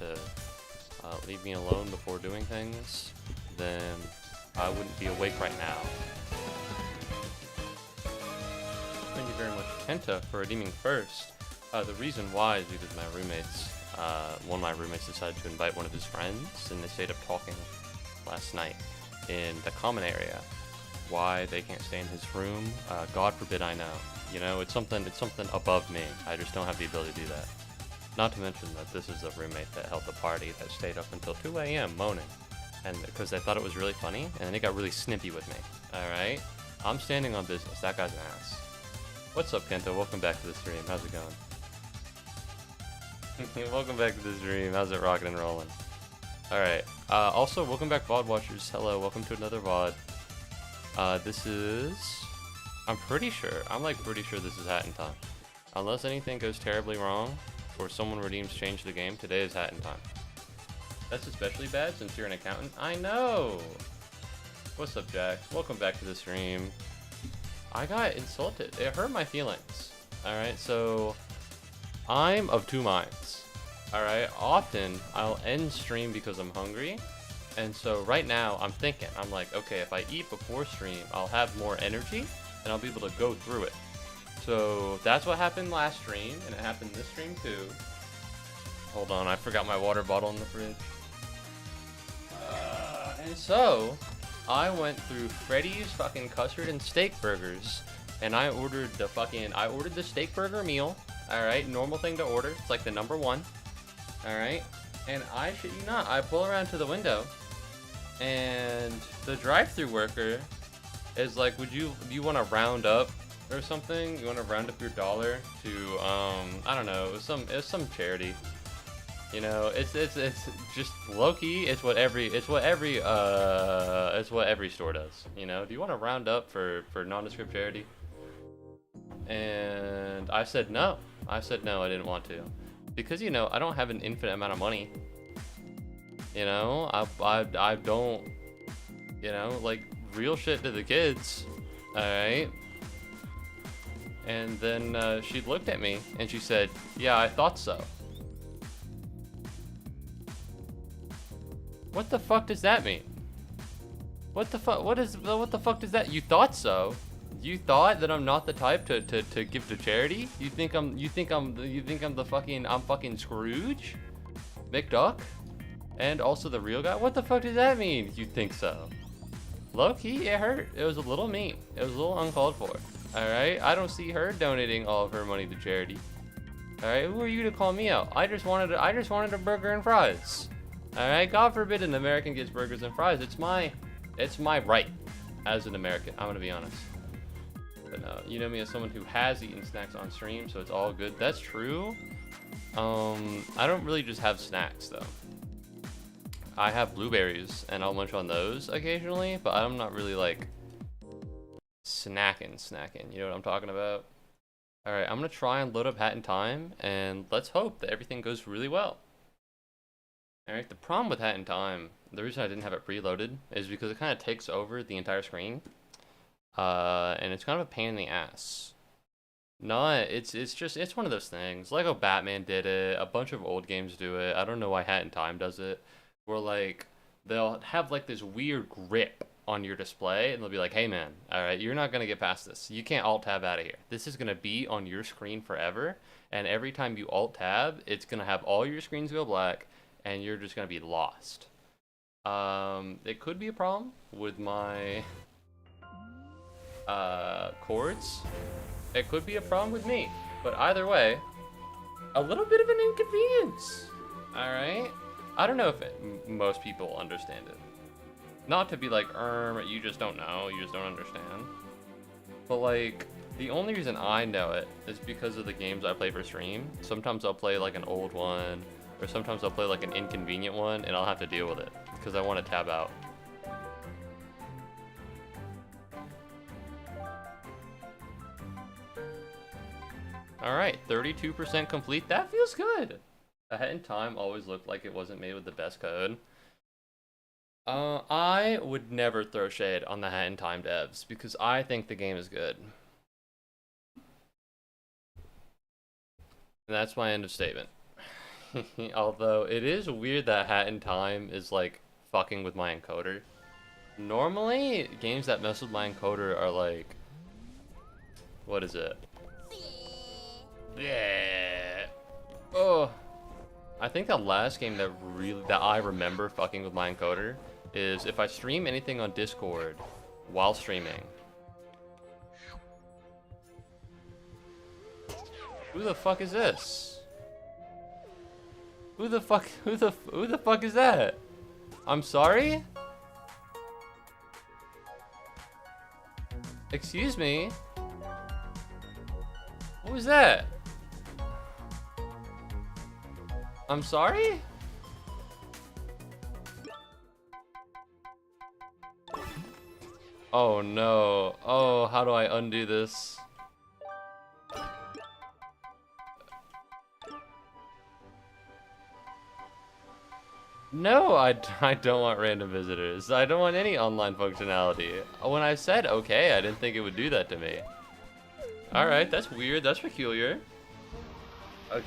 to leave me alone before doing things, then I wouldn't be awake right now. Thank you very much, Kenta, for redeeming first. The reason why is because my roommates, one of my roommates decided to invite one of his friends, and they stayed up talking last night in the common area. Why they can't stay in his room, God forbid I know. You know, it's something above me. I just don't have the ability to do that. Not to mention that this is a roommate that held the party that stayed up until 2 a.m. moaning. And because they thought it was really funny, and then they got really snippy with me. Alright? I'm standing on business. That guy's an ass. What's up, Kento? Welcome back to the stream. How's it going? Welcome back to the stream. How's it rocking and rolling? Alright. Also, welcome back, VOD watchers. Hello, welcome to another VOD. This is... I'm pretty sure this is Hat in Time. Unless anything goes terribly wrong, or someone redeems change the game, today is Hat in Time. That's especially bad since you're an accountant. I know! What's up, Jack? Welcome back to the stream. I got insulted. It hurt my feelings. Alright, so... I'm of two minds. Alright, often I'll end stream because I'm hungry. And so right now I'm thinking, I'm like, okay, if I eat before stream, I'll have more energy and I'll be able to go through it. So that's what happened last stream, and it happened this stream too. Hold on, I forgot my water bottle in the fridge. And so I went through Freddy's fucking custard and steak burgers, and I ordered the steak burger meal. All right, normal thing to order. It's like the number one. All right, and I shit you not, I pull around to the window, and the drive-through worker is like, do you want to round up or something? You want to round up your dollar to I don't know, it was some charity. You know, it's just low-key. It's what every store does. You know, do you want to round up for nondescript charity? And I said no. I didn't want to, because you know I don't have an infinite amount of money. You know, I don't. You know, like real shit to the kids. All right. And then she looked at me and she said, "Yeah, I thought so." What the fuck does that mean? What the fuck does that? You thought so? You thought that I'm not the type to give to charity? You think I'm fucking Scrooge? McDuck? And also the real guy? What the fuck does that mean? You think so? Low key, it hurt. It was a little mean. It was a little uncalled for. Alright? I don't see her donating all of her money to charity. Alright? Who are you to call me out? I just wanted a burger and fries. Alright? God forbid an American gets burgers and fries. It's my right as an American. I'm gonna be honest. But no, you know me as someone who has eaten snacks on stream, so it's all good. That's true. I don't really just have snacks though. I have blueberries and I'll munch on those occasionally, but I'm not really like snacking. You know what I'm talking about? All right, I'm gonna try and load up Hat in Time, and let's hope that everything goes really well. All right, the problem with Hat in Time, the reason I didn't have it preloaded is because it kind of takes over the entire screen. And it's kind of a pain in the ass. It's one of those things. Lego Batman did it. A bunch of old games do it. I don't know why Hat in Time does it. Where like they'll have like this weird grip on your display, and they'll be like, "Hey man, all right, you're not gonna get past this. You can't alt tab out of here. This is gonna be on your screen forever. And every time you alt tab, it's gonna have all your screens go black, and you're just gonna be lost." It could be a problem with my chords. It could be a problem with me, but either way, a little bit of an inconvenience. All right, I don't know if most people understand it. Not to be like, you just don't know, you just don't understand. But like, the only reason I know it is because of the games I play for stream. Sometimes I'll play like an old one, or sometimes I'll play like an inconvenient one, and I'll have to deal with it because I want to tab out. Alright, 32% complete. That feels good. A Hat in Time always looked like it wasn't made with the best code. I would never throw shade on the Hat in Time devs because I think the game is good. And that's my end of statement. Although, it is weird that Hat in Time is, like, fucking with my encoder. Normally, games that mess with my encoder are, like... What is it? Yeah. Oh. I think the last game that I remember fucking with my encoder is if I stream anything on Discord while streaming. Who the fuck is this? Who the fuck is that? I'm sorry? Excuse me? What was that? I'm sorry? Oh no. Oh, how do I undo this? No, I don't want random visitors. I don't want any online functionality. When I said okay, I didn't think it would do that to me. Alright, that's weird. That's peculiar.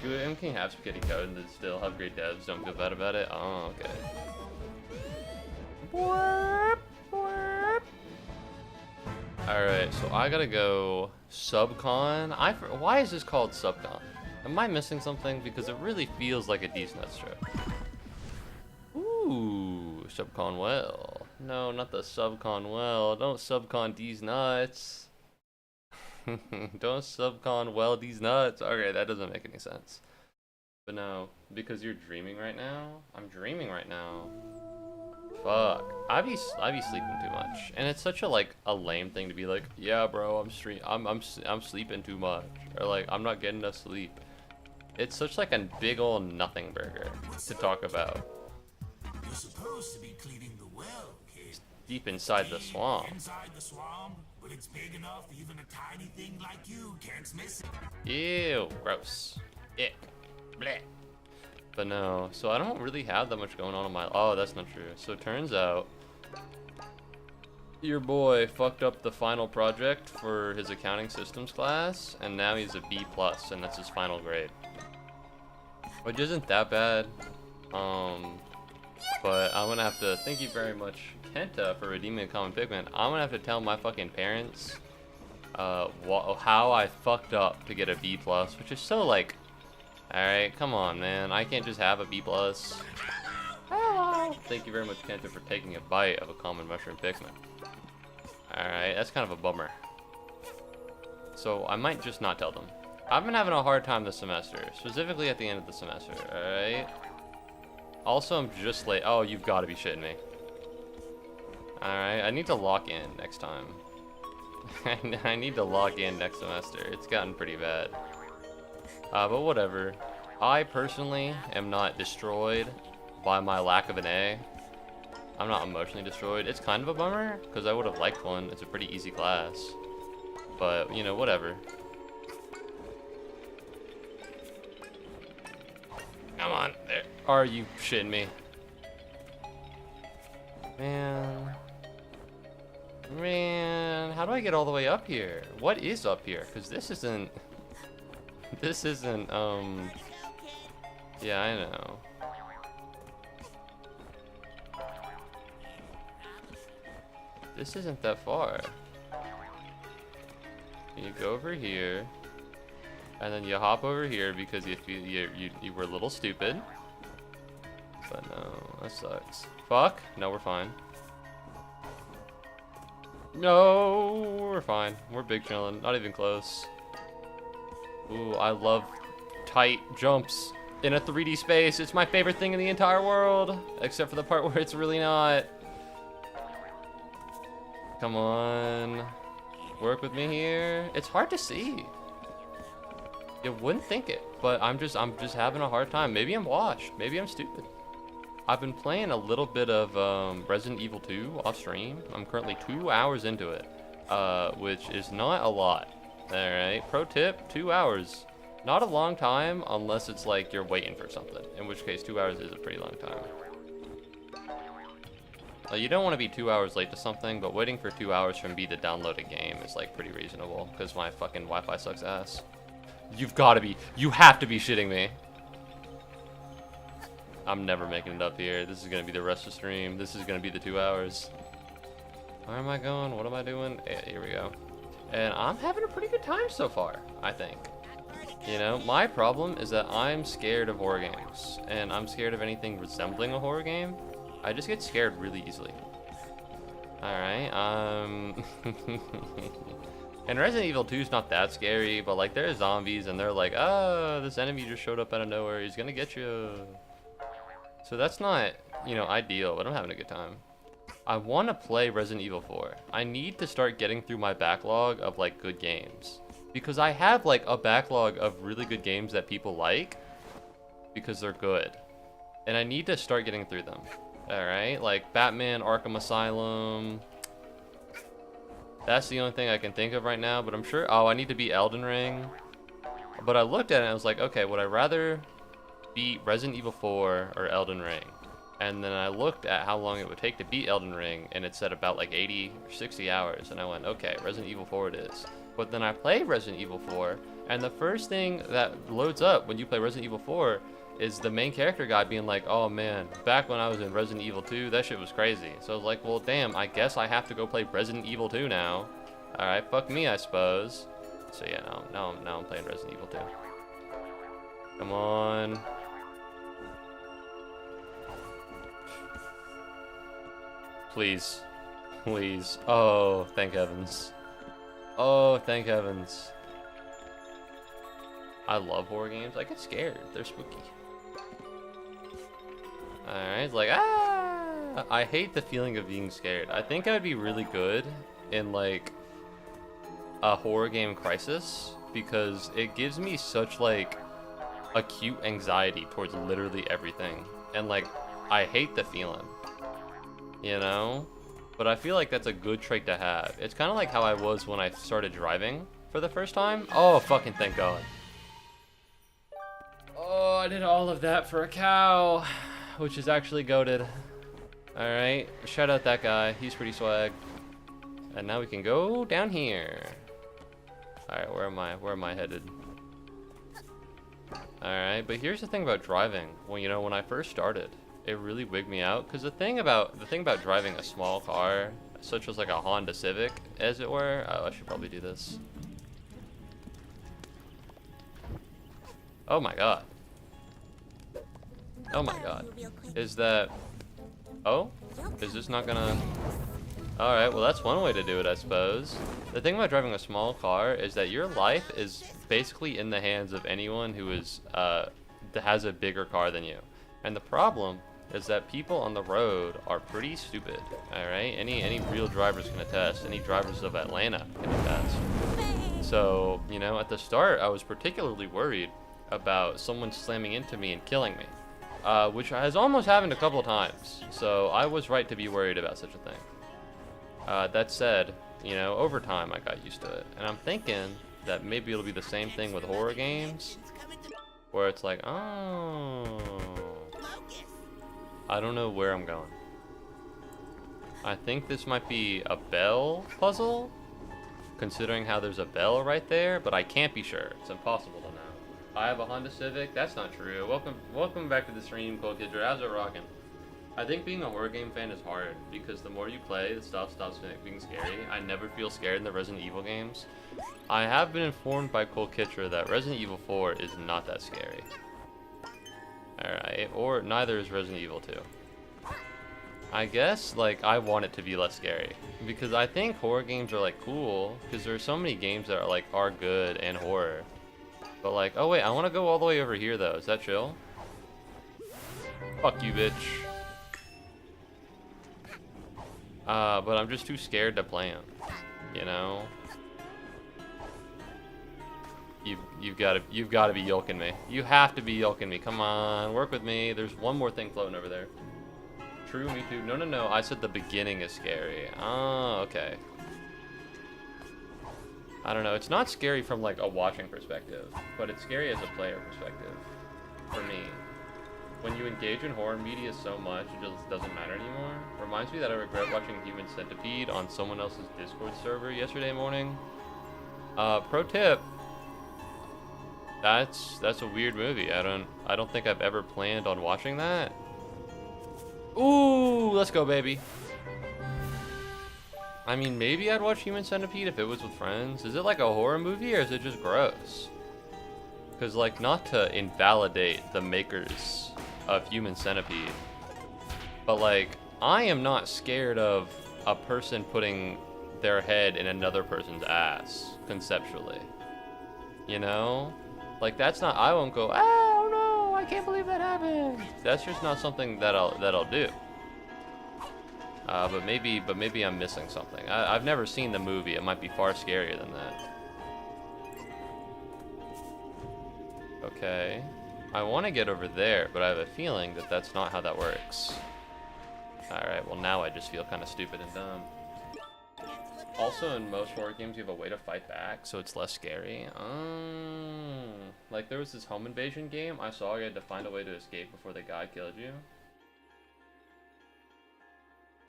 Good can have spaghetti code and still have great devs. Don't feel bad about it. Oh, okay. Alright, so I gotta go Subcon. Why is this called Subcon? Am I missing something? Because it really feels like a D's Nuts trip. Ooh, Subcon well. No, not the Subcon well. Don't Subcon D's Nuts. Don't Subcon well D's Nuts. Okay, that doesn't make any sense. But no, because you're dreaming right now? I'm dreaming right now. Fuck. I be sleeping too much. And it's such a lame thing to be like, yeah bro, I'm sleeping too much. Or like, I'm not getting enough sleep. It's such like a big old nothing burger to talk about. You're supposed to be cleaning the well, kid. Deep inside the swamp. Inside the swamp, but it's big enough even a tiny thing like you can't miss it. Ew, gross. Ick. Bleh. But no, so I don't really have that much going on in my... Oh, that's not true. So it turns out your boy fucked up the final project for his accounting systems class, and now he's a B+, and that's his final grade. Which isn't that bad. But I'm gonna have to... Thank you very much, Kenta, for redeeming a common pigment. I'm gonna have to tell my fucking parents how I fucked up to get a B+, which is so like... Alright, come on, man. I can't just have a B+. Hello. Thank you very much, Kenta, for taking a bite of a common mushroom pigment. Alright, that's kind of a bummer. So, I might just not tell them. I've been having a hard time this semester, specifically at the end of the semester, alright? Also, I'm just late. Oh, you've got to be shitting me. Alright, I need to lock in next time. I need to lock in next semester. It's gotten pretty bad. But whatever. I personally am not destroyed by my lack of an A. I'm not emotionally destroyed. It's kind of a bummer, because I would have liked one. It's a pretty easy class. But, you know, whatever. Come on. There. Are you shitting me? Man, how do I get all the way up here? What is up here? Because this isn't... Yeah, I know. This isn't that far. You go over here, and then you hop over here because you were a little stupid. But no, that sucks. Fuck. No, we're fine. No, we're fine. We're big chillin'. Not even close. Ooh, I love tight jumps in a 3D space. It's my favorite thing in the entire world, except for the part where it's really not. Come on. Work with me here. It's hard to see. You wouldn't think it, but I'm just having a hard time. Maybe I'm washed. Maybe I'm stupid. I've been playing a little bit of Resident Evil 2 off stream. I'm currently 2 hours into it, which is not a lot. Alright, pro tip, 2 hours. Not a long time unless it's like you're waiting for something, in which case 2 hours is a pretty long time. You don't want to be 2 hours late to something, but waiting for 2 hours from me to download a game is like pretty reasonable, because my fucking Wi-Fi sucks ass. You have to be shitting me. I'm never making it up here. This is gonna be the rest of the stream. This is gonna be the 2 hours. Where am I going? What am I doing? Yeah, here we go. And I'm having a pretty good time so far, I think. You know, my problem is that I'm scared of horror games. And I'm scared of anything resembling a horror game. I just get scared really easily. Alright, and Resident Evil 2 is not that scary, but like there's zombies and they're like, oh, this enemy just showed up out of nowhere, he's gonna get you. So that's not, you know, ideal, but I'm having a good time. I want to play Resident Evil 4. I need to start getting through my backlog of like good games. Because I have like a backlog of really good games that people like because they're good. And I need to start getting through them. Alright, like Batman Arkham Asylum. That's the only thing I can think of right now, but I'm sure, oh, I need to beat Elden Ring. But I looked at it and I was like, okay, would I rather beat Resident Evil 4 or Elden Ring? And then I looked at how long it would take to beat Elden Ring, and it said about like 80 or 60 hours, and I went, okay, Resident Evil 4 it is. But then I played Resident Evil 4, and the first thing that loads up when you play Resident Evil 4 is the main character guy being like, oh man, back when I was in Resident Evil 2, that shit was crazy. So I was like, well damn, I guess I have to go play Resident Evil 2 now. Alright, fuck me, I suppose. So yeah, now I'm playing Resident Evil 2. Come on. Please. Please. Oh, thank heavens. Oh, thank heavens. I love horror games. I get scared. They're spooky. Alright, it's like, ah! I hate the feeling of being scared. I think I'd be really good in, like, a horror game Crisis, because it gives me such, like, acute anxiety towards literally everything. And, like, I hate the feeling. You know? But I feel like that's a good trait to have. It's kind of like how I was when I started driving for the first time. Oh, fucking thank God. Oh, I did all of that for a cow, which is actually goated. Alright, shout out that guy. He's pretty swag. And now we can go down here. Alright, where am I headed? Alright, but here's the thing about driving. Well, you know, when I first started, it really wigged me out, because the thing about driving a small car, such as like a Honda Civic, as it were. Oh, I should probably do this. Oh my God. Oh my God. Is that... Oh? Is this not gonna... Alright, well that's one way to do it, I suppose. The thing about driving a small car is that your life is basically in the hands of anyone who is, that has a bigger car than you. And the problem is that people on the road are pretty stupid, alright? Any real drivers can attest. Any drivers of Atlanta can attest. So, you know, at the start, I was particularly worried about someone slamming into me and killing me, which has almost happened a couple of times. So I was right to be worried about such a thing. That said, you know, over time I got used to it. And I'm thinking that maybe it'll be the same thing with horror games, where it's like, oh... I don't know where I'm going. I think this might be a bell puzzle, considering how there's a bell right there, but I can't be sure. It's impossible to know. I have a Honda Civic. That's not true. Welcome back to the stream, Cold Kidra. How's it rocking? I think being a horror game fan is hard, because the more you play, the stuff stops being scary. I never feel scared in the Resident Evil games. I have been informed by Cold Kidra that Resident Evil 4 is not that scary. Alright, or neither is Resident Evil 2. I guess, like, I want it to be less scary. Because I think horror games are, like, cool. Because there are so many games that are, like, are good and horror. But, like, oh wait, I want to go all the way over here, though. Is that chill? Fuck you, bitch. But I'm just too scared to play them. You know? You've got to be yolking me. You have to be yolking me. Come on, work with me. There's one more thing floating over there. True, me too. No. I said the beginning is scary. Oh, okay. I don't know. It's not scary from like a watching perspective, but it's scary as a player perspective. For me, when you engage in horror media so much, it just doesn't matter anymore. Reminds me that I regret watching Human Centipede on someone else's Discord server yesterday morning. Pro tip. That's a weird movie. I don't think I've ever planned on watching that. Ooh, let's go, baby. I mean, maybe I'd watch Human Centipede if it was with friends. Is it like a horror movie or is it just gross? Because, like, not to invalidate the makers of Human Centipede, but, like, I am not scared of a person putting their head in another person's ass, conceptually. You know? Like, that's not, I won't go, oh no, I can't believe that happened. That's just not something that I'll do. But maybe I'm missing something. I've never seen the movie. It might be far scarier than that. Okay. I want to get over there, but I have a feeling that that's not how that works. Alright, well now I just feel kind of stupid and dumb. Also, in most horror games, you have a way to fight back, so it's less scary. Like, there was this home invasion game I saw you had to find a way to escape before the guy killed you.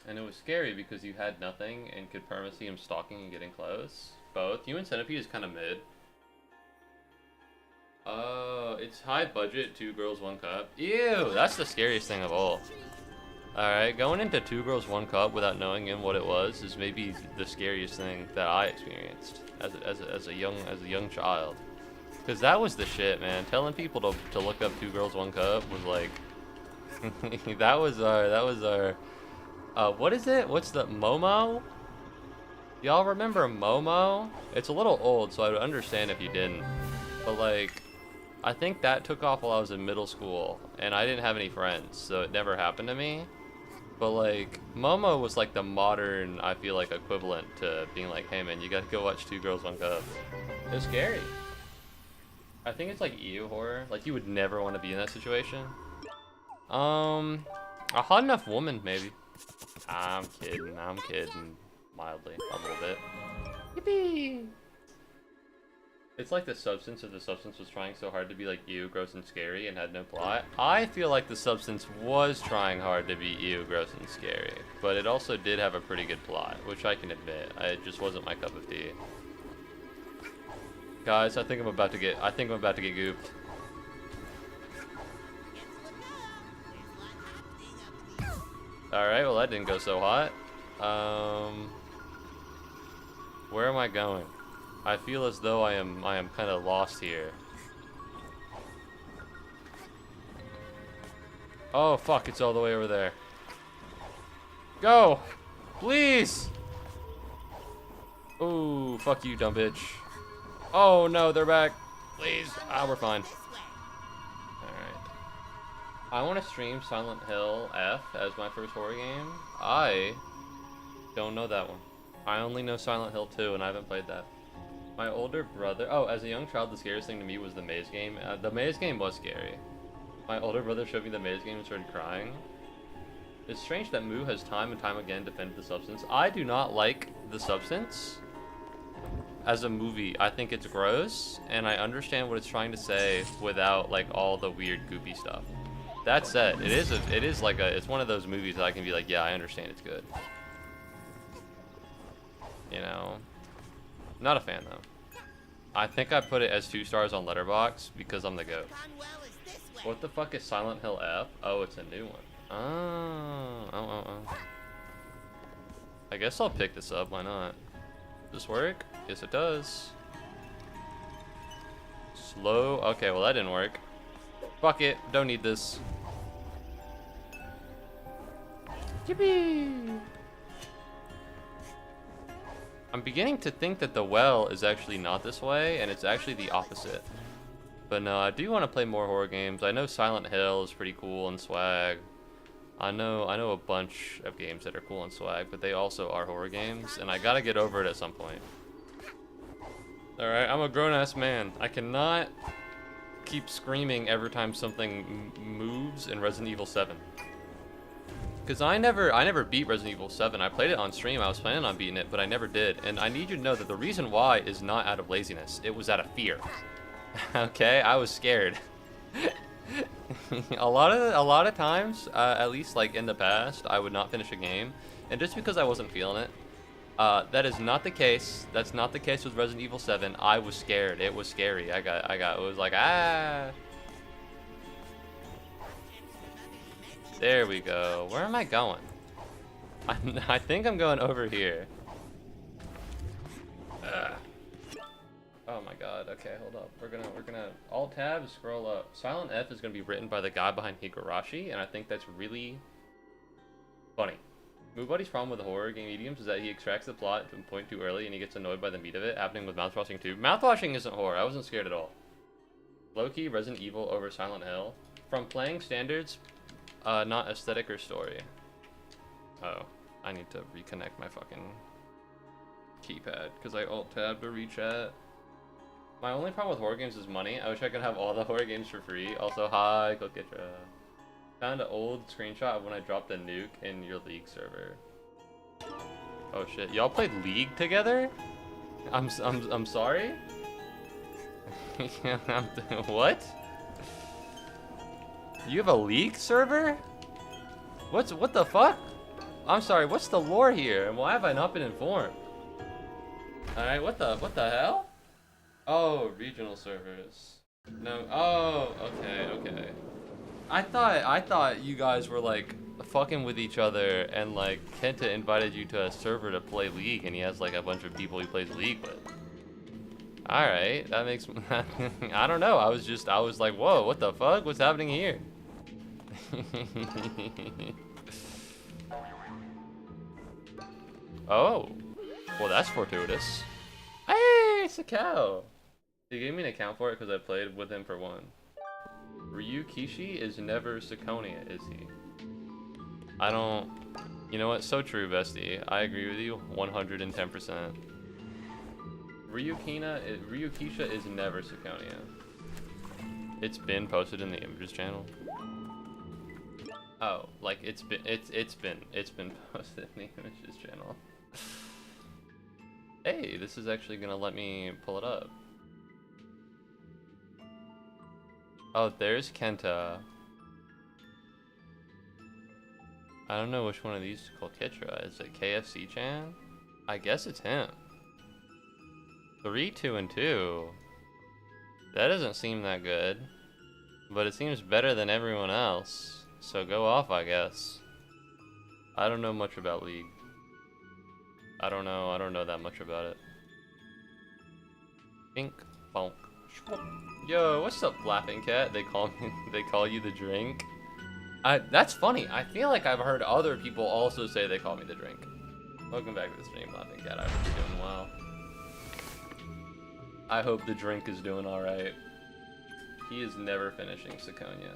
And it was scary because you had nothing and could permanently see him stalking and getting close. Both. Human Centipede is kind of mid. It's high budget, 2 girls, 1 cup. Ew, that's the scariest thing of all. Alright, going into 2 girls, 1 cup without knowing what it was is maybe the scariest thing that I experienced as a young child. Because that was the shit, man. Telling people to look up 2 girls, 1 cup was like that was our what is it? What's the Momo? Y'all remember Momo? It's a little old, so I would understand if you didn't. But like, I think that took off while I was in middle school, and I didn't have any friends, so it never happened to me. But like, Momo was like the modern, I feel like, equivalent to being like, hey man, you gotta go watch 2 girls, 1 cup. It was scary. I think it's like EU horror. Like, you would never want to be in that situation. A hot enough woman, maybe. I'm kidding, mildly, a little bit. Yippee! It's like the substance if the substance was trying so hard to be like ew, gross, and scary and had no plot. I feel like the substance was trying hard to be ew, gross, and scary, but it also did have a pretty good plot, which I can admit. It just wasn't my cup of tea. Guys, I think I'm about to get gooped. Alright, well that didn't go so hot. Where am I going? I feel as though I am kind of lost here. Oh fuck, it's all the way over there. Go! Please! Ooh, fuck you, dumb bitch. Oh no, they're back. Please. Ah, we're fine. Alright. I want to stream Silent Hill F as my first horror game. I don't know that one. I only know Silent Hill 2 and I haven't played that. My older brother... Oh, as a young child, the scariest thing to me was the maze game. The maze game was scary. My older brother showed me the maze game and started crying. It's strange that Moo has time and time again defended the substance. I do not like the substance as a movie. I think it's gross, and I understand what it's trying to say without like all the weird goopy stuff. That said, it's one of those movies that I can be like, yeah, I understand it's good. You know? Not a fan though. I think I put it as 2 stars on Letterboxd because I'm the goat. What the fuck is Silent Hill F? Oh, it's a new one. Oh. I guess I'll pick this up, why not? Does this work? Yes it does. Slow, okay, well that didn't work. Fuck it, don't need this. Yippee! I'm beginning to think that the well is actually not this way, and it's actually the opposite. But no, I do want to play more horror games. I know Silent Hill is pretty cool and swag. I know a bunch of games that are cool and swag, but they also are horror games, and I gotta get over it at some point. Alright, I'm a grown-ass man. I cannot keep screaming every time something moves in Resident Evil 7. Because I never beat Resident Evil 7. I played it on stream. I was planning on beating it, but I never did. And I need you to know that the reason why is not out of laziness. It was out of fear. Okay, I was scared. a lot of times, at least like in the past, I would not finish a game, and just because I wasn't feeling it. That is not the case. That's not the case with Resident Evil 7. I was scared. It was scary. It was like, ah. There we go. Where am I going? I think I'm going over here. Ugh. Oh my god. Okay, hold up. We're gonna Alt Tab to scroll up. Silent F is gonna be written by the guy behind Higurashi, and I think that's really funny. Muubody's problem with the horror game mediums is that he extracts the plot to a point too early and he gets annoyed by the meat of it, happening with mouthwashing too. Mouthwashing isn't horror. I wasn't scared at all. Low-key Resident Evil over Silent Hill. From playing standards, not aesthetic or story. Oh, I need to reconnect my fucking keypad because I alt-tab to rechat. My only problem with horror games is money. I wish I could have all the horror games for free. Also, hi, Kokitra. Found an old screenshot of when I dropped a nuke in your League server. Oh shit, y'all played League together? I'm sorry? What? You have a League server? What the fuck? I'm sorry, what's the lore here? And why have I not been informed? Alright, what the hell? Oh, regional servers. No, oh, okay. I thought you guys were like fucking with each other and like Kenta invited you to a server to play League and he has like a bunch of people he plays League with. Alright, that makes I don't know, I was like, whoa, what the fuck? What's happening here? Oh. Well, that's fortuitous. Hey, it's a cow. He gave me an account for it because I played with him for one. Ryu Kishi is never Sakonia, is he? I don't... You know what? So true, bestie. I agree with you 110%. Ryu Kisha is never Sakonia. It's been posted in the images channel. Oh, like it's been posted in the images channel. Hey, this is actually gonna let me pull it up. Oh, there's Kenta. I don't know which one of these to call Kitra. Is it KFC-chan? I guess it's him. 3, 2, and 2. That doesn't seem that good. But it seems better than everyone else. So go off, I guess. I don't know much about League. I don't know that much about it. Pink, bonk. Yo, what's up, Laughing Cat? They call you the drink. That's funny. I feel like I've heard other people also say they call me the drink. Welcome back to the stream, Laughing Cat. I hope you're doing well. I hope the drink is doing alright. He is never finishing Sakonia.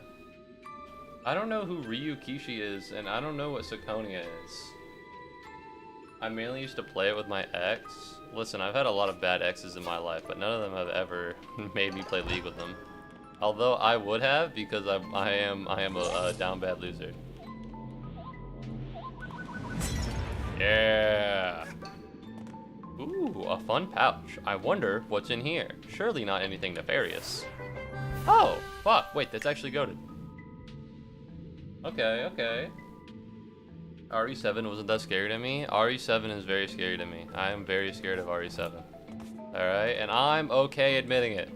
I don't know who Ryu Kishi is, and I don't know what Sakonia is. I mainly used to play it with my ex. Listen, I've had a lot of bad exes in my life, but none of them have ever made me play League with them. Although I would have, because I am a down bad loser. Yeah. Ooh, a fun pouch. I wonder what's in here. Surely not anything nefarious. Oh, fuck. Wait, that's actually goated. Okay. RE7 wasn't that scary to me. RE7 is very scary to me. I am very scared of RE7. Alright, and I'm okay admitting it.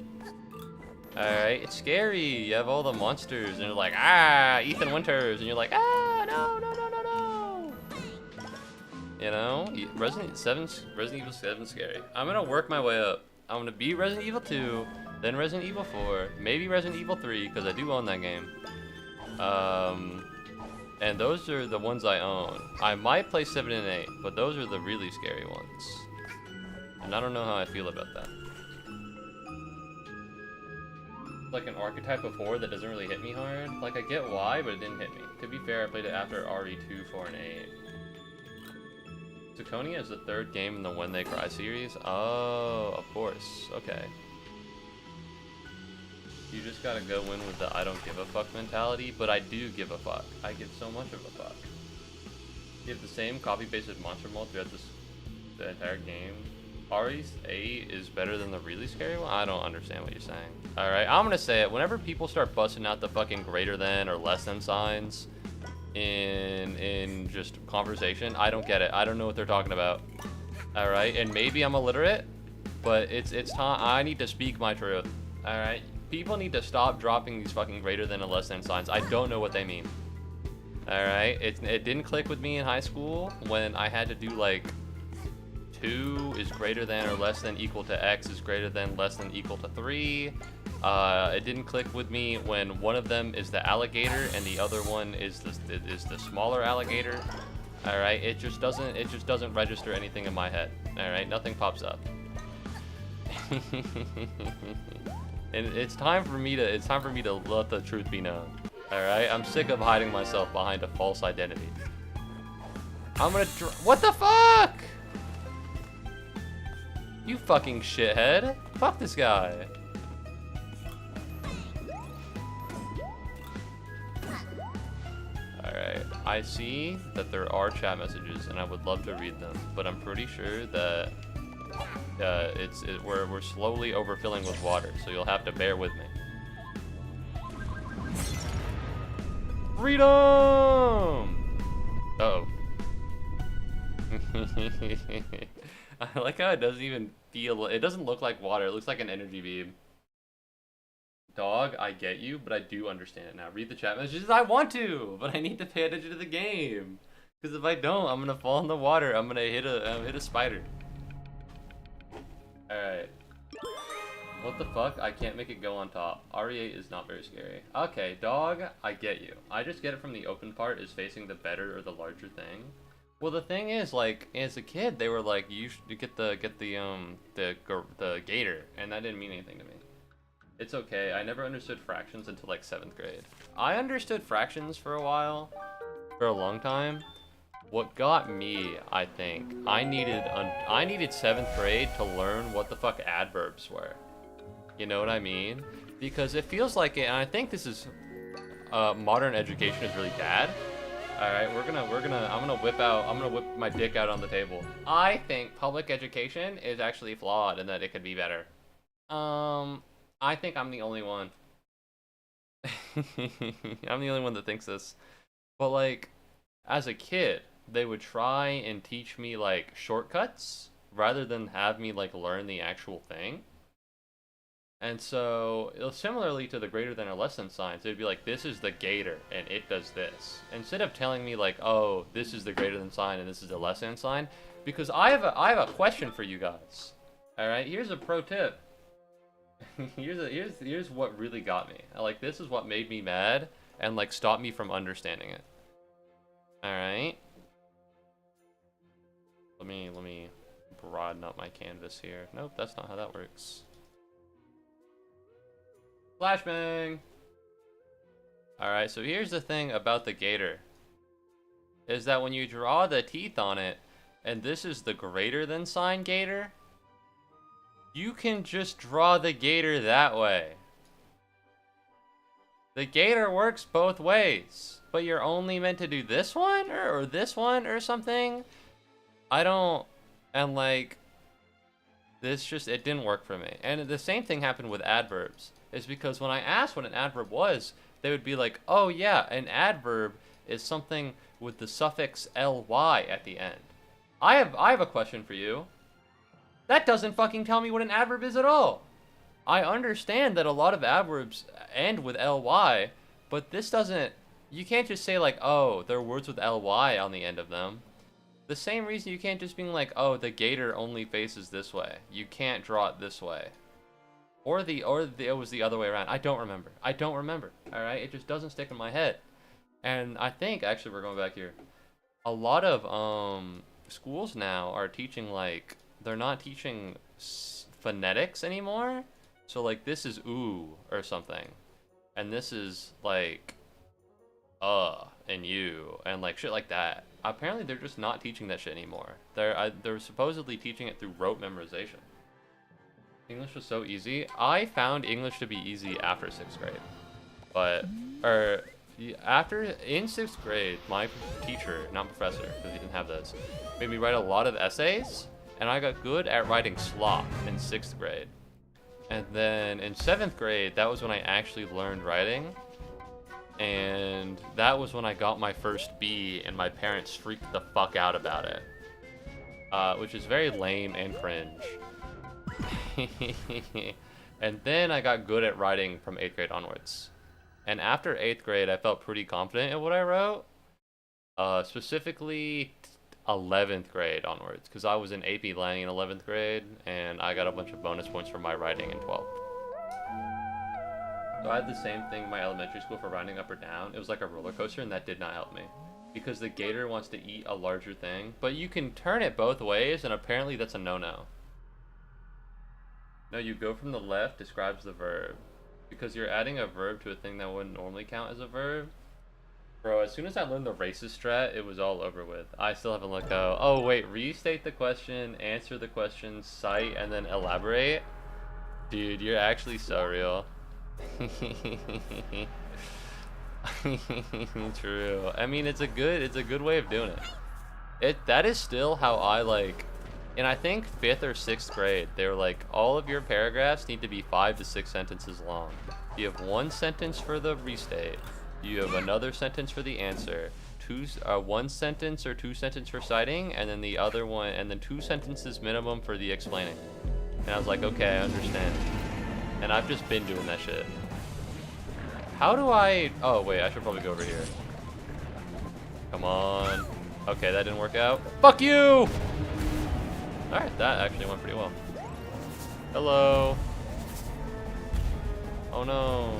Alright, it's scary. You have all the monsters, and you're like, ah, Ethan Winters, and you're like, ah, no. You know, Resident Evil 7's scary. I'm gonna work my way up. I'm gonna beat Resident Evil 2, then Resident Evil 4, maybe Resident Evil 3, because I do own that game. And those are the ones I own. I might play 7 and 8, but those are the really scary ones. And I don't know how I feel about that. Like an archetype of horror that doesn't really hit me hard. Like, I get why, but it didn't hit me. To be fair, I played it after RE2, 4, and 8. Sakonia is the third game in the When They Cry series? Oh, of course. Okay. You just gotta go in with the I don't give a fuck mentality, but I do give a fuck. I give so much of a fuck. You have the same copy-pasted monster mold throughout the entire game. RE8 is better than the really scary one? I don't understand what you're saying. Alright, I'm gonna say it. Whenever people start busting out the fucking greater than or less than signs in just conversation, I don't get it. I don't know what they're talking about. All right, and maybe I'm illiterate, but it's time. I need to speak my truth. All right, people need to stop dropping these fucking greater than and less than signs. I don't know what they mean. All right, it didn't click with me in high school when I had to do like 2 is greater than or less than equal to x is greater than less than equal to 3. It didn't click with me when one of them is the alligator and the other one is the smaller alligator. All right, it just doesn't register anything in my head. All right, nothing pops up. And it's time for me to let the truth be known. All right, I'm sick of hiding myself behind a false identity. I'm gonna what the fuck? You fucking shithead. Fuck this guy. Alright, I see that there are chat messages and I would love to read them, but I'm pretty sure that we're slowly overfilling with water, so you'll have to bear with me. Freedom! Uh-oh. I like how it doesn't even feel, it doesn't look like water, it looks like an energy beam. Dog, I get you, but I do understand it now. Read the chat messages. I want to, but I need to pay attention to the game. Because if I don't, I'm gonna fall in the water. I'm gonna hit a spider. Alright. What the fuck? I can't make it go on top. RE8 is not very scary. Okay, dog, I get you. I just get it from the open part is facing the better or the larger thing. Well, the thing is, like, as a kid, they were like, you should get the gator, and that didn't mean anything to me. It's okay. I never understood fractions until like 7th grade. I understood fractions for a while, for a long time. What got me, I think, I needed 7th grade to learn what the fuck adverbs were. You know what I mean? Because it feels like it, and I think this is modern education is really bad. All right, I'm gonna whip my dick out on the table. I think public education is actually flawed and that it could be better. I think I'm the only one. I'm the only one that thinks this. But like, as a kid, they would try and teach me like shortcuts rather than have me like learn the actual thing. And so, similarly to the greater than or less than signs, they'd be like, this is the gator, and it does this. Instead of telling me like, oh, this is the greater than sign, and this is the less than sign. Because I have a question for you guys. Alright, here's a pro tip. Here's what really got me. Like, this is what made me mad, and like, stopped me from understanding it. Alright. Let me broaden up my canvas here. Nope, that's not how that works. Flashbang! Alright, so here's the thing about the gator. Is that when you draw the teeth on it, and this is the greater than sign gator, you can just draw the gator that way. The gator works both ways, but you're only meant to do this one or this one or something? I don't, and like, this just, it didn't work for me. And the same thing happened with adverbs. Is because when I asked what an adverb was, they would be like, oh yeah, an adverb is something with the suffix ly at the end. I have a question for you. That doesn't fucking tell me what an adverb is at all. I understand that a lot of adverbs end with ly, but this doesn't, you can't just say like, oh, there are words with ly on the end of them. The same reason you can't just be like, oh, the gator only faces this way. You can't draw it this way. Or it was the other way around. I don't remember. Alright, it just doesn't stick in my head. And I think, actually, we're going back here. A lot of schools now are teaching, like, they're not teaching phonetics anymore. So, like, this is ooh or something. And this is, like, and you, and, like, shit like that. Apparently, they're just not teaching that shit anymore. They're supposedly teaching it through rote memorization. English was so easy. I found English to be easy after 6th grade. But, in 6th grade, my teacher, not professor, because he didn't have this, made me write a lot of essays, and I got good at writing slop in 6th grade. And then in 7th grade, that was when I actually learned writing, and that was when I got my first B, and my parents freaked the fuck out about it. which is very lame and cringe. And then I got good at writing from 8th grade onwards. And after 8th grade, I felt pretty confident in what I wrote. Specifically 11th grade onwards, because I was in AP Lang in 11th grade, and I got a bunch of bonus points for my writing in 12th. So I had the same thing in my elementary school for writing up or down. It was like a roller coaster, and that did not help me. Because the gator wants to eat a larger thing, but you can turn it both ways, and apparently that's a no-no. No, you go from the left describes the verb. Because you're adding a verb to a thing that wouldn't normally count as a verb. Bro, as soon as I learned the racist strat, it was all over with. I still haven't let go. Oh, wait, restate the question, answer the question, cite, and then elaborate? Dude, you're actually so real. True. I mean, it's a good way of doing it. That is still how I like, and I think 5th or 6th grade, they were like, all of your paragraphs need to be 5 to 6 sentences long. You have 1 sentence for the restate. You have another sentence for the answer. 1 sentence or 2 sentences for citing, and then the other one, and then 2 sentences minimum for the explaining. And I was like, okay, I understand. And I've just been doing that shit. How do I... Oh, wait, I should probably go over here. Come on. Okay, that didn't work out. Fuck you! Alright, that actually went pretty well. Hello. Oh, no.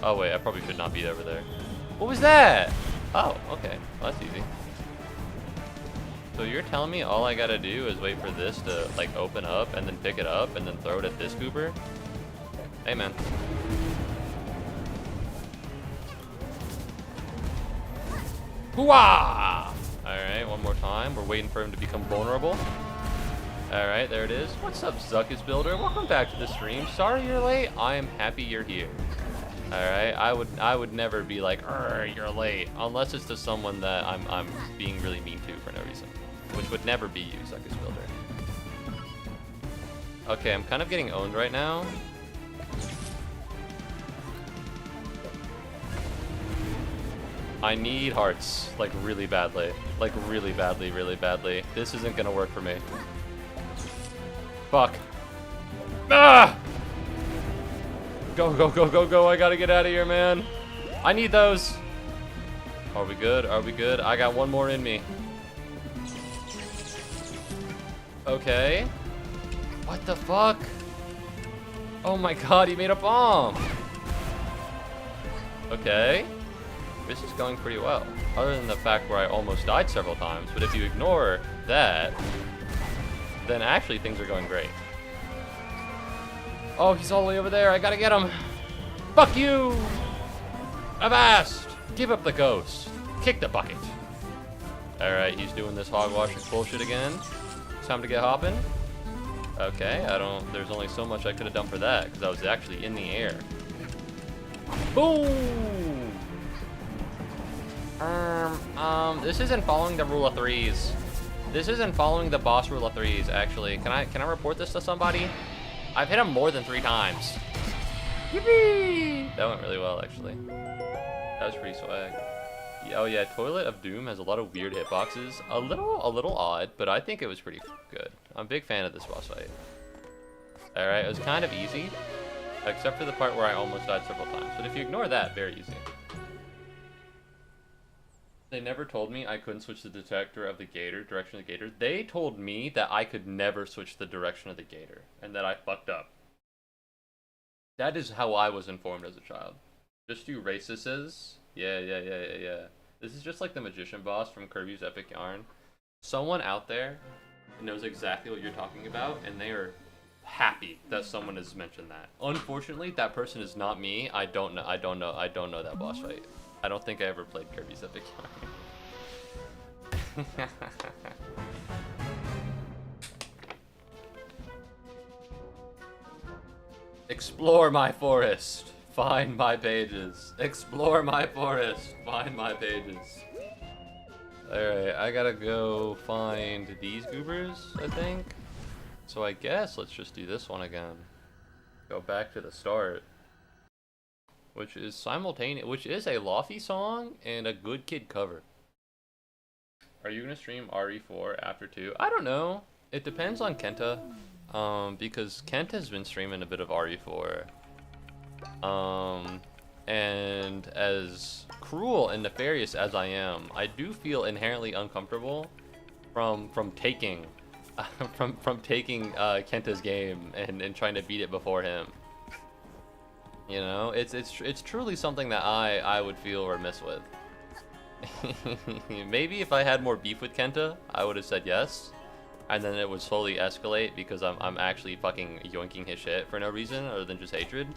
Oh, wait, I probably should not be over there. What was that? Oh, okay. Well, that's easy. So you're telling me all I gotta do is wait for this to, like, open up and then pick it up and then throw it at this goober? Hey, man. Hooah! Alright, one more time. We're waiting for him to become vulnerable. Alright, there it is. What's up, Zuckus Builder? Welcome back to the stream. Sorry you're late. I am happy you're here. Alright, I would never be like, you're late. Unless it's to someone that I'm being really mean to for no reason. Which would never be you, Zuckus Builder. Okay, I'm kind of getting owned right now. I need hearts, like, really badly. Like, really badly, really badly. This isn't gonna work for me. Fuck. Ah! Go, go, go, go, go. I gotta get out of here, man. I need those. Are we good? Are we good? I got one more in me. Okay. What the fuck? Oh my god, he made a bomb. Okay. This is going pretty well. Other than the fact where I almost died several times. But if you ignore that, then actually things are going great. Oh, he's all the way over there. I gotta get him. Fuck you! Avast! Give up the ghost. Kick the bucket. Alright, he's doing this hogwash bullshit again. It's time to get hopping. Okay, there's only so much I could have done for that, because I was actually in the air. Boom! This isn't following the rule of threes. This isn't following the boss rule of threes, actually. Can I report this to somebody? I've hit him more than 3 times. Yippee! That went really well, actually. That was pretty swag. Oh yeah, Toilet of Doom has a lot of weird hitboxes. A little odd, but I think it was pretty good. I'm a big fan of this boss fight. Alright, it was kind of easy. Except for the part where I almost died several times. But if you ignore that, very easy. They never told me I couldn't switch the direction of the gator. They told me that I could never switch the direction of the gator, and that I fucked up. That is how I was informed as a child. Just do racists. Yeah. This is just like the magician boss from Kirby's Epic Yarn. Someone out there knows exactly what you're talking about, and they are happy that someone has mentioned that. Unfortunately, that person is not me. I don't know that boss fight. I don't think I ever played Kirby's Epic Yarn. Explore my forest. Find my pages. Explore my forest. Find my pages. Alright, I gotta go find these goobers, I think. So I guess let's just do this one again. Go back to the start. Which is a Lofty song and a Good Kid cover. Are you gonna stream RE4 after 2? I don't know. It depends on Kenta. Because Kenta's been streaming a bit of RE4. And as cruel and nefarious as I am, I do feel inherently uncomfortable from taking from taking Kenta's game and trying to beat it before him. You know, it's truly something that I would feel remiss with. Maybe if I had more beef with Kenta, I would have said yes, and then it would slowly escalate because I'm actually fucking yoinking his shit for no reason other than just hatred.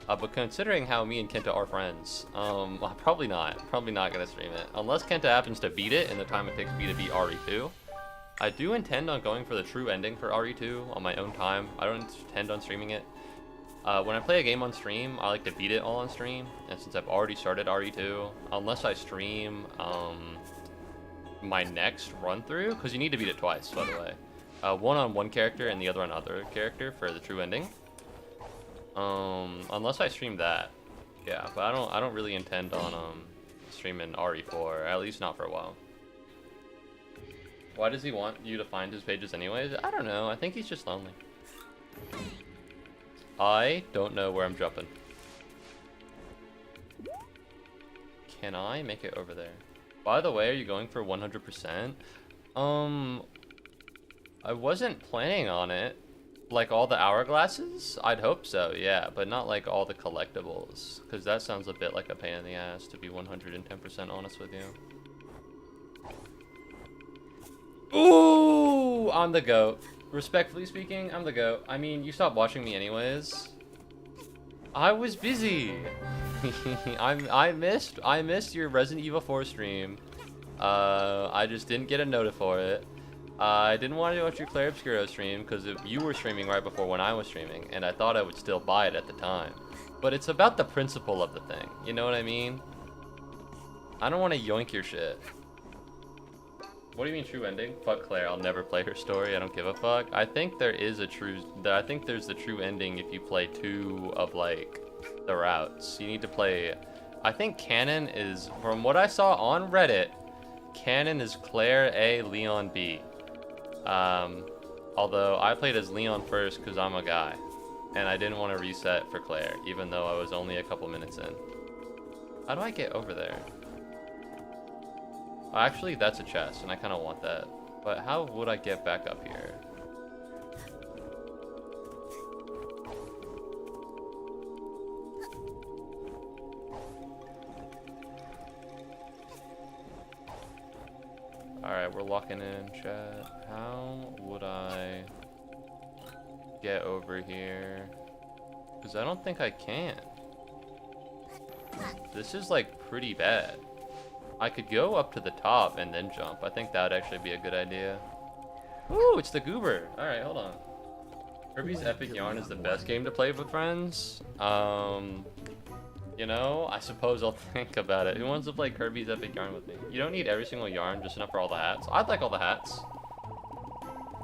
But considering how me and Kenta are friends, probably not gonna stream it unless Kenta happens to beat it in the time it takes me to beat RE2. I do intend on going for the true ending for RE2 on my own time. I don't intend on streaming it. When I play a game on stream, I like to beat it all on stream, and since I've already started RE2, unless I stream my next run through, because you need to beat it twice, by the way. One on one character and the other on other character for the true ending. Unless I stream that, yeah, but I don't really intend on streaming RE4, at least not for a while. Why does he want you to find his pages anyways? I don't know. I think he's just lonely. I don't know where I'm jumping. Can I make it over there? By the way, are you going for 100%? I wasn't planning on it. Like all the hourglasses? I'd hope so, yeah, but not like all the collectibles, because that sounds a bit like a pain in the ass, to be 110% honest with you. Ooh, I'm the GOAT. Respectfully speaking, I'm the GOAT. I mean, you stopped watching me anyways. I was busy. I missed your Resident Evil 4 stream. I just didn't get a note for it. I didn't want to watch your Claire Obscuro stream because you were streaming right before when I was streaming, and I thought I would still buy it at the time. But it's about the principle of the thing, you know what I mean? I don't want to yoink your shit. What do you mean true ending? Fuck Claire, I'll never play her story, I don't give a fuck. I think there is a I think there's the true ending if you play 2 of like the routes. You need to play, I think canon is, from what I saw on Reddit, canon is Claire A, Leon B. Although I played as Leon first because I'm a guy, and I didn't want to reset for Claire, even though I was only a couple minutes in. How do I get over there? Actually, that's a chest, and I kind of want that. But how would I get back up here? Alright, we're locking in, chat. How would I get over here? Because I don't think I can. This is like pretty bad. I could go up to the top and then jump. I think that would actually be a good idea. Ooh, it's the goober. Alright, hold on. Kirby's Epic Yarn is the best game to play with friends. You know, I suppose I'll think about it. Who wants to play Kirby's Epic Yarn with me? You don't need every single yarn, just enough for all the hats. I'd like all the hats.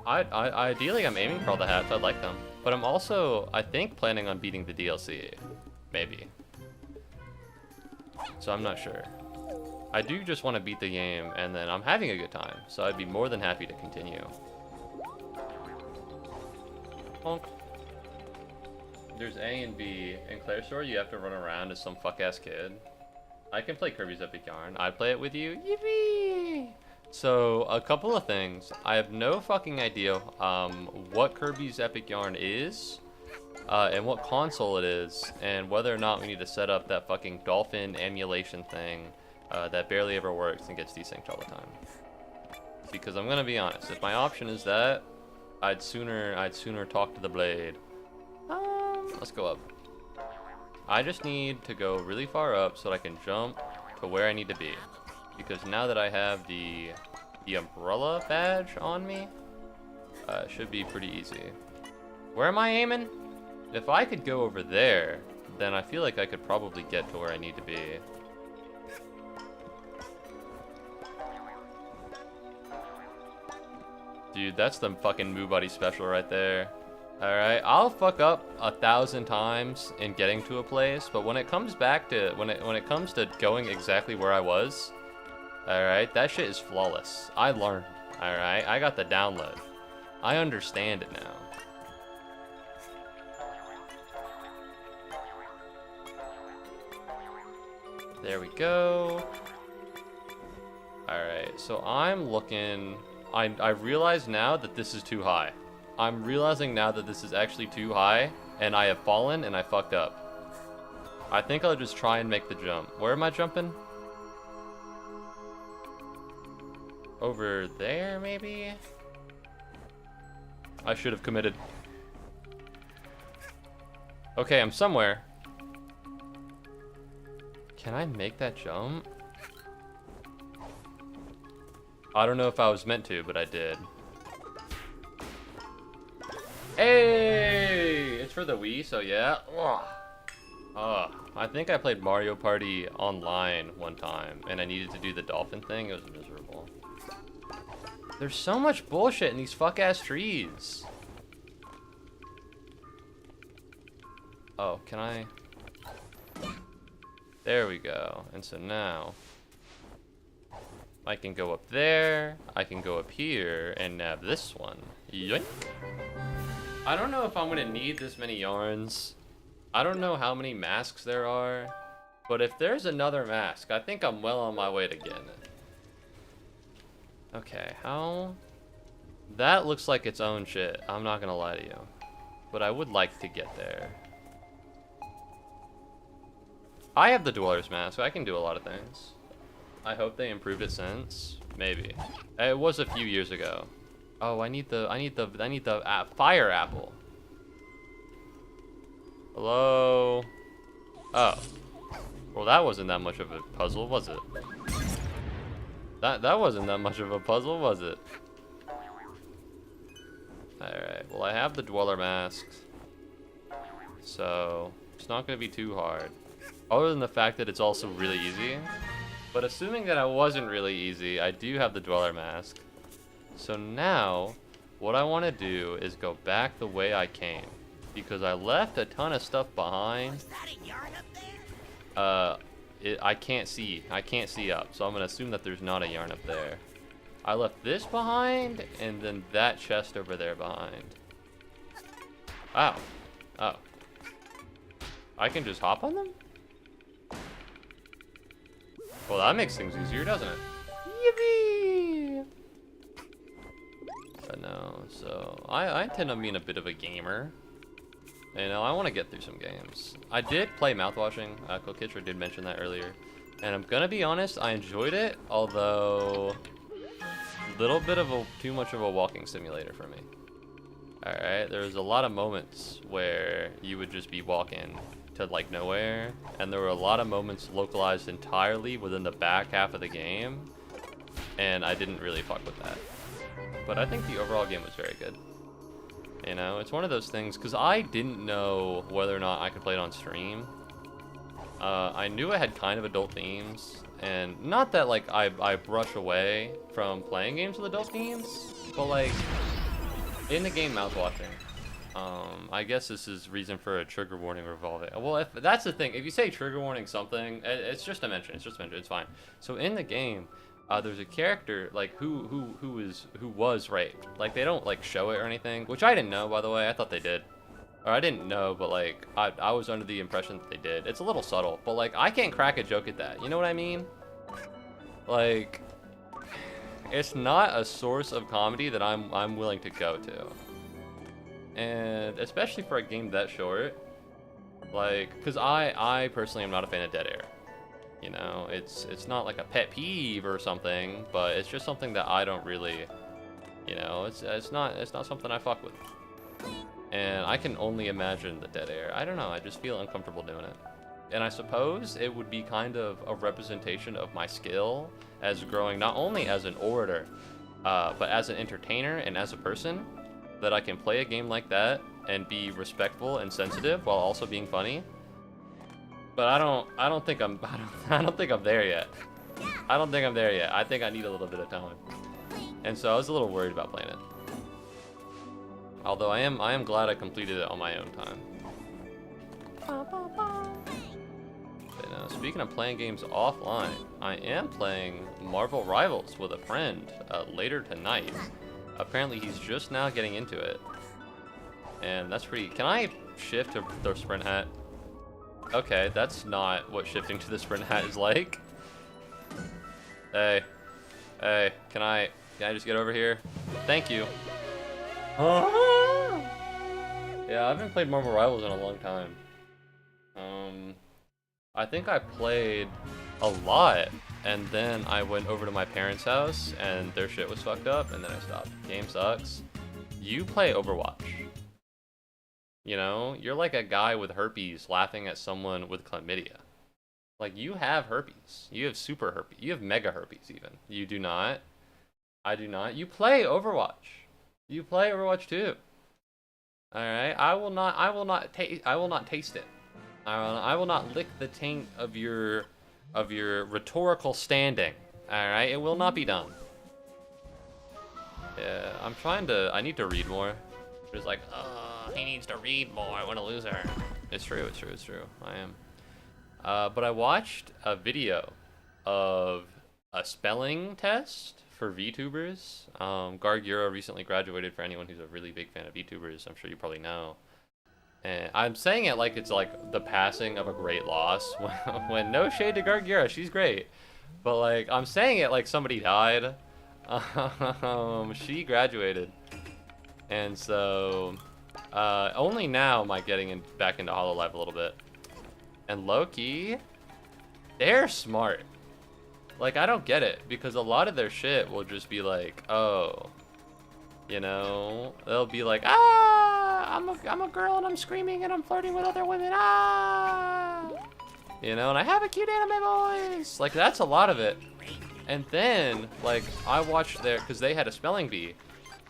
Ideally, I'm aiming for all the hats. I'd like them. But I'm also, I think, planning on beating the DLC. Maybe. So I'm not sure. I do just want to beat the game, and then I'm having a good time. So I'd be more than happy to continue. Honk. There's A and B. In Claire's story, you have to run around as some fuck-ass kid. I can play Kirby's Epic Yarn. I'd play it with you. Yippee! So, a couple of things. I have no fucking idea what Kirby's Epic Yarn is, and what console it is, and whether or not we need to set up that fucking dolphin emulation thing that barely ever works and gets desynced all the time. Because I'm gonna be honest, if my option is that, I'd sooner talk to the blade. Let's go up. I just need to go really far up so that I can jump to where I need to be. Because now that I have the umbrella badge on me, it should be pretty easy. Where am I aiming? If I could go over there, then I feel like I could probably get to where I need to be. Dude, that's the fucking Muubody special right there. Alright, I'll fuck up 1,000 times in getting to a place, but when it comes back to when it comes to going exactly where I was, Alright, that shit is flawless. I learned. Alright, I got the download. I understand it now. There we go. Alright, so I'm looking... I realize now that this is too high. I'm realizing now that this is actually too high, and I have fallen and I fucked up. I think I'll just try and make the jump. Where am I jumping? Over there, maybe? I should have committed. Okay, I'm somewhere. Can I make that jump? I don't know if I was meant to, but I did. Hey! It's for the Wii, so yeah. I think I played Mario Party online one time, and I needed to do the dolphin thing. It was miserable. There's so much bullshit in these fuck-ass trees. Oh, can I... There we go. And so now... I can go up there, I can go up here, and nab this one. Yoink. I don't know if I'm gonna need this many yarns. I don't know how many masks there are, but if there's another mask, I think I'm well on my way to getting it. Okay, how? That looks like its own shit, I'm not gonna lie to you. But I would like to get there. I have the Dweller's Mask, so I can do a lot of things. I hope they improved it since. Maybe. It was a few years ago. Oh, I need the fire apple. Hello? Oh. Well, that wasn't that much of a puzzle, was it? That wasn't that much of a puzzle, was it? Alright, well I have the Dweller Mask. So, it's not gonna be too hard. Other than the fact that it's also really easy. But assuming that it wasn't really easy, I do have the Dweller Mask. So now, what I want to do is go back the way I came. Because I left a ton of stuff behind. Was that a yarn up there? I can't see. I can't see up. So I'm going to assume that there's not a yarn up there. I left this behind, and then that chest over there behind. Oh. Oh. I can just hop on them? Well, that makes things easier, doesn't it? Yippee! But no, so I intend on being a bit of a gamer. You know, I want to get through some games. I did play mouthwashing. Kokitra did mention that earlier. And I'm gonna be honest, I enjoyed it, although a little bit of too much of a walking simulator for me. Alright, there was a lot of moments where you would just be walking to like nowhere, and there were a lot of moments localized entirely within the back half of the game, and I didn't really fuck with that. But I think the overall game was very good. You know, it's one of those things, because I didn't know whether or not I could play it on stream. I knew it had kind of adult themes, and not that like I brush away from playing games with adult themes, but like in the game mouthwashing, I guess this is reason for a trigger warning revolving. Well, if that's the thing, if you say trigger warning something, it's just a mention. It's just a mention. It's fine. So in the game, there's a character like who was raped. Like they don't like show it or anything, which I didn't know, by the way. I thought they did, or I didn't know, but like I was under the impression that they did. It's a little subtle, but like I can't crack a joke at that. You know what I mean? Like it's not a source of comedy that I'm willing to go to. And especially for a game that short, like, because I personally am not a fan of dead air. You know, it's not like a pet peeve or something, but it's just something that I don't really, you know, it's not something I fuck with. And I can only imagine the dead air. I don't know, I just feel uncomfortable doing it. And I suppose it would be kind of a representation of my skill as growing not only as an orator, but as an entertainer and as a person, that I can play a game like that and be respectful and sensitive while also being funny. But I don't think I'm there yet. I don't think I'm there yet. I think I need a little bit of time. And so I was a little worried about playing it. Although I am glad I completed it on my own time. Okay, no, so speaking of playing games offline, I am playing Marvel Rivals with a friend later tonight. Apparently he's just now getting into it. And that's pretty... Can I shift to the sprint hat? Okay, that's not what shifting to the sprint hat is like. Hey. Hey, can I just get over here? Thank you. Yeah, I haven't played Marvel Rivals in a long time. I think I played a lot, and then I went over to my parents' house, and their shit was fucked up, and then I stopped. Game sucks. You play Overwatch. You know, you're like a guy with herpes laughing at someone with chlamydia. Like, you have herpes. You have super herpes. You have mega herpes, even. You do not. I do not. You play Overwatch. You play Overwatch too. All right. I will not taste it. I will not lick the taint of your rhetorical standing. All right. It will not be done. Yeah. I need to read more. It's like, he needs to read more. What a loser. It's true. It's true. It's true. I am. But I watched a video of a spelling test for VTubers. Gargura recently graduated, for anyone who's a really big fan of VTubers. I'm sure you probably know. And I'm saying it like it's like the passing of a great loss. When no shade to Gargura, she's great. But like, I'm saying it like somebody died. She graduated. And so, only now am I getting back into Hololive a little bit. And low-key, they're smart. Like, I don't get it, because a lot of their shit will just be like, oh, you know, they'll be like, I'm a girl and I'm screaming and I'm flirting with other women, you know, and I have a cute anime voice. Like, that's a lot of it. And then, like, I watched because they had a spelling bee,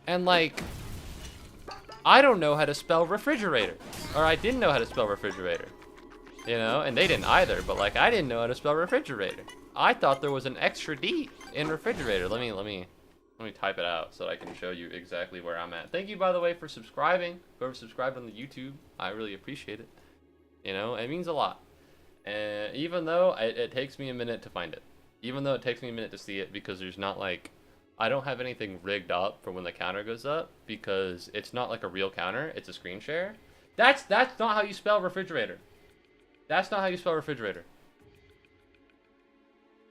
and like, I don't know how to spell refrigerator, or I didn't know how to spell refrigerator. You know, and they didn't either, but like, I didn't know how to spell refrigerator. I thought there was an extra D in refrigerator. Let me type it out so that I can show you exactly where I'm at. Thank you, by the way, for subscribing. Whoever subscribed on the YouTube, I really appreciate it. You know, it means a lot. And even though it takes me a minute to find it, even though it takes me a minute to see it, because there's not like, I don't have anything rigged up for when the counter goes up, because it's not like a real counter, it's a screen share. That's not how you spell refrigerator. That's not how you spell refrigerator.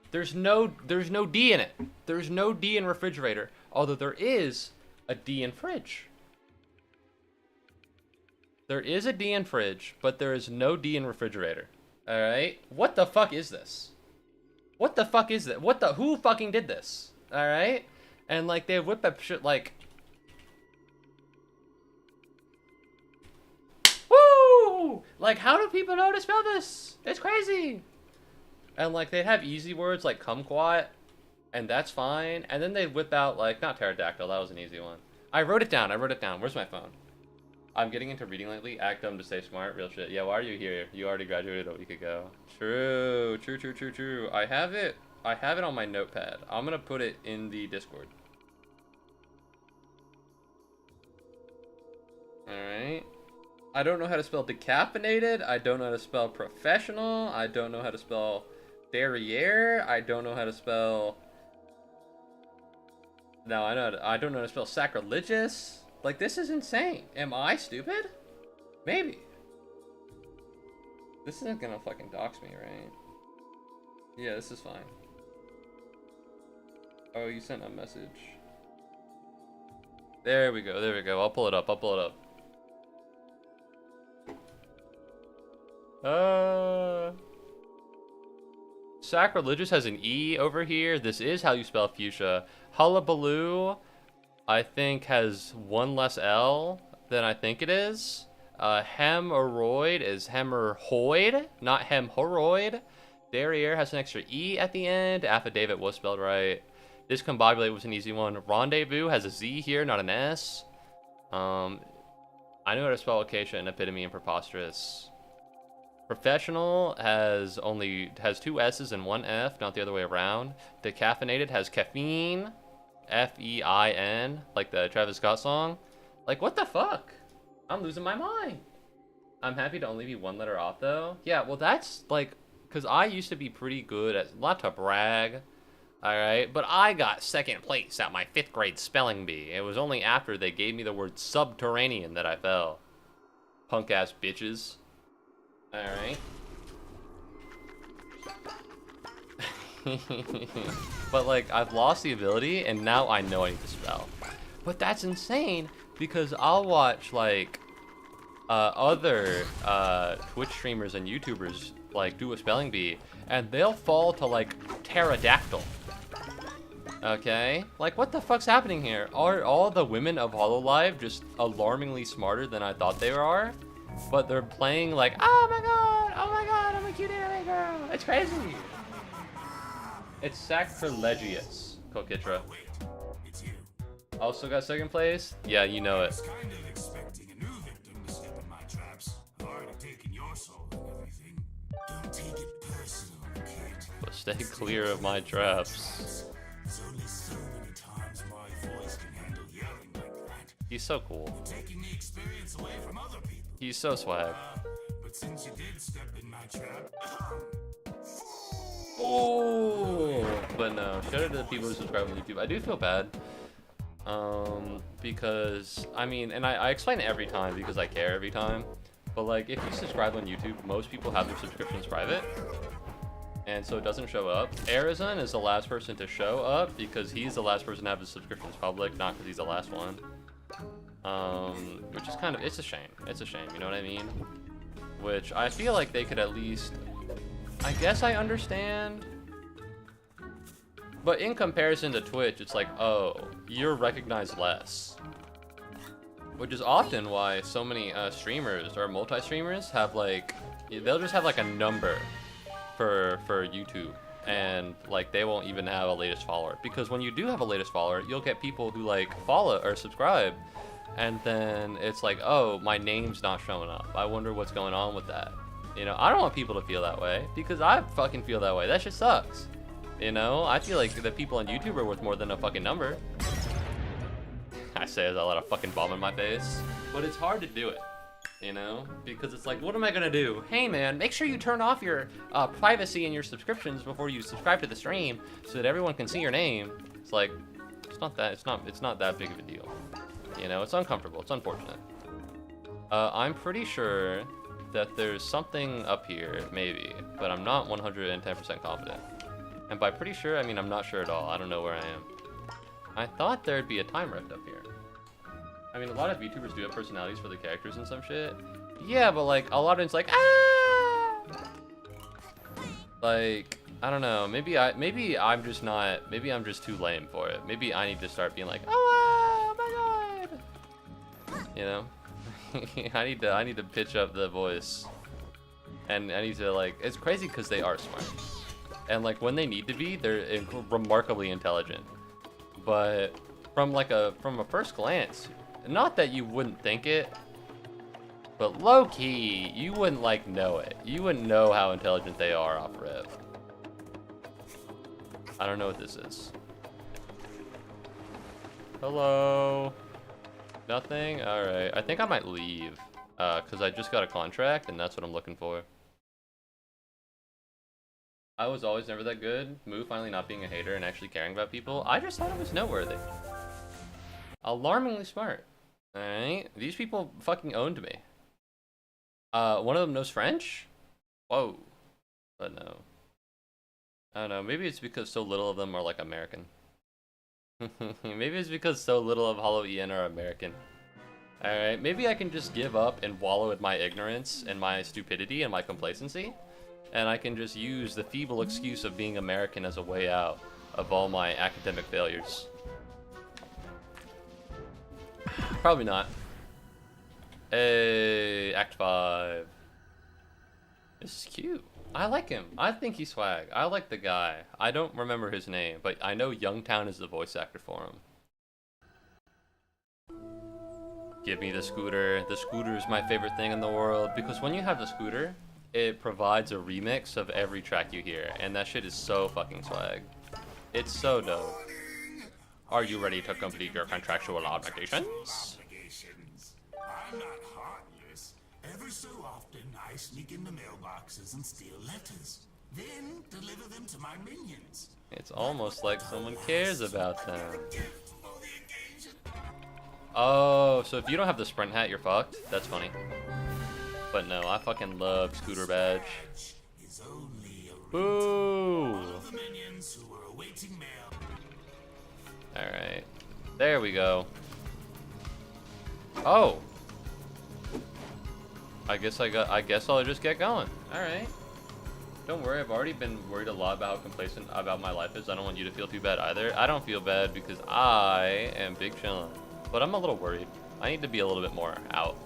There's no D in it. There's no D in refrigerator, although there is a D in fridge. There is a D in fridge, but there is no D in refrigerator. All right? What the fuck is this? What the fuck is that? Who fucking did this? All right? And like, they whip up shit like, woo! Like, how do people know how to spell this? It's crazy. And like, they'd have easy words like kumquat, and that's fine. And then they'd whip out like, not pterodactyl, that was an easy one. I wrote it down. Where's my phone? I'm getting into reading lately. Act dumb to stay smart. Real shit. Yeah, why are you here? You already graduated a week ago. True. I have it on my notepad. I'm gonna put it in the Discord. Alright. I don't know how to spell decaffeinated. I don't know how to spell professional. I don't know how to spell derriere. I don't know how to spell... No, I don't know how to spell sacrilegious. Like, this is insane. Am I stupid? Maybe. This isn't gonna fucking dox me, right? Yeah, this is fine. Oh, you sent a message. There we go. I'll pull it up. Sacrilegious has an E over here. This is how you spell fuchsia. Hullabaloo, I think, has one less L than I think it is. Hemorrhoid is hemorrhoid, not hemorrhoid. Derriere has an extra E at the end. Affidavit was spelled right. Discombobulate was an easy one. Rendezvous has a Z here, not an S. I know how to spell acacia and epitome and preposterous. Professional has two S's and one F, not the other way around. Decaffeinated has caffeine, F-E-I-N, like the Travis Scott song. Like, what the fuck? I'm losing my mind. I'm happy to only be one letter off, though. Yeah, well, that's, like, because I used to be pretty good at, not to brag, alright, but I got second place at my 5th grade spelling bee. It was only after they gave me the word subterranean that I fell. Punk ass bitches. Alright. But like, I've lost the ability and now I know I need to spell. But that's insane because I'll watch like other Twitch streamers and YouTubers like do a spelling bee and they'll fall to like pterodactyl. Okay? Like, what the fuck's happening here? Are all the women of Hololive just alarmingly smarter than I thought they are? But they're playing like, oh my god, I'm a cute anime girl. It's crazy. It's sacrilegious, Kokitra. It's you. Also got 2nd place? Yeah, you know it. Kind of expecting a new victim to step in my traps. Already taken your soul and everything. Don't take it personal, kid. But stay clear of my traps. There's only so many times my voice can handle yelling like that. He's so cool. Taking the experience away from other people. He's so swag. But since you did step in my trap, Oh, but no. Shout out to the people who subscribe on YouTube. I do feel bad. Because, I mean, and I explain it every time because I care every time. But like, if you subscribe on YouTube, most people have their subscriptions private. And so it doesn't show up. Arizon is the last person to show up because he's the last person to have his subscriptions public, not because he's the last one. Which is kind of, it's a shame. It's a shame, you know what I mean? Which I feel like they could at least, I guess I understand. But in comparison to Twitch, it's like, oh, you're recognized less. Which is often why so many streamers or multi-streamers have like, they'll just have like a number for YouTube. And like, they won't even have a latest follower. Because when you do have a latest follower, you'll get people who like follow or subscribe. And then it's like, oh, my name's not showing up. I wonder what's going on with that. You know, I don't want people to feel that way because I fucking feel that way. That shit sucks. You know, I feel like the people on YouTube are worth more than a fucking number. I say as I let a fucking bomb in my face, but it's hard to do it, you know, because it's like, what am I gonna do? Hey man, make sure you turn off your privacy in your subscriptions before you subscribe to the stream so that everyone can see your name. It's like, it's not that big of a deal. You know, it's uncomfortable, it's unfortunate. I'm pretty sure that there's something up here, maybe, but I'm not 110% confident. And by pretty sure, I mean I'm not sure at all. I don't know where I am. I thought there'd be a time rift up here. I mean, a lot of YouTubers do have personalities for the characters and some shit. Yeah, but like, a lot of it's like, ah! Like, I don't know, maybe I'm just too lame for it. Maybe I need to start being like, oh my god! You know? I need to pitch up the voice. And I need to like, it's crazy because they are smart. And like when they need to be, they're remarkably intelligent. But from a first glance, not that you wouldn't think it, but low key, you wouldn't like know it. You wouldn't know how intelligent they are off rip. I don't know what this is. Hello. Nothing? Alright. I think I might leave. Because I just got a contract and that's what I'm looking for. I was always never that good. Moo finally not being a hater and actually caring about people. I just thought it was noteworthy. Alarmingly smart. Alright? These people fucking owned me. One of them knows French? Whoa. But no. I don't know. Maybe it's because so little of them are like American. Maybe it's because so little of Hollow EN are American. Alright, maybe I can just give up and wallow in my ignorance and my stupidity and my complacency. And I can just use the feeble excuse of being American as a way out of all my academic failures. Probably not. Hey, Act 5. This is cute. I like him. I think he's swag. I like the guy. I don't remember his name, but I know Youngtown is the voice actor for him. Give me the scooter. The scooter is my favorite thing in the world because when you have the scooter, it provides a remix of every track you hear, and that shit is so fucking swag. It's so dope. Are you ready to complete your contractual obligations? I'm not heartless. Every so often, I sneak into mailboxes and steal letters. Then deliver them to my minions. It's almost like someone cares about them. Gift for the occasion. Oh, so if you don't have the sprint hat, you're fucked? That's funny. But no, I fucking love Scooter Badge. Is only a Boo! of the minions who are awaiting mail. Alright. There we go. Oh! I guess I'll just get going. Alright. Don't worry, I've already been worried a lot about how complacent about my life is. I don't want you to feel too bad either. I don't feel bad because I am big chillin'. But I'm a little worried. I need to be a little bit more out.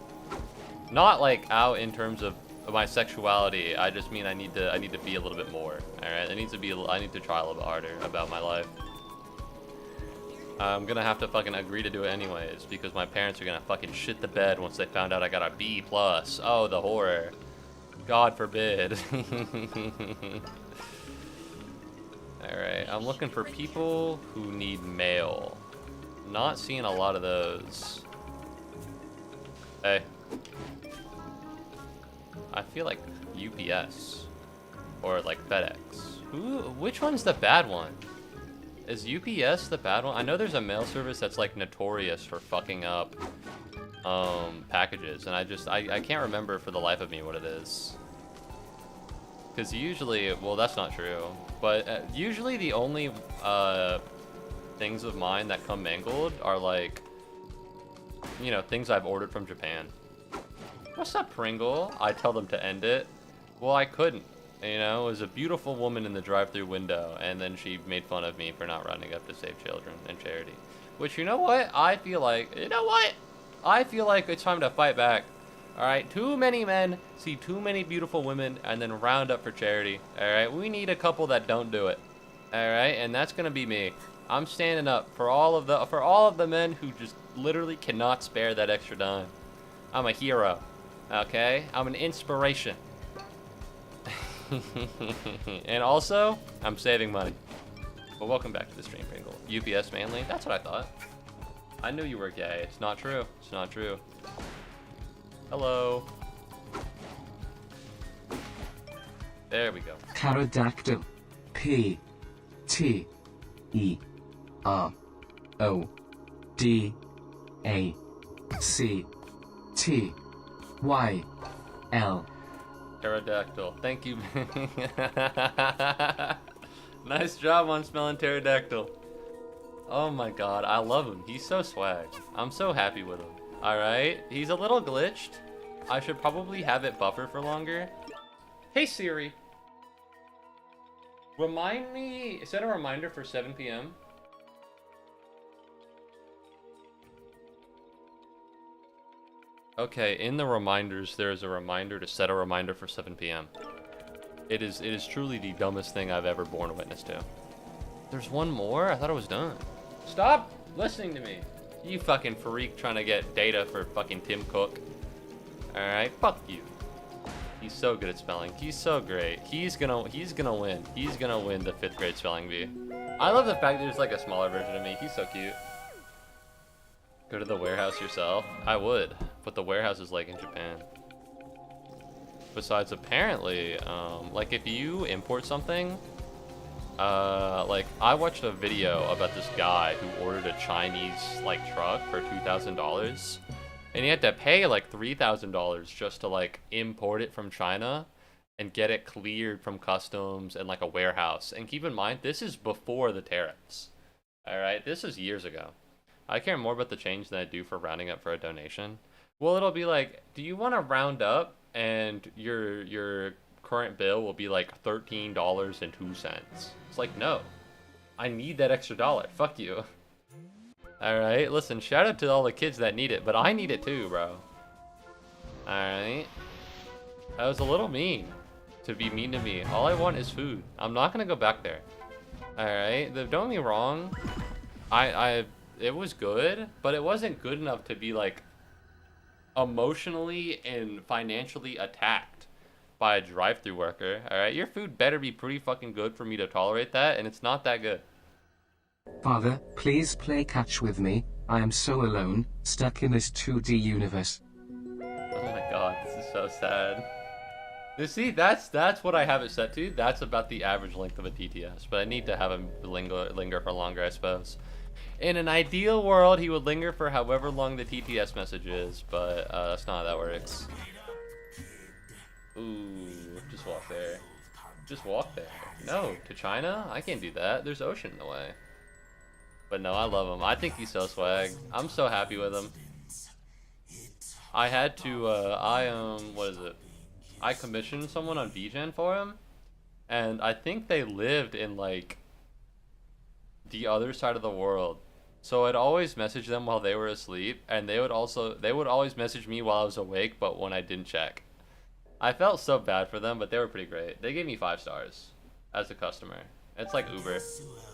Not like out in terms of my sexuality. I just mean I need to be a little bit more. Alright? I need to try a little bit harder about my life. I'm gonna have to fucking agree to do it anyways because my parents are gonna fucking shit the bed once they found out I got a B+. Oh, the horror. God forbid. Alright, I'm looking for people who need mail. Not seeing a lot of those. Hey. I feel like UPS. Or like FedEx. Which one's the bad one? Is UPS the bad one? I know there's a mail service that's like notorious for fucking up packages, and I can't remember for the life of me what it is. Because usually, well, that's not true, but usually the only things of mine that come mangled are like, you know, things I've ordered from Japan. What's up, Pringle? I tell them to end it. Well, I couldn't. You know, it was a beautiful woman in the drive-thru window, and then she made fun of me for not running up to save children and charity. Which, you know what? I feel like it's time to fight back. Alright, too many men see too many beautiful women and then round up for charity. Alright, we need a couple that don't do it. Alright, and that's gonna be me. I'm standing up for all of the men who just literally cannot spare that extra dime. I'm a hero. Okay? I'm an inspiration. And also, I'm saving money. But welcome back to the stream, Pringle. UPS mainly? That's what I thought. I knew you were gay. It's not true. It's not true. Hello. There we go. Pterodactyl. P. T. E. R. O. D. A. C. T. Y. L. Pterodactyl. Thank you. Nice job on spelling pterodactyl. Oh my god, I love him. He's so swag. I'm so happy with him. Alright, he's a little glitched. I should probably have it buffer for longer. Hey Siri. Remind me, set a reminder for 7 p.m. Okay, in the reminders, there is a reminder to set a reminder for 7 p.m. It is truly the dumbest thing I've ever borne witness to. There's one more? I thought it was done. Stop listening to me. You fucking freak trying to get data for fucking Tim Cook. Alright, fuck you. He's so good at spelling. He's so great. He's gonna win. He's gonna win the 5th grade spelling bee. I love the fact that there's like a smaller version of me. He's so cute. Go to the warehouse yourself? I would, but the warehouse is like in Japan. Besides, apparently, like if you import something, like I watched a video about this guy who ordered a Chinese like truck for $2,000, and he had to pay like $3,000 just to like import it from China and get it cleared from customs and like a warehouse. And keep in mind, this is before the tariffs. All right, this is years ago. I care more about the change than I do for rounding up for a donation. Well, it'll be like, do you want to round up and your current bill will be like $13.02. It's like, no, I need that extra dollar. Fuck you. All right, listen, shout out to all the kids that need it, but I need it too, bro. All right, that was a little mean to be mean to me. All I want is food. I'm not gonna go back there. All right, don't get me wrong. It was good, but it wasn't good enough to be like emotionally and financially attacked by a drive-thru worker. All right, your food better be pretty fucking good for me to tolerate that, and it's not that good. Father, please play catch with me. I am so alone, stuck in this 2D universe. Oh my god, this is so sad. You see, that's what I have it set to. That's about the average length of a TTS, but I need to have him linger for longer, I suppose. In an ideal world, he would linger for however long the TTS message is, but that's not how that works. Ooh, just walk there. Just walk there. No, to China? I can't do that. There's ocean in the way. But no, I love him. I think he's so swag. I'm so happy with him. I had to, what is it? I commissioned someone on VGen for him, and I think they lived in, like, the other side of the world. So I'd always message them while they were asleep, and they would always message me while I was awake, but when I didn't check. I felt so bad for them, but they were pretty great. They gave me 5 stars as a customer. It's like Uber.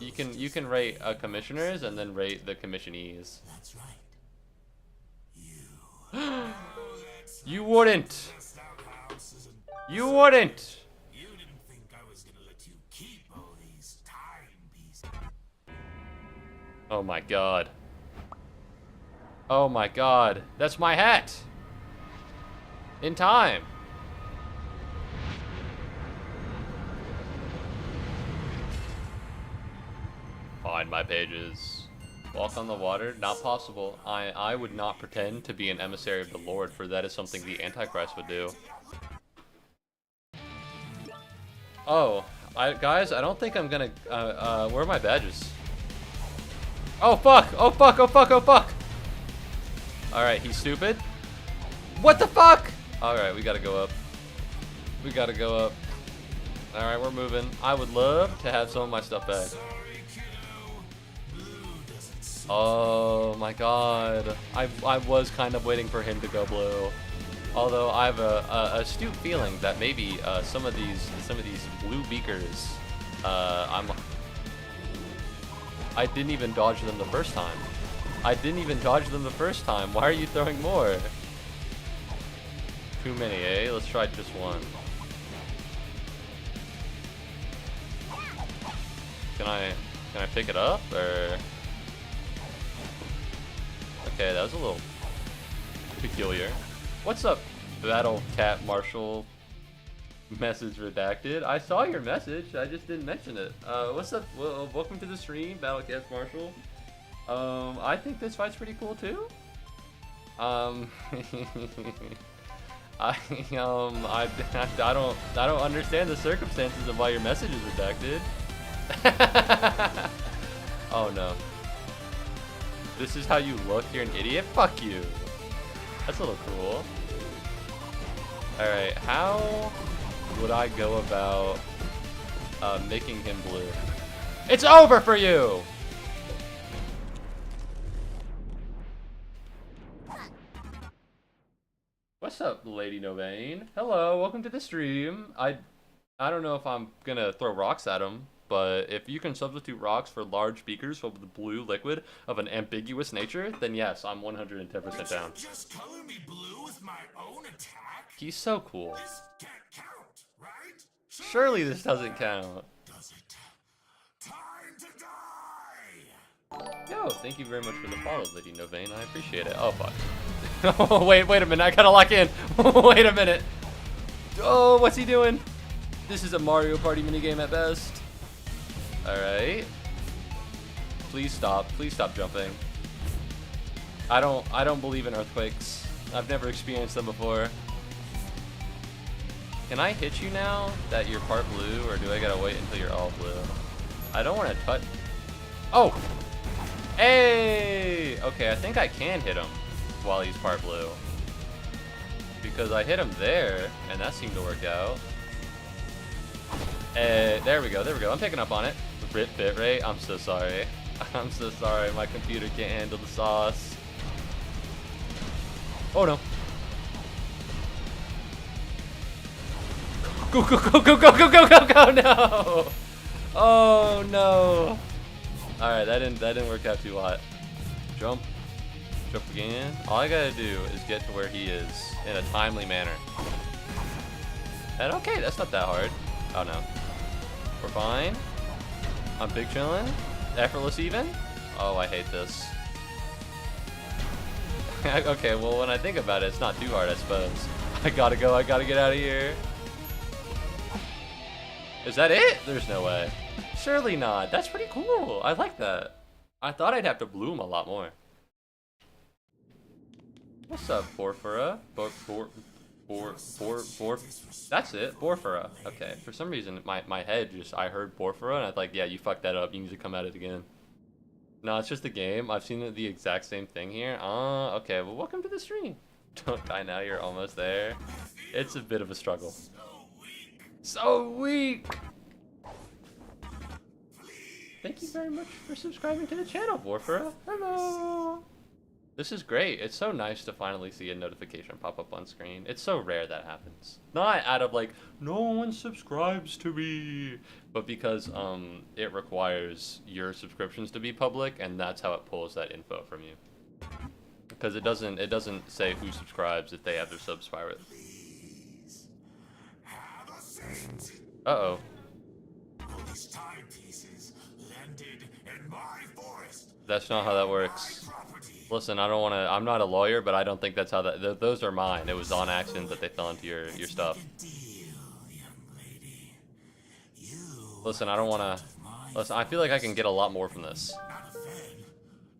You can rate commissioners and then rate the commissionees. That's right. You wouldn't. You wouldn't. You didn't think I was gonna let you keep all these timepieces. Oh my god. Oh my god. That's my hat. In time. Find my pages. Walk on the water? Not possible. I would not pretend to be an emissary of the Lord, for that is something the Antichrist would do. Oh, guys, I don't think I'm gonna, where are my badges? Oh fuck! Oh fuck! Oh fuck! Oh fuck! Alright, he's stupid. What the fuck? Alright, we gotta go up. We gotta go up. Alright, we're moving. I would love to have some of my stuff back. Oh my god. I was kind of waiting for him to go blue. Although I have a astute feeling that maybe some of these blue beakers, I didn't even dodge them the first time. I didn't even dodge them the first time. Why are you throwing more? Too many, eh? Let's try just one. Can I pick it up or? Okay, that was a little peculiar. What's up, Battle Cat Marshall? Message redacted. I saw your message, I just didn't mention it. What's up? Well, welcome to the stream, Battle Cat Marshall. I think this fight's pretty cool too. I don't understand the circumstances of why your message is redacted. Oh no. This is how you look? You're an idiot? Fuck you. That's a little cool. Alright, how would I go about making him blue? It's over for you! What's up, Lady Novain? Hello, welcome to the stream. I don't know if I'm gonna throw rocks at him, but if you can substitute rocks for large beakers filled with blue liquid of an ambiguous nature, then yes, I'm 110% down. Just color me blue with my own attack? He's so cool. This can't count, right? Surely this doesn't count. Does it? Time to die! Yo, thank you very much for the follow, Lady Novain. I appreciate it. Oh, fuck. Oh, wait a minute. I gotta lock in. Wait a minute. Oh, what's he doing? This is a Mario Party minigame at best. Alright. Please stop. Please stop jumping. I don't believe in earthquakes. I've never experienced them before. Can I hit you now that you're part blue, or do I gotta wait until you're all blue? I don't want to touch. Oh! Hey! Okay, I think I can hit him while he's part blue. Because I hit him there, and that seemed to work out. There we go, there we go. I'm picking up on it. Rip bitrate. I'm so sorry. I'm so sorry. My computer can't handle the sauce. Oh no. Go, go, go, go, go, go, go, go, go, no! Oh no. Alright, that didn't work out too hot. Jump. Jump again. All I gotta do is get to where he is in a timely manner. And okay, that's not that hard. Oh no. We're fine. I'm big chillin'. Effortless even. Oh, I hate this. Okay, well when I think about it, it's not too hard, I suppose. I gotta go. I gotta get out of here. Is that it? There's no way. Surely not. That's pretty cool. I like that. I thought I'd have to bloom a lot more. What's up, Porphyra? That's it, Porphyra. Okay, for some reason, my head just, I heard Porphyra, and I was like, yeah, you fucked that up. You need to come at it again. No, it's just a game. I've seen the exact same thing here. Okay, well, welcome to the stream. Don't die now, you're almost there. It's a bit of a struggle. So weak! Thank you very much for subscribing to the channel, Porphyra. Hello! This is great. It's so nice to finally see a notification pop up on screen. It's so rare that happens. Not out of like, no one subscribes to me, but because it requires your subscriptions to be public, and that's how it pulls that info from you. Because it doesn't say who subscribes if they have their subs private. Uh-oh. That's not how that works. Listen, I don't want to. I'm not a lawyer, but I don't think that's how that. Those are mine. It was on accident that they fell into your stuff. Listen, I don't want to. Listen, I feel like I can get a lot more from this.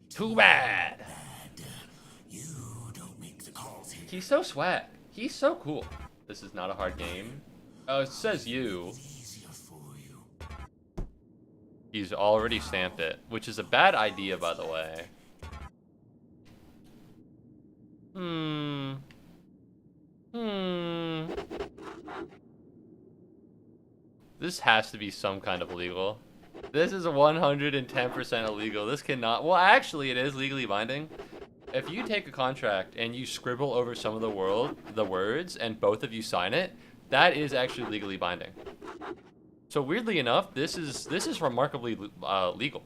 Too bad. He's so swag. He's so cool. This is not a hard game. Oh, it says you. He's already stamped it, which is a bad idea, by the way. This has to be some kind of illegal. This is 110% illegal. This cannot. Well, actually, it is legally binding. If you take a contract and you scribble over some of the words, and both of you sign it, that is actually legally binding. So weirdly enough, this is remarkably legal.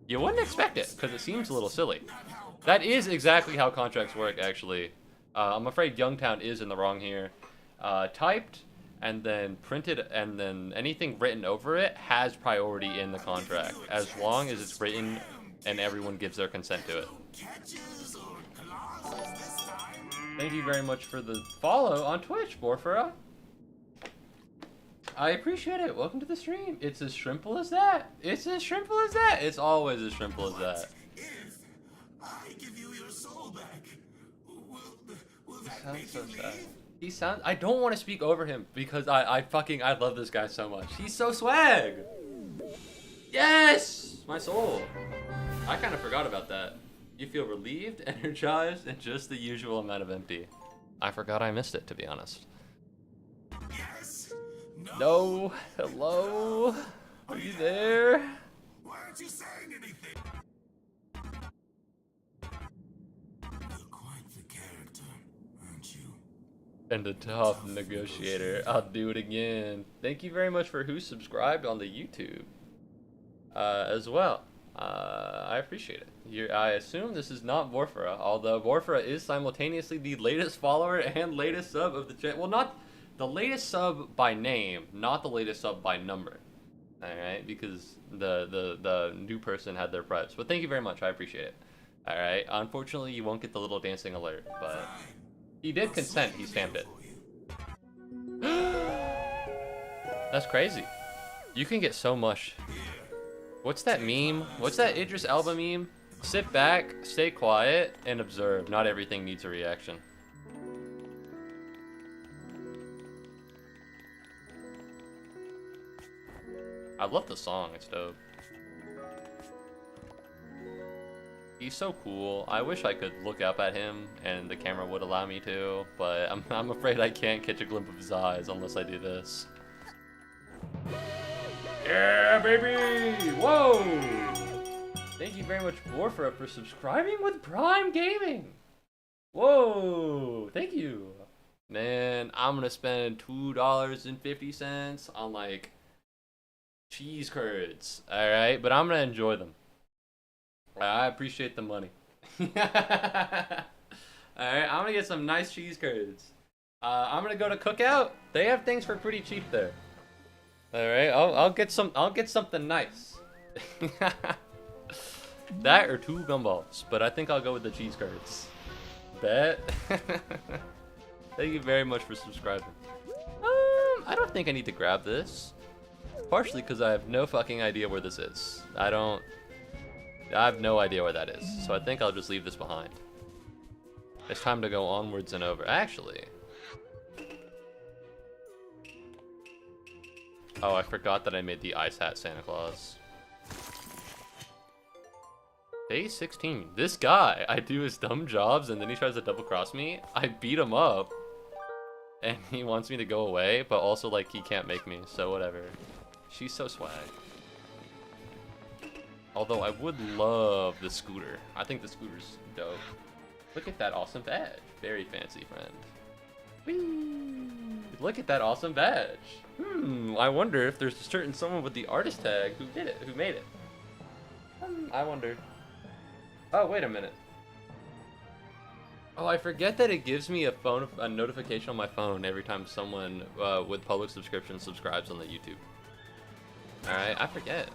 You wouldn't expect it because it seems a little silly. That is exactly how contracts work, actually. I'm afraid Youngtown is in the wrong here. Typed and then printed and then anything written over it has priority in the contract as long as it's written and everyone gives their consent to it. Thank you very much for the follow on Twitch, Porphyra. I appreciate it. Welcome to the stream. It's as shrimple as that. It's as shrimple as that. It's always as shrimple as that. If I give you your soul back, will that Sounds make so you sad. leave? He sounds. I don't want to speak over him because I love this guy so much. He's so swag. Yes, my soul. I kind of forgot about that. You feel relieved, energized, and just the usual amount of empty. I forgot I missed it, to be honest. Yes? No. Hello. Are you there? Why aren't you saying anything? You're quite the character, aren't you? And a tough negotiator. I'll do it again. Thank you very much for who subscribed on the YouTube as well. I appreciate it. I assume this is not Porphyra, although Porphyra is simultaneously the latest follower and latest sub of the channel. Well, not the latest sub by name, not the latest sub by number. Alright, because the new person had their preps. But thank you very much, I appreciate it. Alright, unfortunately you won't get the little dancing alert, but he did consent, he stamped it. That's crazy. You can get so much. What's that meme? What's that Idris Elba meme? Sit back, stay quiet, and observe. Not everything needs a reaction. I love the song, it's dope. He's so cool. I wish I could look up at him and the camera would allow me to, but I'm afraid I can't catch a glimpse of his eyes unless I do this. Yeah, baby! Whoa! Thank you very much, Porphyra, for subscribing with Prime Gaming. Whoa! Thank you. Man, I'm gonna spend $2.50 on like cheese curds. Alright, but I'm gonna enjoy them. I appreciate the money. Alright, I'm gonna get some nice cheese curds. I'm gonna go to Cookout. They have things for pretty cheap there. Alright, I'll get something nice. That or 2 gumballs, but I think I'll go with the cheese curds. Bet. Thank you very much for subscribing. I don't think I need to grab this. Partially because I have no fucking idea where this is. I have no idea where that is. So I think I'll just leave this behind. It's time to go onwards and over. Actually. Oh, I forgot that I made the ice hat Santa Claus. Day 16. This guy, I do his dumb jobs and then he tries to double cross me. I beat him up. And he wants me to go away, but also like he can't make me, so whatever. She's so swag. Although I would love the scooter. I think the scooter's dope. Look at that awesome badge. Very fancy, friend. Whee! Look at that awesome badge. I wonder if there's a certain someone with the artist tag who did it, who made it. I wonder. Oh, wait a minute. Oh, I forget that it gives me a notification on my phone every time someone with public subscription subscribes on the YouTube. Alright, I forget.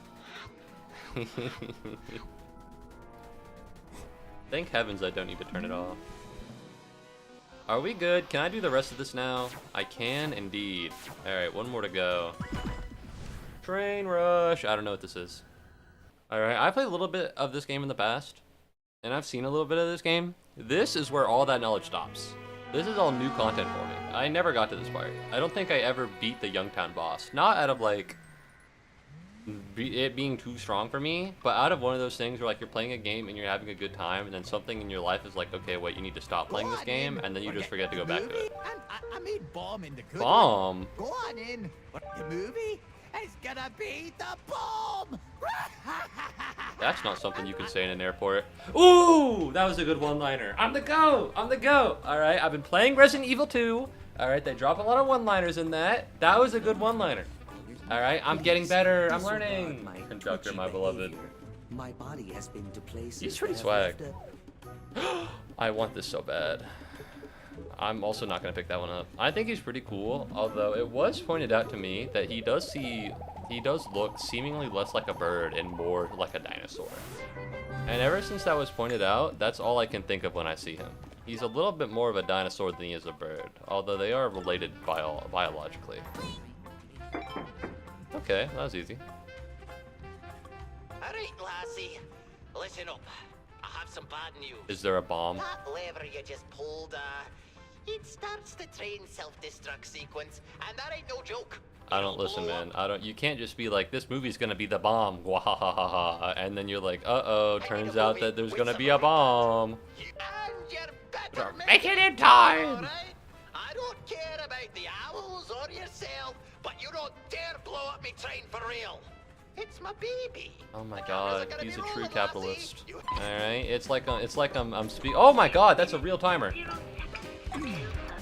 Thank heavens I don't need to turn it off. Are we good? Can I do the rest of this now? I can indeed. Alright, one more to go. Train rush. I don't know what this is. Alright, I played a little bit of this game in the past. And I've seen a little bit of this game. This is where all that knowledge stops. This is all new content for me. I never got to this part. I don't think I ever beat the Youngtown boss. Not out of like it being too strong for me, but out of one of those things where like you're playing a game and you're having a good time and then something in your life is like, okay, wait, you need to stop playing this game, and then you just forget to go back to it. I made bomb in the good Bomb? one. Go on in. The movie is gonna be the bomb. That's not something you can say in an airport. Ooh, that was a good one-liner. I'm the GOAT. I'm the GOAT. All right, I've been playing Resident Evil 2. All right, they drop a lot of one-liners in that. That was a good one-liner. All right, I'm getting better. I'm learning. Conductor, my beloved. My body has been to places. He's pretty swag. I want this so bad. I'm also not gonna pick that one up. I think he's pretty cool, although it was pointed out to me that he does look seemingly less like a bird and more like a dinosaur. And ever since that was pointed out, that's all I can think of when I see him. He's a little bit more of a dinosaur than he is a bird, although they are related biologically. Okay, that was easy. Alright, lassie. Listen up. I have some bad news. Is there a bomb? That lever you just pulled, it starts the train self-destruct sequence, and that ain't no joke. I don't listen, man. You can't just be like, this movie's gonna be the bomb, wahahaha, and then you're like, uh-oh, turns out that there's gonna be a bomb. And you're better Make it in time! Alright? I don't care about the owls or yourself, but you don't dare blow up me train for real. It's my baby. Oh my god, he's a true capitalist. Alright, it's like I'm oh my god, that's a real timer.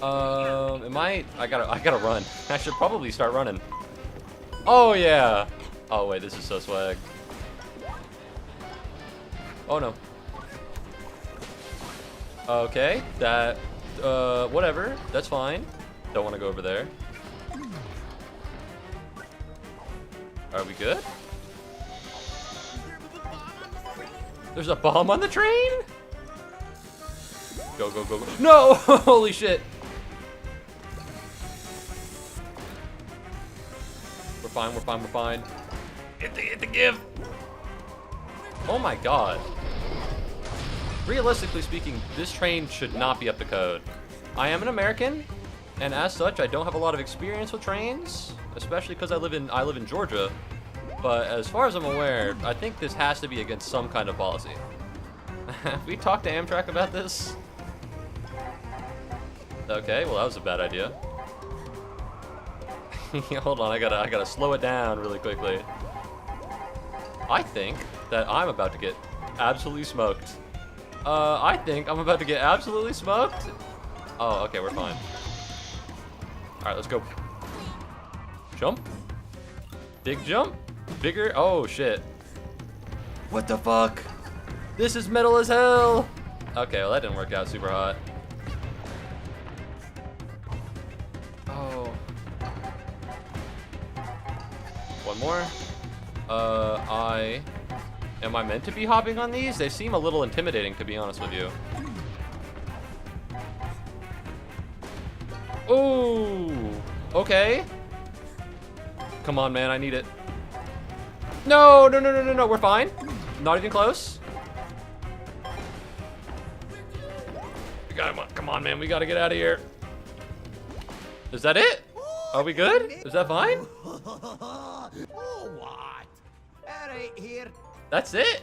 I gotta run. I should probably start running. Oh yeah. Oh wait, this is so swag. Oh no. Okay, that, whatever, that's fine. Don't want to go over there. Are we good? There's a bomb on the train? Go, go, go, go. No! Holy shit. We're fine, we're fine, we're fine. Hit the give. Oh my god. Realistically speaking, this train should not be up to code. I am an American, and as such, I don't have a lot of experience with trains, especially because I live in Georgia. But as far as I'm aware, I think this has to be against some kind of policy. Have we talked to Amtrak about this? Okay, well that was a bad idea. Hold on, I gotta slow it down really quickly. I think that I'm about to get absolutely smoked. I think I'm about to get absolutely smoked. Oh, okay, we're fine. Alright, let's go. Jump. Big jump. Bigger. Oh, shit. What the fuck? This is metal as hell. Okay, well, that didn't work out super hot. Oh. One more. Am I meant to be hopping on these? They seem a little intimidating, to be honest with you. Oh, okay. Come on, man, I need it. No, no, no, no, no, no, we're fine. Not even close. We got him. Come on, man, we gotta get out of here. Is that it? Are we good? Is that fine? Oh, what? Alright, here. That's it?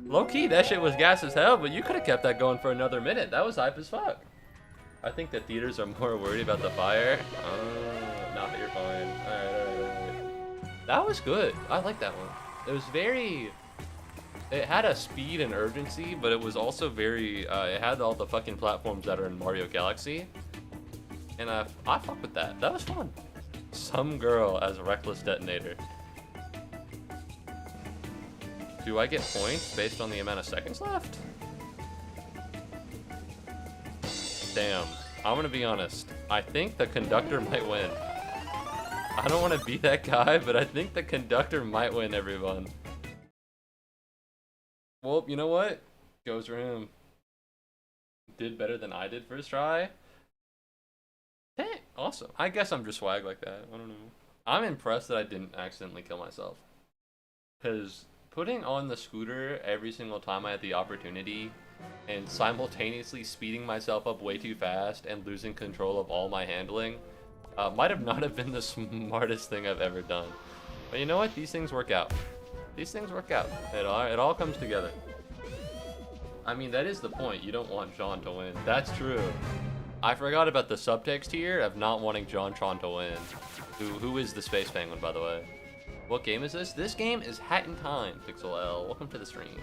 Low key, that shit was gas as hell, but you could have kept that going for another minute. That was hype as fuck. I think the theaters are more worried about the fire. Nah, you're fine. Alright. That was good. I like that one. It was very... It had a speed and urgency, but it was also very... it had all the fucking platforms that are in Mario Galaxy. And I fuck with that. That was fun. Some girl as a reckless detonator. Do I get points based on the amount of seconds left? Damn. I'm gonna be honest. I think the conductor might win. I don't want to be that guy, but I think the conductor might win, everyone. Well, you know what? Goes for him. Did better than I did first try. Hey, awesome. I guess I'm just swag like that. I don't know. I'm impressed that I didn't accidentally kill myself. Because putting on the scooter every single time I had the opportunity and simultaneously speeding myself up way too fast and losing control of all my handling might have not have been the smartest thing I've ever done. But you know what? These things work out. These things work out. It all comes together. I mean, that is the point. You don't want John to win. That's true. I forgot about the subtext here of not wanting JonTron to win. Who is the Space Penguin, by the way? What game is this? This game is Hat in Time, Pixel L. Welcome to the stream.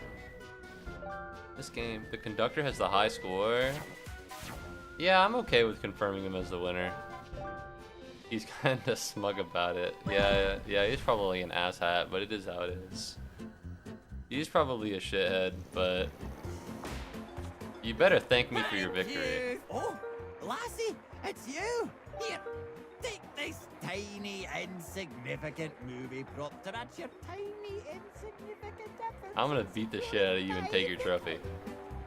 This game, the conductor has the high score. Yeah, I'm okay with confirming him as the winner. He's kind of smug about it. Yeah, he's probably an asshat, but it is how it is. He's probably a shithead, but you better thank me for your victory. Oh, Lassie, it's you. Here, take this tiny, insignificant movie prop to match your tiny, insignificant effort. I'm gonna beat the shit out of you and take your trophy.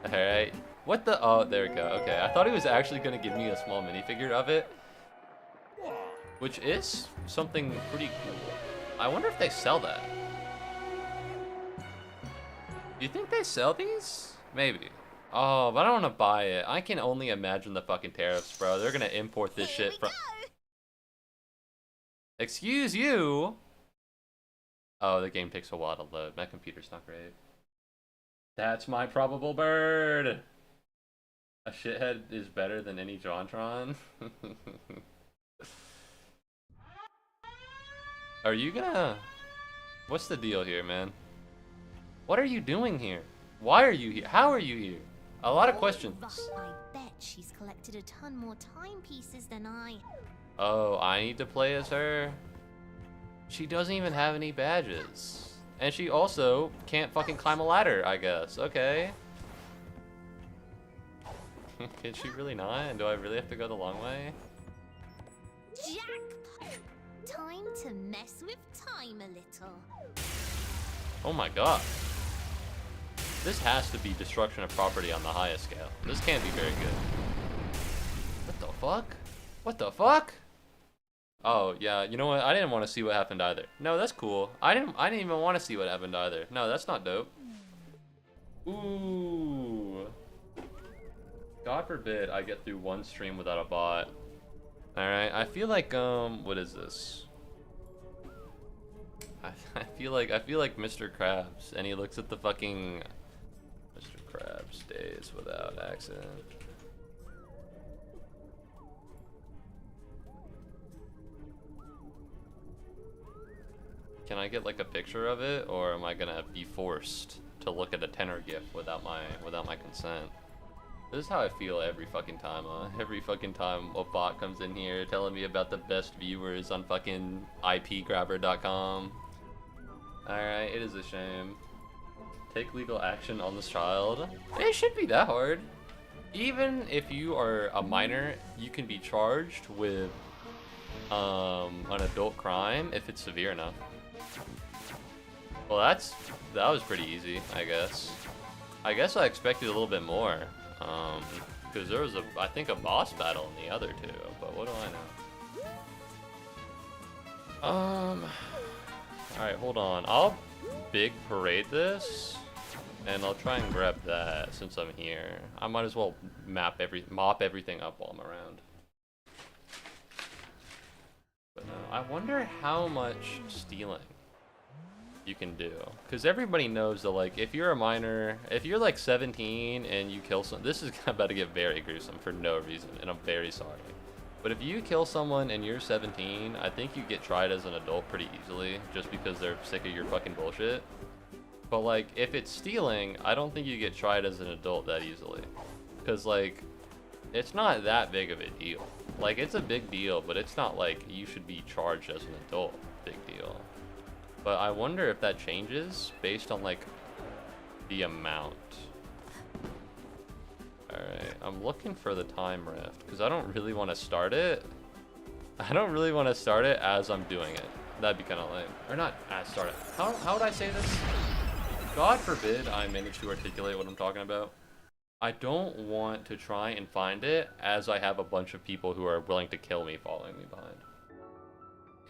Alright. What the? Oh, there we go. Okay, I thought he was actually gonna give me a small minifigure of it, which is something pretty cool. I wonder if they sell that. Do you think they sell these? Maybe. Oh, but I don't want to buy it. I can only imagine the fucking tariffs, bro. They're gonna import this shit from... Excuse you? Oh, the game takes a while to load. My computer's not great. That's my probable bird. A shithead is better than any JonTron. Are you gonna... What's the deal here, man? What are you doing here? Why are you here? How are you here? A lot of questions. I bet she's collected a ton more timepieces than I. Oh, I need to play as her? She doesn't even have any badges. And she also can't fucking climb a ladder, I guess. Okay. Can she really not? And do I really have to go the long way? Jackpot! Time to mess with time a little. Oh my god. This has to be destruction of property on the highest scale. This can't be very good. What the fuck? What the fuck? Oh, yeah, you know what? I didn't want to see what happened either. No, that's cool. I didn't even want to see what happened either. No, that's not dope. Ooh. God forbid I get through one stream without a bot. Alright, I feel like, what is this? I feel like Mr. Krabs, and he looks at the fucking Mr. Krabs days without accident. Can I get like a picture of it, or am I gonna be forced to look at a tenor GIF without my consent? This is how I feel every fucking time, every fucking time a bot comes in here telling me about the best viewers on fucking ipgrabber.com. Alright, it is a shame. Take legal action on this child. It shouldn't be that hard. Even if you are a minor, you can be charged with an adult crime if it's severe enough. Well, that was pretty easy, I guess. I guess I expected a little bit more. Because there was I think a boss battle in the other two, but what do I know? Alright, hold on. I'll big parade this, and I'll try and grab that since I'm here. I might as well mop everything up while I'm around. But no, I wonder how much stealing you can do. Because everybody knows that, like, if you're a minor, if you're like 17 and you kill someone, this is about to get very gruesome for no reason, and I'm very sorry. But if you kill someone and you're 17, I think you get tried as an adult pretty easily, just because they're sick of your fucking bullshit. But like, if it's stealing, I don't think you get tried as an adult that easily. Because like, it's not that big of a deal. Like, it's a big deal, but it's not like you should be charged as an adult big deal. But I wonder if that changes based on like the amount. Alright, I'm looking for the time rift because I don't really want to start it. I don't really want to start it as I'm doing it. That'd be kind of lame. Or not as start it. How would I say this? God forbid I manage to articulate what I'm talking about. I don't want to try and find it as I have a bunch of people who are willing to kill me following me behind.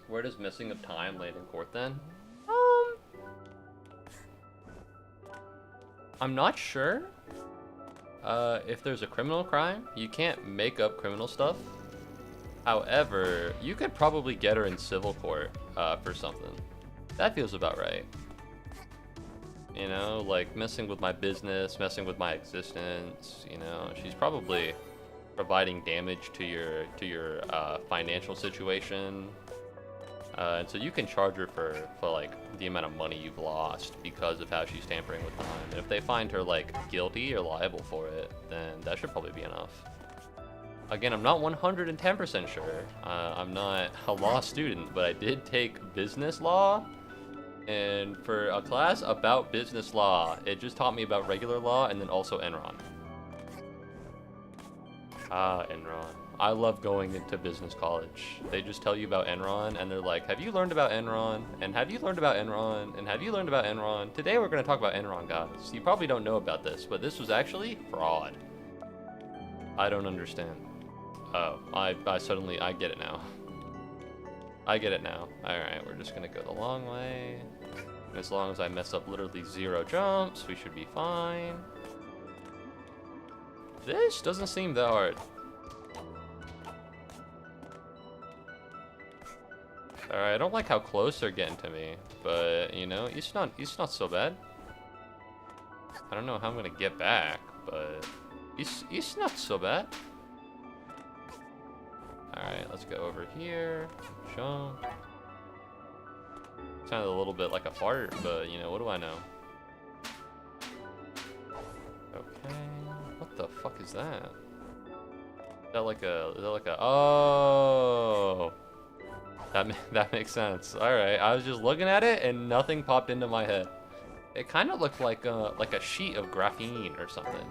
Where does missing of time land in court then? I'm not sure. If there's a criminal crime, you can't make up criminal stuff. However, you could probably get her in civil court for something. That feels about right. You know, like messing with my business, messing with my existence. You know, she's probably providing damage to your financial situation. And so you can charge her for like the amount of money you've lost because of how she's tampering with time. And if they find her like guilty or liable for it, then that should probably be enough. Again, I'm not 110% sure. I'm not a law student, but I did take business law. And for a class about business law, it just taught me about regular law and then also Enron. Ah, Enron. I love going into business college. They just tell you about Enron, and they're like, have you learned about Enron? And have you learned about Enron? And have you learned about Enron? Today we're going to talk about Enron, guys. You probably don't know about this, but this was actually fraud. I don't understand. Oh, I get it now. I get it now. Alright, we're just going to go the long way. And as long as I mess up literally 0 jumps, we should be fine. This doesn't seem that hard. Alright, I don't like how close they're getting to me, but you know, it's not so bad. I don't know how I'm gonna get back, but it's not so bad. Alright, let's go over here. Jump. Sounded a little bit like a fart, but you know, what do I know? Okay. What the fuck is that? Is that like a oh, that makes sense. All right, I was just looking at it and nothing popped into my head. It kind of looked like a sheet of graphene or something.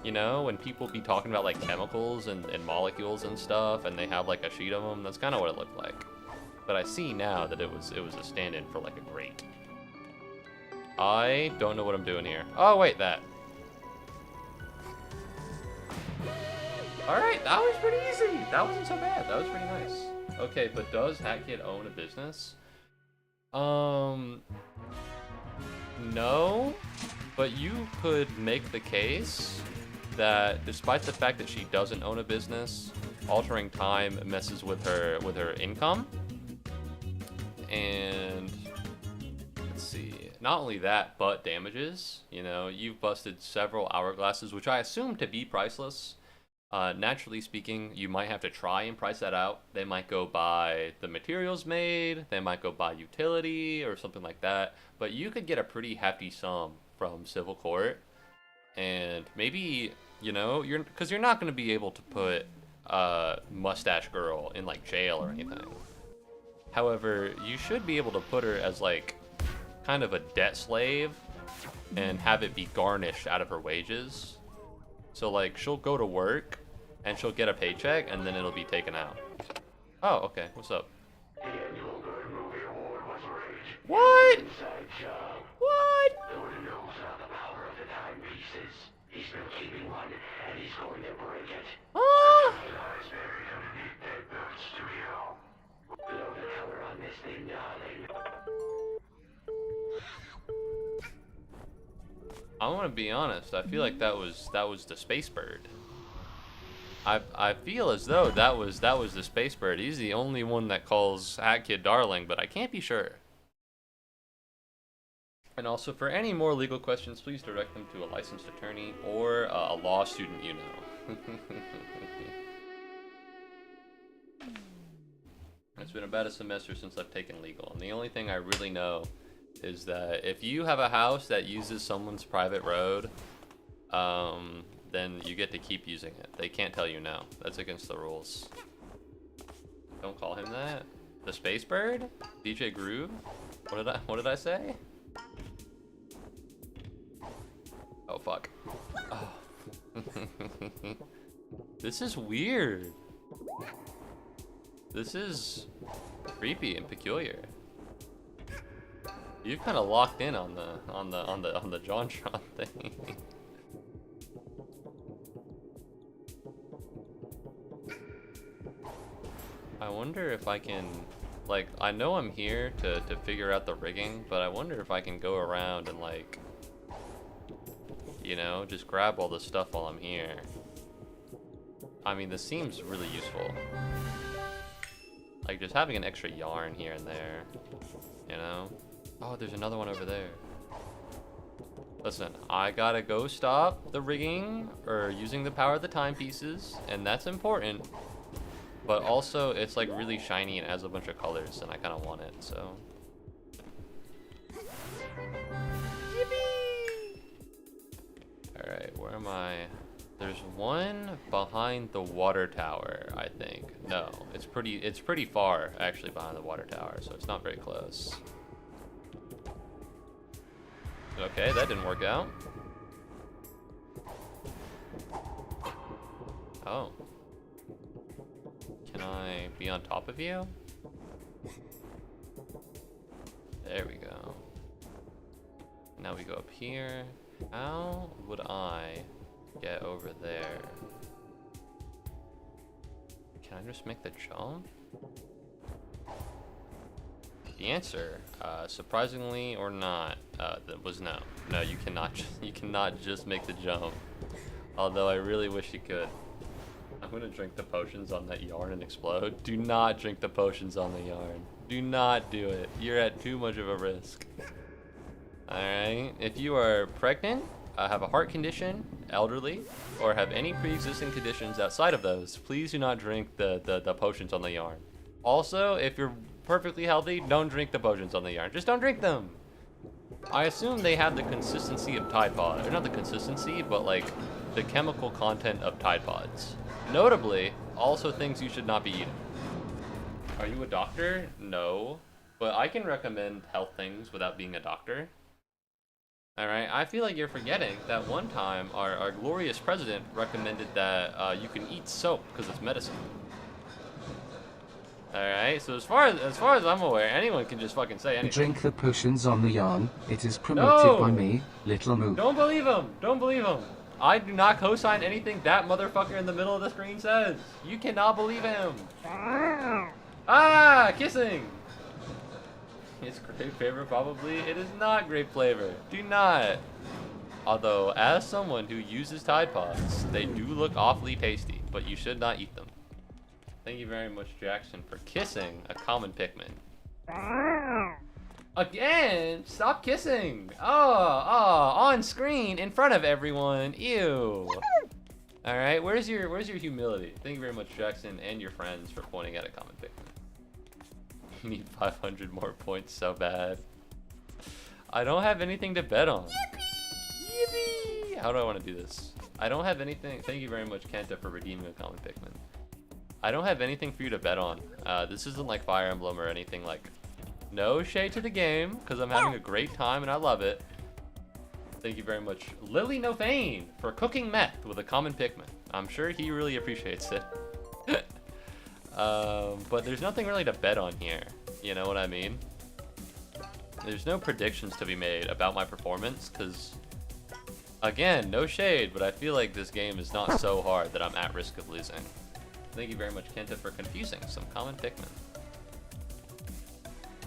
You know, when people be talking about like chemicals and molecules and stuff, and they have like a sheet of them. That's kind of what it looked like. But I see now that it was a stand-in for like a grate. I don't know what I'm doing here. Oh wait, that. All right, that was pretty easy. That wasn't so bad. That was pretty nice. Okay, but does Hat Kid own a business? No, but you could make the case that despite the fact that she doesn't own a business, altering time messes with her income. And let's see, not only that, but damages. You know, you've busted several hourglasses, which I assume to be priceless. Naturally speaking, you might have to try and price that out. They might go by the materials made, they might go by utility or something like that. But you could get a pretty hefty sum from civil court. And maybe, you know, because you're not going to be able to put Mustache Girl in like jail or anything. However, you should be able to put her as like kind of a debt slave and have it be garnished out of her wages. So like she'll go to work and she'll get a paycheck and then it'll be taken out. Oh, okay. What's up? What? What? Oh! I'm gonna be honest. I feel like that was the space bird. I feel as though that was the space bird. He's the only one that calls Hat Kid darling, but I can't be sure. And also, for any more legal questions, please direct them to a licensed attorney or a law student you know. It's been about a semester since I've taken legal, and the only thing I really know is that if you have a house that uses someone's private road, then you get to keep using it. They can't tell you no. That's against the rules. Don't call him that. The Space Bird? DJ Groove? What did I say? Oh fuck. Oh. This is weird. This is creepy and peculiar. You've kind of locked in on the JonTron thing. I wonder if I can, like, I know I'm here to figure out the rigging, but I wonder if I can go around and, like, you know, just grab all the stuff while I'm here. I mean, this seems really useful. Like, just having an extra yarn here and there, you know? Oh, there's another one over there. Listen, I gotta go stop the rigging or using the power of the timepieces, and that's important. But also, it's like really shiny and has a bunch of colors, and I kind of want it, so. Alright, where am I? There's one behind the water tower, I think. No, it's pretty far actually behind the water tower, so it's not very close. Okay, that didn't work out. Oh. Can I be on top of you? There we go. Now we go up here. How would I get over there? Can I just make the jump? The answer, surprisingly or not, that was no. No, you cannot just make the jump. Although I really wish you could. I'm gonna drink the potions on that yarn and explode. Do not drink the potions on the yarn. Do not do it. You're at too much of a risk. Alright, if you are pregnant, have a heart condition, elderly, or have any pre-existing conditions outside of those, please do not drink the potions on the yarn. Also, if you're perfectly healthy, don't drink the potions on the yarn. Just don't drink them. I assume they have the consistency of Tide Pod. Or not the consistency, but like the chemical content of Tide Pods. Notably, also things you should not be eating. Are you a doctor? No. But I can recommend health things without being a doctor. Alright, I feel like you're forgetting that one time our glorious president recommended that you can eat soap because it's medicine. Alright, so as far as I'm aware, anyone can just fucking say anything. Drink the potions on the yarn. It is promoted by me, Little Moo. Don't believe him! Don't believe him! I do not co-sign anything that motherfucker in the middle of the screen says. You cannot believe him. Ah, kissing! It's grape flavor, probably. It is not grape flavor. Do not. Although, as someone who uses Tide Pods, they do look awfully tasty, but you should not eat them. Thank you very much, Jackson, for kissing a common Pikmin. Again? Stop kissing! On screen, in front of everyone. Ew. Alright, where's your humility? Thank you very much, Jackson, and your friends for pointing at a common Pikmin. You need 500 more points so bad. I don't have anything to bet on. Yippee! How do I want to do this? I don't have anything. Thank you very much, Kenta, for redeeming a common Pikmin. I don't have anything for you to bet on. This isn't like Fire Emblem or anything like. No shade to the game, because I'm having a great time and I love it. Thank you very much, Lily No Fane, for cooking meth with a common Pikmin. I'm sure he really appreciates it. But there's nothing really to bet on here. You know what I mean? There's no predictions to be made about my performance, because, again, no shade, but I feel like this game is not so hard that I'm at risk of losing. Thank you very much, Kenta, for confusing some common Pikmin.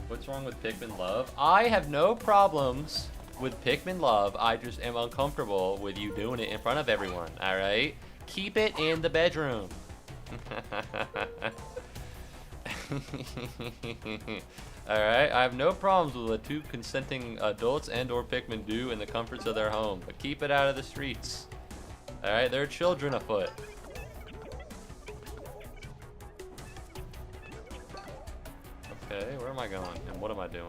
What's wrong with Pikmin love? I have no problems with Pikmin love. I just am uncomfortable with you doing it in front of everyone, alright? Keep it in the bedroom. Alright, I have no problems with what two consenting adults and or Pikmin do in the comforts of their home, but keep it out of the streets. Alright, there are children afoot. Okay, where am I going? And what am I doing?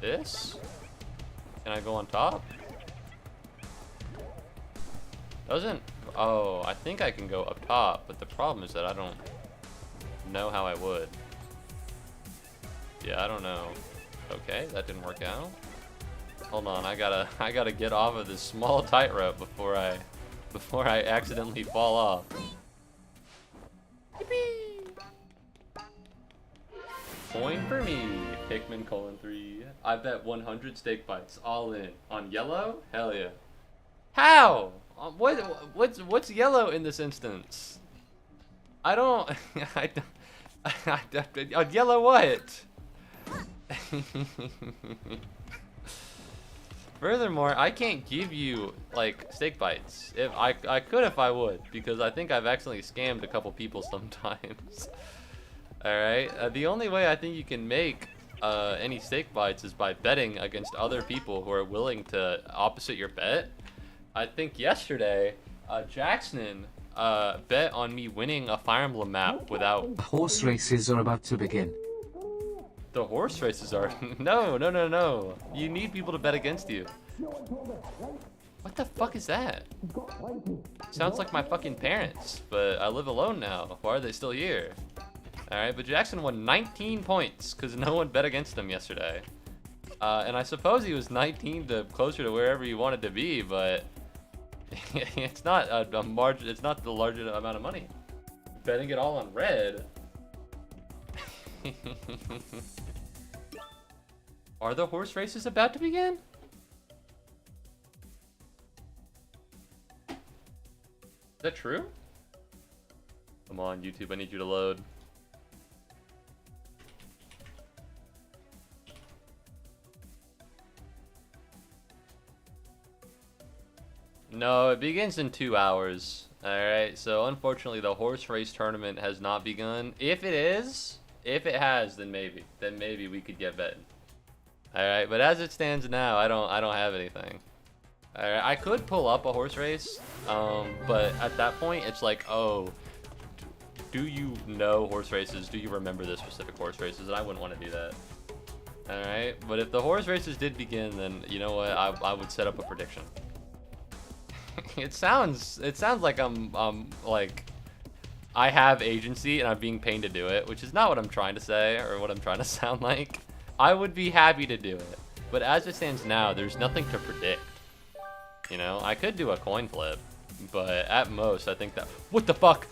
This? Can I go on top? Doesn't... Oh, I think I can go up top, but the problem is that I don't know how I would. Yeah, I don't know. Okay, that didn't work out. Hold on, I gotta get off of this small tightrope before I accidentally fall off. Yippee! Point for me, Pikmin 3. I bet 100 steak bites, all in. On yellow? Hell yeah. How? What's yellow in this instance? I don't. On yellow what? Furthermore, I can't give you like steak bites. If I could if I would, because I think I've accidentally scammed a couple people sometimes. All right. The only way I think you can make any steak bites is by betting against other people who are willing to opposite your bet. I think yesterday, Jackson bet on me winning a Fire Emblem map without... Horse races are about to begin. The horse races are... No. You need people to bet against you. What the fuck is that? Sounds like my fucking parents, but I live alone now. Why are they still here? Alright, but Jackson won 19 points because no one bet against him yesterday. And I suppose he was 19 to closer to wherever he wanted to be, but... it's not a margin. It's not the largest amount of money. Betting it all on red. Are the horse races about to begin? Is that true? Come on, YouTube. I need you to load. No, it begins in 2 hours. Alright, so unfortunately the horse race tournament has not begun. If it has, then maybe we could get betting. Alright, but as it stands now, I don't have anything. Alright, I could pull up a horse race, but at that point it's like, oh, do you know horse races? Do you remember the specific horse races? And I wouldn't want to do that. Alright, but if the horse races did begin, then you know what, I would set up a prediction. It sounds like I'm like I have agency and I'm being paid to do it, which is not what I'm trying to say or what I'm trying to sound like. I would be happy to do it, but as it stands now, there's nothing to predict. You know, I could do a coin flip, but at most, I think that... What the fuck?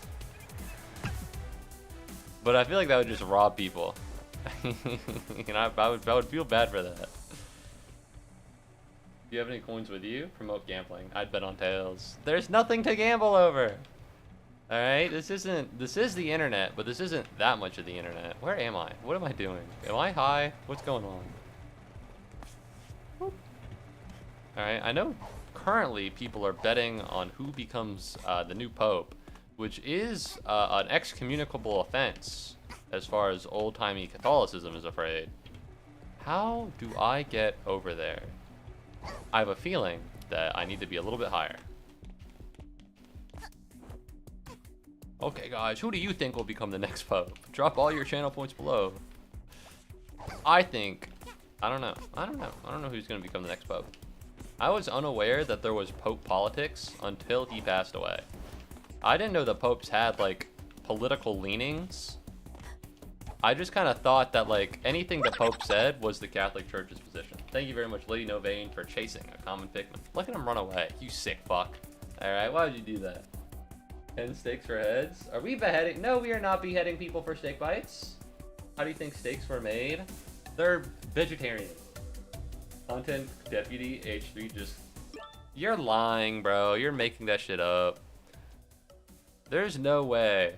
But I feel like that would just rob people. You know, I would feel bad for that. Do you have any coins with you? Promote gambling. I'd bet on tails. There's nothing to gamble over. All right, this is the internet, but this isn't that much of the internet. Where am I? What am I doing? Am I high? What's going on? All right, I know currently people are betting on who becomes the new pope, which is an excommunicable offense as far as old-timey Catholicism is afraid. How do I get over there? I have a feeling that I need to be a little bit higher. Okay, guys, who do you think will become the next pope? Drop all your channel points below. I don't know who's gonna become the next pope. I was unaware that there was pope politics until he passed away. I didn't know the popes had like political leanings. I just kind of thought that like anything the Pope said was the Catholic Church's position. Thank you very much, Lady Novain, for chasing a common Pikmin. Look at him run away, you sick fuck. Alright, why would you do that? 10 steaks for heads? Are we beheading? No, we are not beheading people for steak bites. How do you think steaks were made? They're vegetarian. Content Deputy H3 just... You're lying, bro. You're making that shit up. There's no way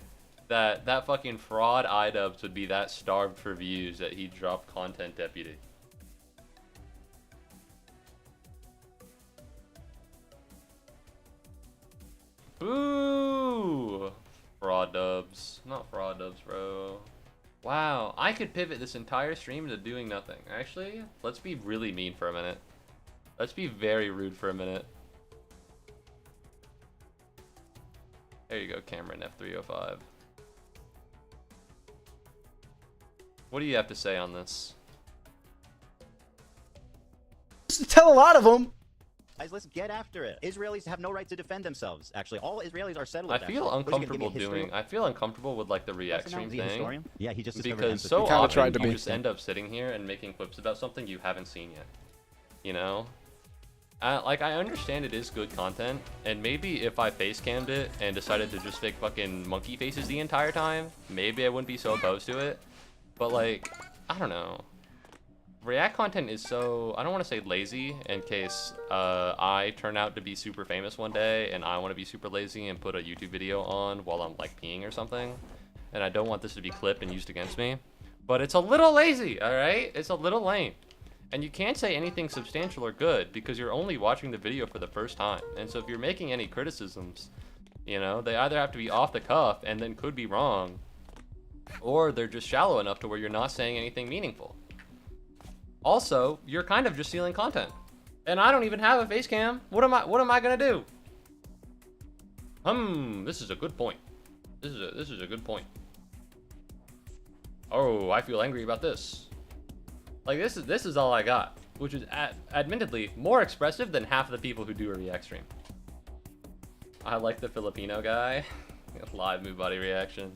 that fucking fraud iDubbbz would be that starved for views that he dropped Content Deputy. Ooh. Fraud dubs. Not fraud dubs, bro. Wow, I could pivot this entire stream to doing nothing. Actually, let's be really mean for a minute. Let's be very rude for a minute. There you go, Cameron F305. What do you have to say on this? Tell a lot of them. Guys, let's get after it. Israelis have no right to defend themselves. Actually, all Israelis are settled. I feel uncomfortable I feel uncomfortable with like the react stream thing. Yeah, he just because so often you just end up sitting here and making clips about something you haven't seen yet. You know, like I understand it is good content, and maybe if I face cammed it and decided to just fake fucking monkey faces the entire time, maybe I wouldn't be so opposed to it. But like, I don't know. React content is so, I don't want to say lazy in case I turn out to be super famous one day and I want to be super lazy and put a YouTube video on while I'm like peeing or something. And I don't want this to be clipped and used against me. But it's a little lazy, alright? It's a little lame. And you can't say anything substantial or good because you're only watching the video for the first time. And so if you're making any criticisms, you know, they either have to be off the cuff and then could be wrong, or they're just shallow enough to where you're not saying anything meaningful. Also, you're kind of just stealing content. And I don't even have a face cam. What am I gonna do? This is a good point. This is a good point. Oh, I feel angry about this. Like this is all I got, which is admittedly more expressive than half of the people who do a react stream. I like the Filipino guy. Live Muubody reaction.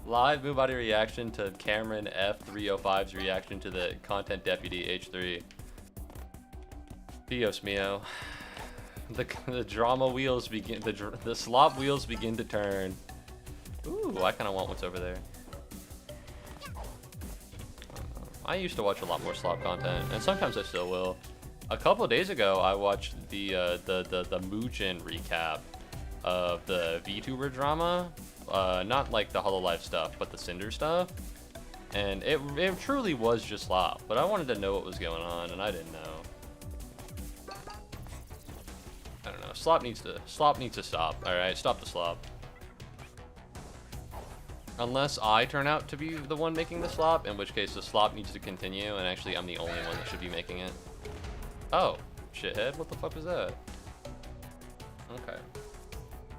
Live Muubody reaction to Cameron F305's reaction to the Content Deputy H3. Dios mio. The drama wheels begin, the slop wheels begin to turn. Ooh, I kind of want what's over there. I used to watch a lot more slop content, and sometimes I still will. A couple days ago, I watched the Muujin recap of the VTuber drama. Not like the HoloLive stuff, but the Cinder stuff. And it truly was just slop, but I wanted to know what was going on, and I didn't know. I don't know. Slop needs to stop. All right, stop the slop. Unless I turn out to be the one making the slop, in which case the slop needs to continue, and actually I'm the only one that should be making it. Oh, shithead, what the fuck was that? Okay.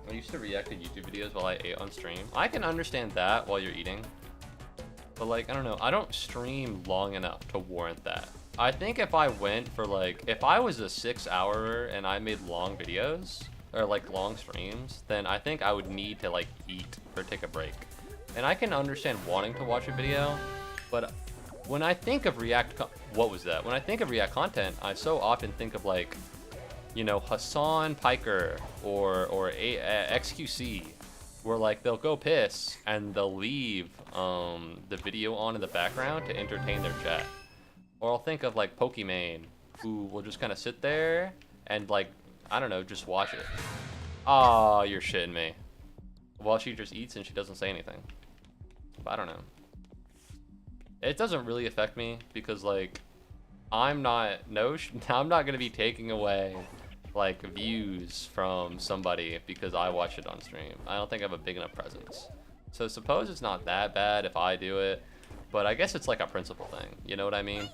I used to react to YouTube videos while I ate on stream. I can understand that while you're eating. But like, I don't know, I don't stream long enough to warrant that. I think if I went for like, if I was a 6-hourer and I made long videos, or like long streams, then I think I would need to like eat or take a break. And I can understand wanting to watch a video, but when I think of React, what was that? When I think of React content, I so often think of like, you know, Hassan Piker or XQC, where like they'll go piss and they'll leave the video on in the background to entertain their chat. Or I'll think of like Pokimane, who will just kind of sit there and like, I don't know, just watch it. Oh, you're shitting me. While she just eats and she doesn't say anything. But I don't know. It doesn't really affect me because like, I'm not gonna be taking away like views from somebody because I watch it on stream. I don't think I have a big enough presence. So suppose it's not that bad if I do it, but I guess it's like a principle thing. You know what I mean?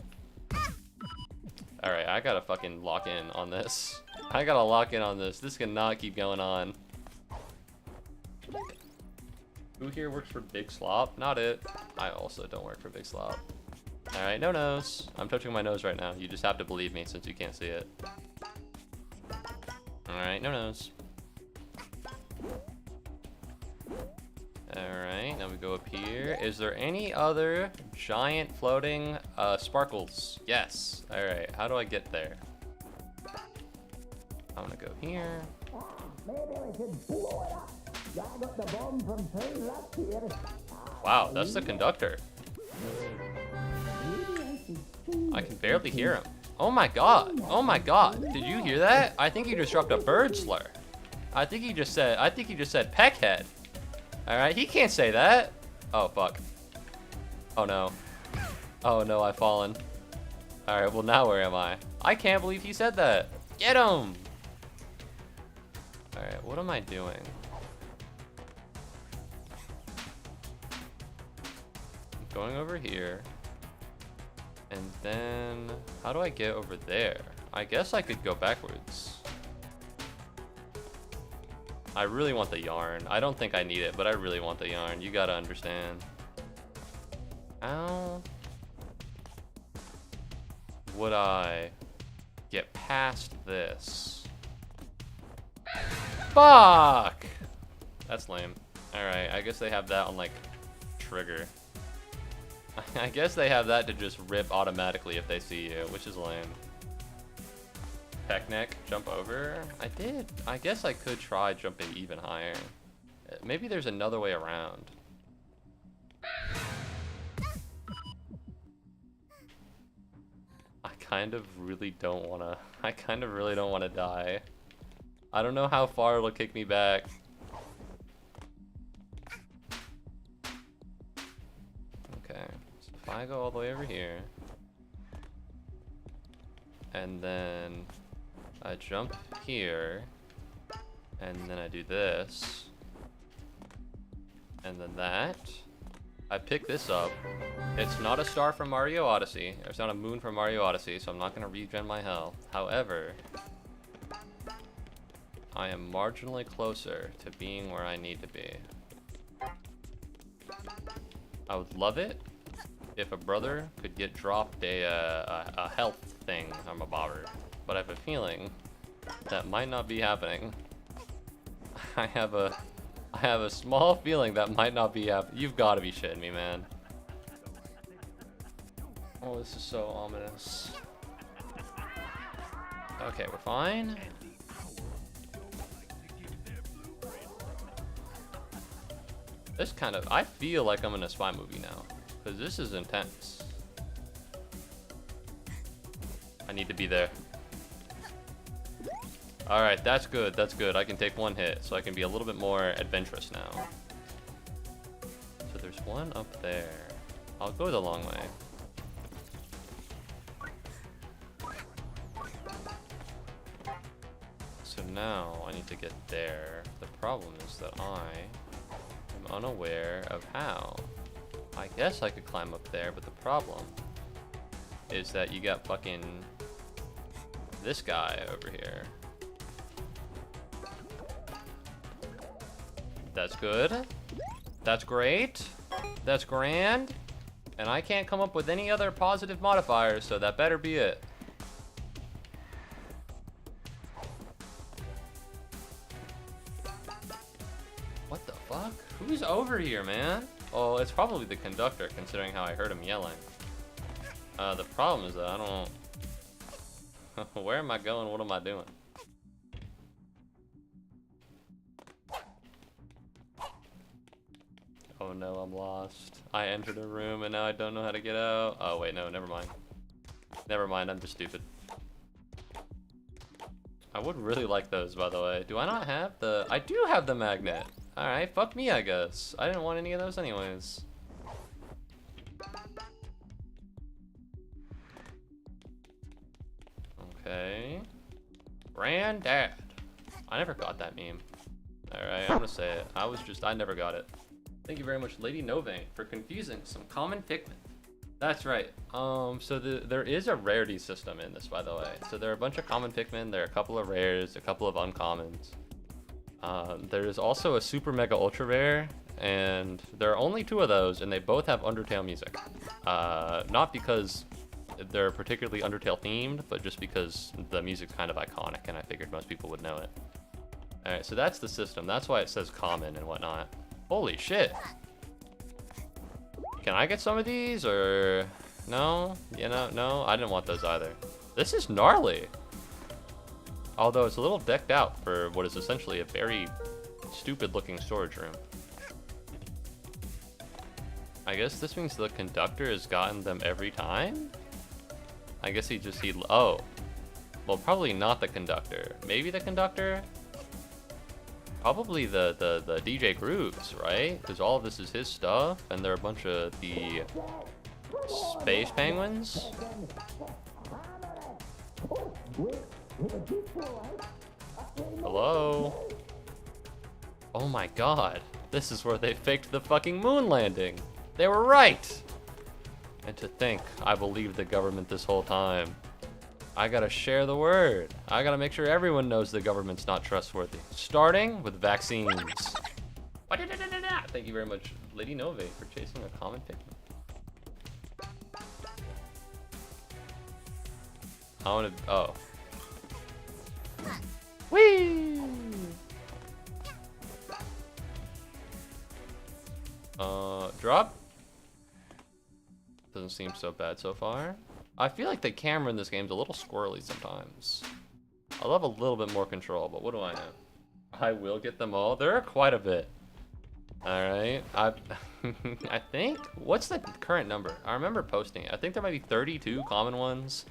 All right, I gotta fucking lock in on this. I gotta lock in on this. This cannot keep going on. Who here works for Big Slop? Not it. I also don't work for Big Slop. All right, no nose. I'm touching my nose right now. You just have to believe me since you can't see it. All right, no nose. All right, now we go up here. Is there any other giant floating sparkles? Yes. All right, how do I get there? I'm gonna go here. Wow, that's the conductor. I can barely hear him. Oh my god. Oh my god. Did you hear that? I think he just dropped a bird slur. I think he just said peckhead. Alright, he can't say that. Oh fuck. Oh no. Oh no, I've fallen. Alright, well now where am I? I can't believe he said that. Get him! Alright, what am I doing? going over here. And then, how do I get over there? I guess I could go backwards. I really want the yarn. I don't think I need it, but I really want the yarn. You gotta understand. How would I get past this? Fuck! That's lame. Alright, I guess they have that on, like, trigger. I guess they have that to just rip automatically if they see you, which is lame. Peck neck, jump over. I did. I guess I could try jumping even higher. Maybe there's another way around. I kind of really don't wanna die. I don't know how far it'll kick me back. Okay, so if I go all the way over here, and then I jump here, and then I do this, and then that. I pick this up. It's not a star from Mario Odyssey. It's not a moon from Mario Odyssey, so I'm not gonna regen my health. However, I am marginally closer to being where I need to be. I would love it if a brother could get dropped a health thing from a bobber, but I have a feeling that might not be happening. I have a small feeling that might not be happening. You've got to be shitting me, man. Oh, this is so ominous. Okay, we're fine. This kind of, I feel like I'm in a spy movie now, because this is intense. I need to be there. Alright, that's good, that's good. I can take one hit, so I can be a little bit more adventurous now. So there's one up there. I'll go the long way. So now I need to get there. The problem is that I am unaware of how. I guess I could climb up there, but the problem is that you got fucking this guy over here. That's good. That's great. That's grand. And I can't come up with any other positive modifiers, so that better be it. What the fuck? Who's over here, man? Oh, it's probably the conductor, considering how I heard him yelling. The problem is that I don't... Where am I going? What am I doing? Oh no, I'm lost. I entered a room and now I don't know how to get out. Oh wait, no, never mind. Never mind, I'm just stupid. I would really like those, by the way. Do I not have the... I do have the magnet! Alright, fuck me, I guess. I didn't want any of those anyways. Okay. Granddad. I never got that meme. Alright, I'm gonna say it. I never got it. Thank you very much, Lady Novain, for confusing some common Pikmin. That's right. So there is a rarity system in this, by the way. So there are a bunch of common Pikmin, there are a couple of rares, a couple of uncommons. There's also a super mega ultra rare, and there are only 2 of those, and they both have Undertale music. Not because they're particularly Undertale themed, but just because the music's kind of iconic, and I figured most people would know it. Alright, so that's the system. That's why it says common and whatnot. Holy shit. Can I get some of these, or... No? You know, no? I didn't want those either. This is gnarly. Although it's a little decked out for what is essentially a very stupid-looking storage room. I guess this means the conductor has gotten them every time? I guess he... Oh. Well, probably not the conductor. Maybe the conductor? Probably the DJ Grooves, right? Because all of this is his stuff, and there are a bunch of the space penguins. Hello? Oh my god. This is where they faked the fucking moon landing. They were right! And to think I believed the government this whole time. I gotta share the word. I gotta make sure everyone knows the government's not trustworthy. Starting with vaccines. Thank you very much, Lady Nove, for chasing a common Pikmin. I wanna, oh. Whee! Drop? Doesn't seem so bad so far. I feel like the camera in this game's a little squirrely sometimes. I love a little bit more control, but what do I know? I will get them all. There are quite a bit. Alright. I think, what's the current number? I remember posting it. I think there might be 32 common ones,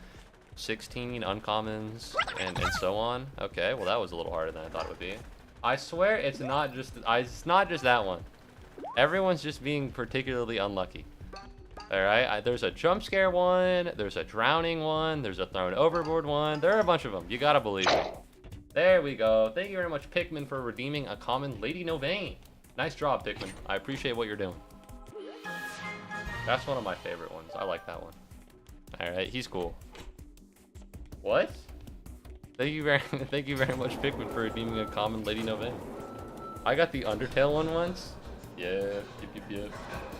16 uncommons, and so on. Okay, well that was a little harder than I thought it would be. I swear it's not just that one. Everyone's just being particularly unlucky. Alright, there's a jump scare one, there's a drowning one, there's a thrown overboard one. There are a bunch of them. You gotta believe me. There we go. Thank you very much, Pikmin, for redeeming a common Lady Novaine. Nice job, Pikmin. I appreciate what you're doing. That's one of my favorite ones. I like that one. Alright, he's cool. What? Thank you very much, Pikmin, for redeeming a common Lady Novaine. I got the Undertale one once. Yeah, yep.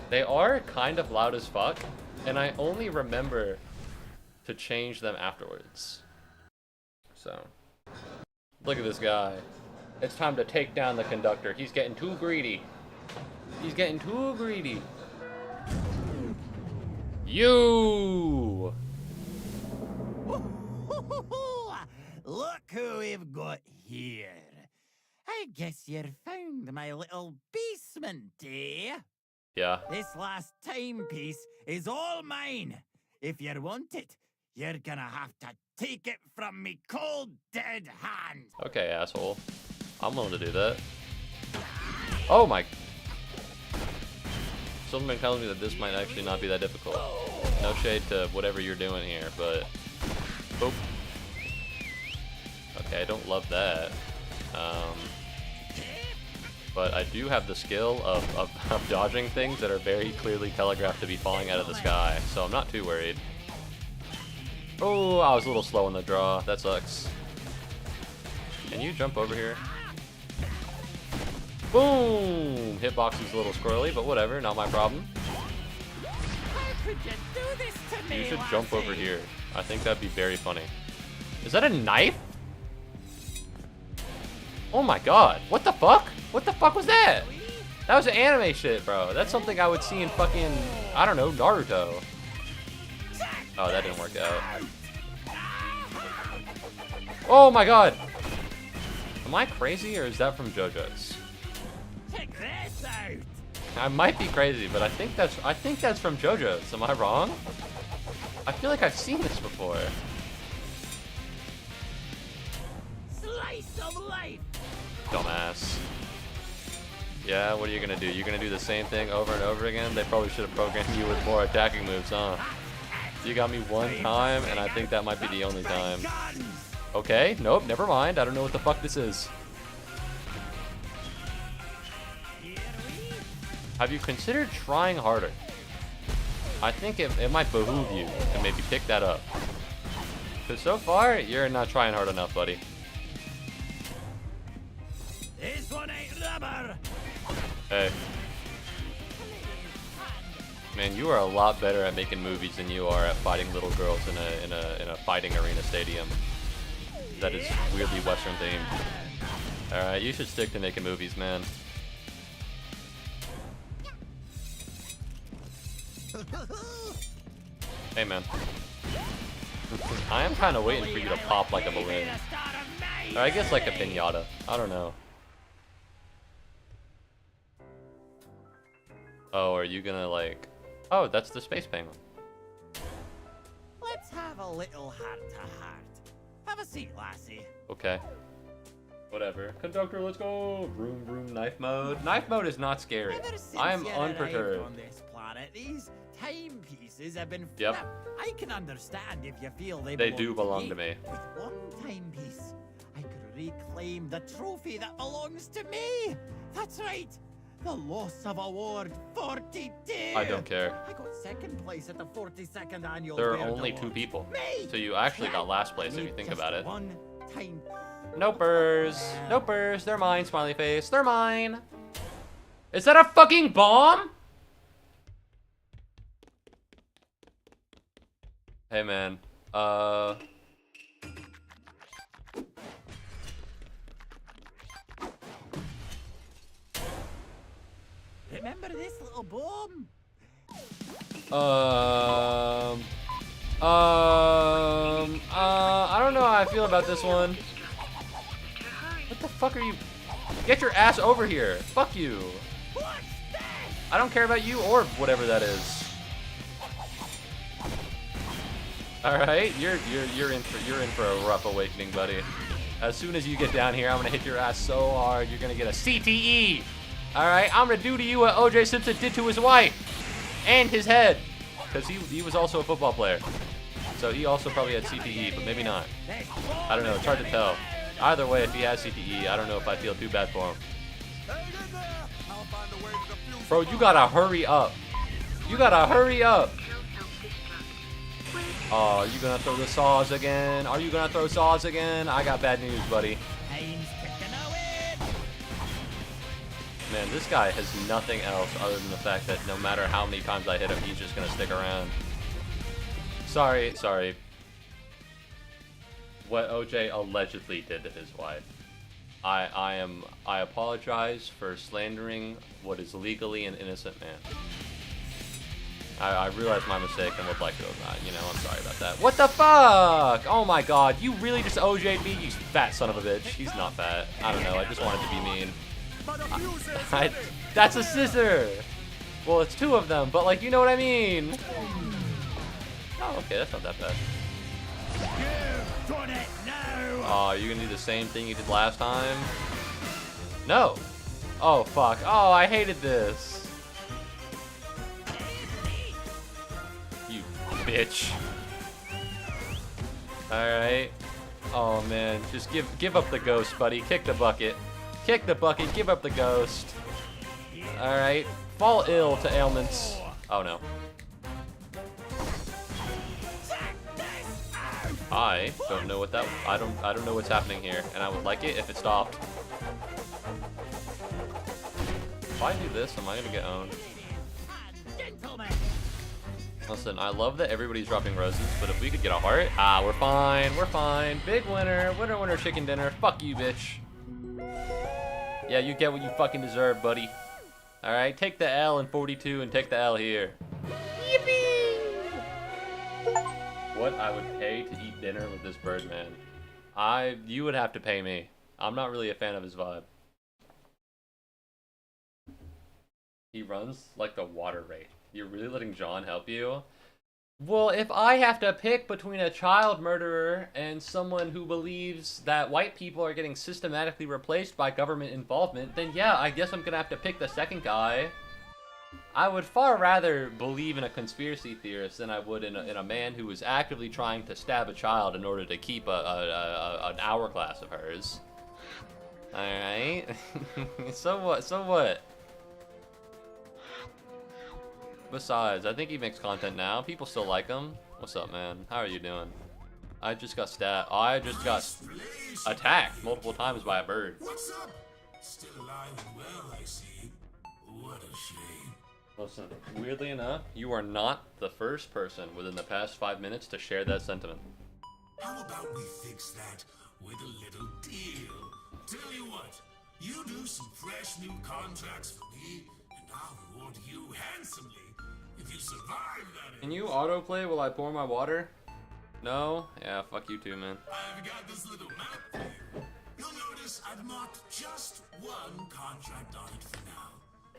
They are kind of loud as fuck, and I only remember to change them afterwards. So, look at this guy. It's time to take down the conductor. He's getting too greedy. He's getting too greedy. You! Look who we've got here. I guess you found my little basement, eh? Yeah. This last timepiece is all mine. If you want it, you're gonna have to take it from me cold, dead hand. Okay, asshole. I'm willing to do that. Oh my... Something tells me that this might actually not be that difficult. No shade to whatever you're doing here, but... Boop. Okay, I don't love that. But I do have the skill of dodging things that are very clearly telegraphed to be falling out of the sky, so I'm not too worried. Oh, I was a little slow in the draw. That sucks. Can you jump over here? Boom! Hitbox is a little squirrely, but whatever, not my problem. How could you do this to me, You should jump lassie? over here. I think that'd be very funny. Is that a knife? Oh my god, what the fuck? What the fuck was that? That was an anime shit, bro. That's something I would see in fucking, I don't know, Naruto. Oh, that didn't work out. Oh my god! Am I crazy, or is that from JoJo's? Check this out. I might be crazy, but I think that's from JoJo's. Am I wrong? I feel like I've seen this before. Slice of life. Dumbass. Yeah, what are you gonna do? You're gonna do the same thing over and over again? They probably should have programmed you with more attacking moves, huh? You got me one time, and I think that might be the only time. Okay, nope, never mind. I don't know what the fuck this is. Have you considered trying harder? I think it might behoove you to maybe pick that up. Because so far, you're not trying hard enough, buddy. This one ain't rubber. Hey. Man, you are a lot better at making movies than you are at fighting little girls in a fighting arena stadium. That is weirdly Western themed. Alright, you should stick to making movies, man. Hey, man. I am kind of waiting for you to pop like a balloon. Or I guess like a piñata. I don't know. Oh, are you gonna like... Oh, that's the space penguin. Let's have a little heart-to-heart. Have a seat, lassie. Okay. Whatever. Conductor, let's go! Vroom vroom knife mode. Knife mode is not scary. Ever since I am you arrived unperturbed. on this planet, these timepieces have been Yep. Now, I can understand if you feel they do belong to me. With one timepiece, I could reclaim the trophy that belongs to me. That's right. The loss of award 42. I don't care. I got second place at the 42nd annual. There are Baird only 2 Awards. people. Me! So you actually got last I place if you need think just about it. One time. Nopers. Nopers. They're mine, smiley face. They're mine. Is that a fucking bomb? Hey, man. Remember this little bomb? I don't know how I feel about this one. What the fuck are you? Get your ass over here. Fuck you. I don't care about you or whatever that is. All right, you're in for a rough awakening, buddy. As soon as you get down here, I'm gonna hit your ass so hard you're gonna get a CTE. All right, I'm gonna do to you what O.J. Simpson did to his wife and his head, because he was also a football player. So he also probably had CTE, but maybe not. I don't know. It's hard to tell. Either way, if he has CTE, I don't know if I feel too bad for him. Bro, you gotta hurry up. You gotta hurry up. Oh, are you gonna throw the saws again? Are you gonna throw saws again? I got bad news, buddy. Man, this guy has nothing else other than the fact that no matter how many times I hit him, he's just gonna stick around. Sorry. What OJ allegedly did to his wife. I apologize for slandering what is legally an innocent man. I realized my mistake and would like to, you know, I'm sorry about that. What the fuck? Oh my god, you really just OJ'd me, you fat son of a bitch. He's not fat. I don't know, I just wanted to be mean. That's a scissor! Well, it's 2 of them, but like, you know what I mean. Oh, okay, that's not that bad. Oh, you're gonna do the same thing you did last time? No! Oh, fuck. Oh, I hated this. You bitch. Alright. Oh, man. Just give up the ghost, buddy. Kick the bucket. Kick the bucket. Give up the ghost. Alright. Fall ill to ailments. Oh, no. I don't know what that. I don't know what's happening here, and I would like it if it stopped. If I do this, am I gonna get owned? Listen, I love that everybody's dropping roses, but if we could get a heart, we're fine. We're fine. Big winner, winner, chicken dinner. Fuck you, bitch. Yeah, you get what you fucking deserve, buddy. All right, take the L in 42 and take the L here. Yippee! What I would pay to eat dinner with this Birdman. You would have to pay me. I'm not really a fan of his vibe. He runs like the water rate. You're really letting John help you? Well, if I have to pick between a child murderer and someone who believes that white people are getting systematically replaced by government involvement, then yeah, I guess I'm gonna have to pick the second guy. I would far rather believe in a conspiracy theorist than I would in a man who was actively trying to stab a child in order to keep an hourglass of hers. Alright? So what? Besides, I think he makes content now. People still like him. What's up, man? How are you doing? I just got I just got attacked multiple times by a bird. What's up? Still alive and well, I see. What a shame. Listen, weirdly enough, you are not the first person within the past 5 minutes to share that sentiment. How about we fix that with a little deal? Tell you what, you do some fresh new contracts for me, and I'll reward you handsomely if you survive that. Can you autoplay while I pour my water? No? Yeah, fuck you too, man. I've got this little map thing. You'll notice I've marked just one contract on it for now.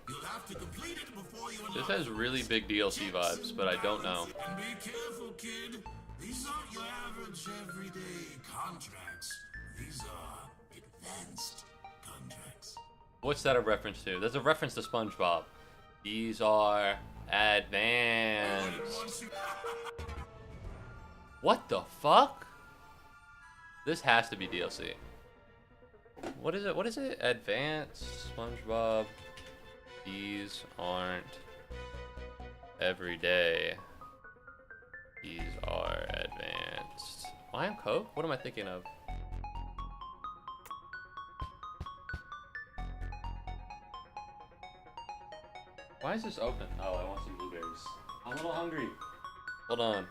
You'll have to complete it before you unlock. This has really big DLC vibes, but I don't know. And be careful, kid. These aren't your average everyday contracts. These are advanced contracts. What's that a reference to? There's a reference to SpongeBob. These are advanced. What the fuck? This has to be DLC. What is it? What is it? Advanced SpongeBob These aren't every day. These are advanced. Lime Coke? What am I thinking of? Why is this open? Oh, I want some blueberries. I'm a little hungry. Hold on.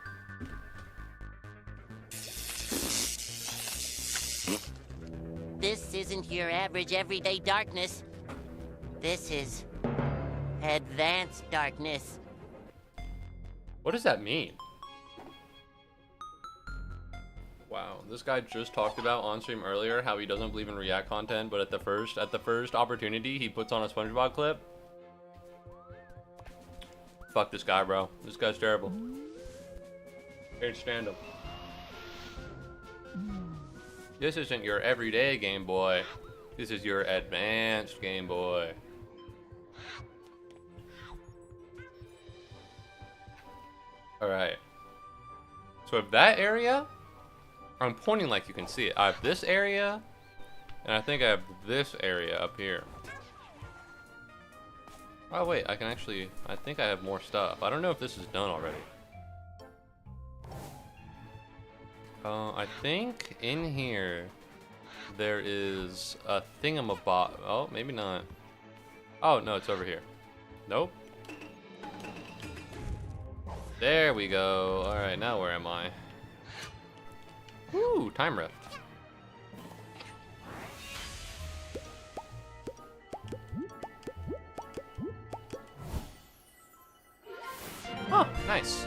This isn't your average everyday darkness. This is advanced darkness. What does that mean? Wow, this guy just talked about on stream earlier how he doesn't believe in React content, but at the first opportunity he puts on a SpongeBob clip. Fuck this guy, bro. This guy's terrible. Can't stand him. This isn't your everyday Game Boy. This is your advanced Game Boy. Alright. So if that area, I'm pointing like you can see it. I have this area, and I think I have this area up here. Oh wait, I can actually, I think I have more stuff. I don't know if this is done already. I think in here there is a thingamabob. Oh, maybe not. Oh, no, it's over here. Nope. There we go. Alright, now where am I? Woo, time rift. Oh, nice.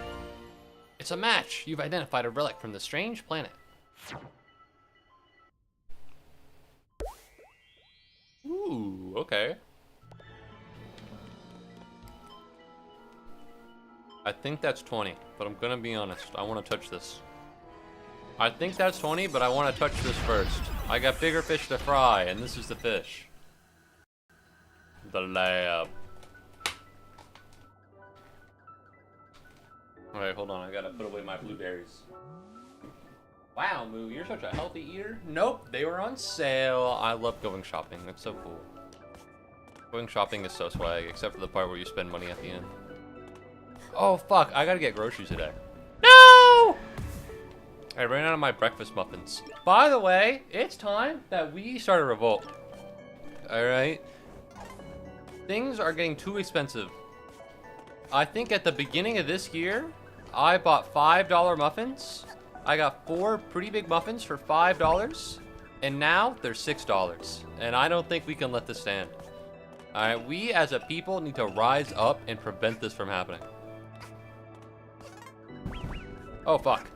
It's a match. You've identified a relic from the strange planet. Ooh, okay. I think that's 20, but I'm gonna be honest. I want to touch this. I think that's 20, but I want to touch this first. I got bigger fish to fry, and this is the fish. The lab. Alright, hold on. I gotta put away my blueberries. Wow, Moo, you're such a healthy eater. Nope, they were on sale. I love going shopping. That's so cool. Going shopping is so swag, except for the part where you spend money at the end. Oh, fuck. I gotta get groceries today. No! I ran out of my breakfast muffins. By the way, it's time that we start a revolt. Alright? Things are getting too expensive. I think at the beginning of this year, I bought $5 muffins. I got 4 pretty big muffins for $5. And now they're $6. And I don't think we can let this stand. Alright, we as a people need to rise up and prevent this from happening. Oh, fuck.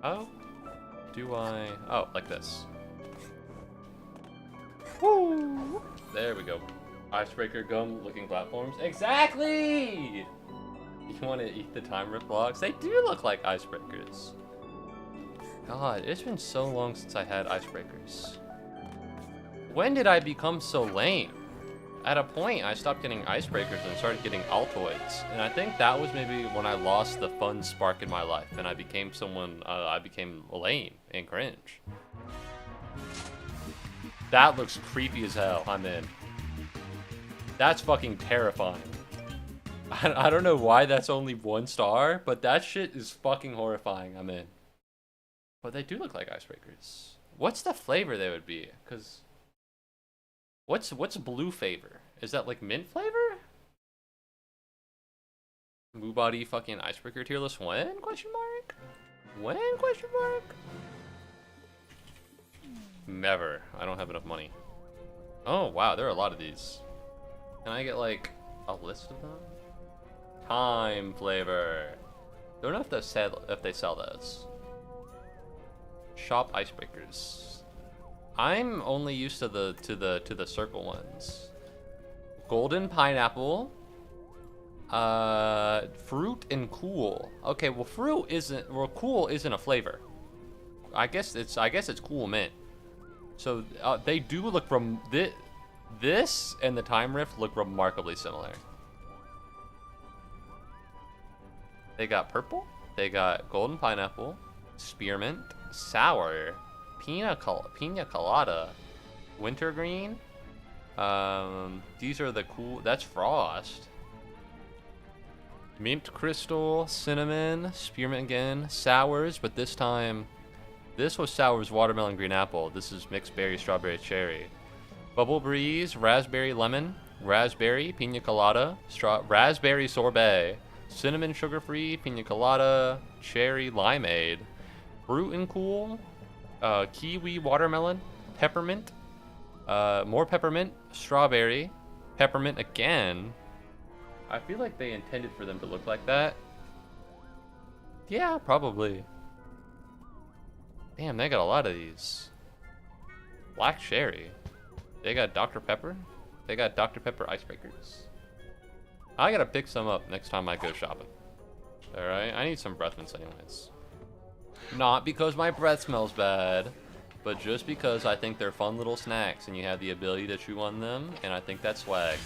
Oh, do I? Oh, like this. Woo! There we go. Icebreaker gum looking platforms. Exactly! You want to eat the time rift blocks? They do look like icebreakers. God, it's been so long since I had icebreakers. When did I become so lame? At a point, I stopped getting icebreakers and started getting Altoids. And I think that was maybe when I lost the fun spark in my life and I became someone, I became lame and cringe. That looks creepy as hell. I'm in. That's fucking terrifying. I don't know why that's only 1 star, but that shit is fucking horrifying. I'm in. But they do look like icebreakers. What's the flavor they would be? Because what's blue flavor? Is that like mint flavor? Muubody fucking icebreaker tier list when? Question mark? When? Question mark? Never. I don't have enough money. Oh wow, there are a lot of these. Can I get like a list of them? Time flavor. Don't know if they sell those. Shop icebreakers. I'm only used to the circle ones. Golden pineapple. Fruit and cool. Okay, well cool isn't a flavor. I guess it's cool mint. So they do look from this and the time rift look remarkably similar. They got purple. They got golden pineapple, spearmint, sour, pina colada, Wintergreen. These are the cool. That's Frost. Mint Crystal, Cinnamon, Spearmint again, Sours, but this time, this was Sours, Watermelon, Green Apple. This is Mixed Berry, Strawberry, Cherry. Bubble Breeze, Raspberry, Lemon, Raspberry, Pina Colada, Raspberry Sorbet, Cinnamon Sugar Free, Pina Colada, Cherry Limeade, Fruit and Cool, Kiwi Watermelon, Peppermint, more Peppermint, Strawberry, Peppermint again. I feel like they intended for them to look like that. Yeah, probably. Damn, they got a lot of these. Black Cherry. They got Dr. Pepper. They got Dr. Pepper Icebreakers. I gotta pick some up next time I go shopping. Alright, I need some breath mints anyways. Not because my breath smells bad, but just because I think they're fun little snacks and you have the ability to chew on them, and I think that's swag.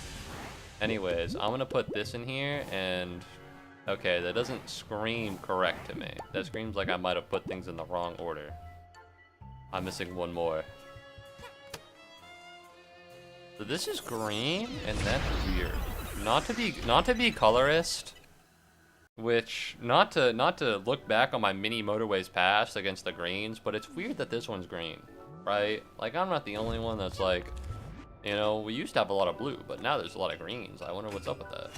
Anyways, I'm gonna put this in here, and okay, that doesn't scream correct to me. That screams like I might have put things in the wrong order. I'm missing one more. So this is green, and that's weird. Not to be colorist, which not to look back on my mini motorways past against the greens, but it's weird that this one's green, right? Like I'm not the only one that's like, you know, we used to have a lot of blue, but now there's a lot of greens. I wonder what's up with that.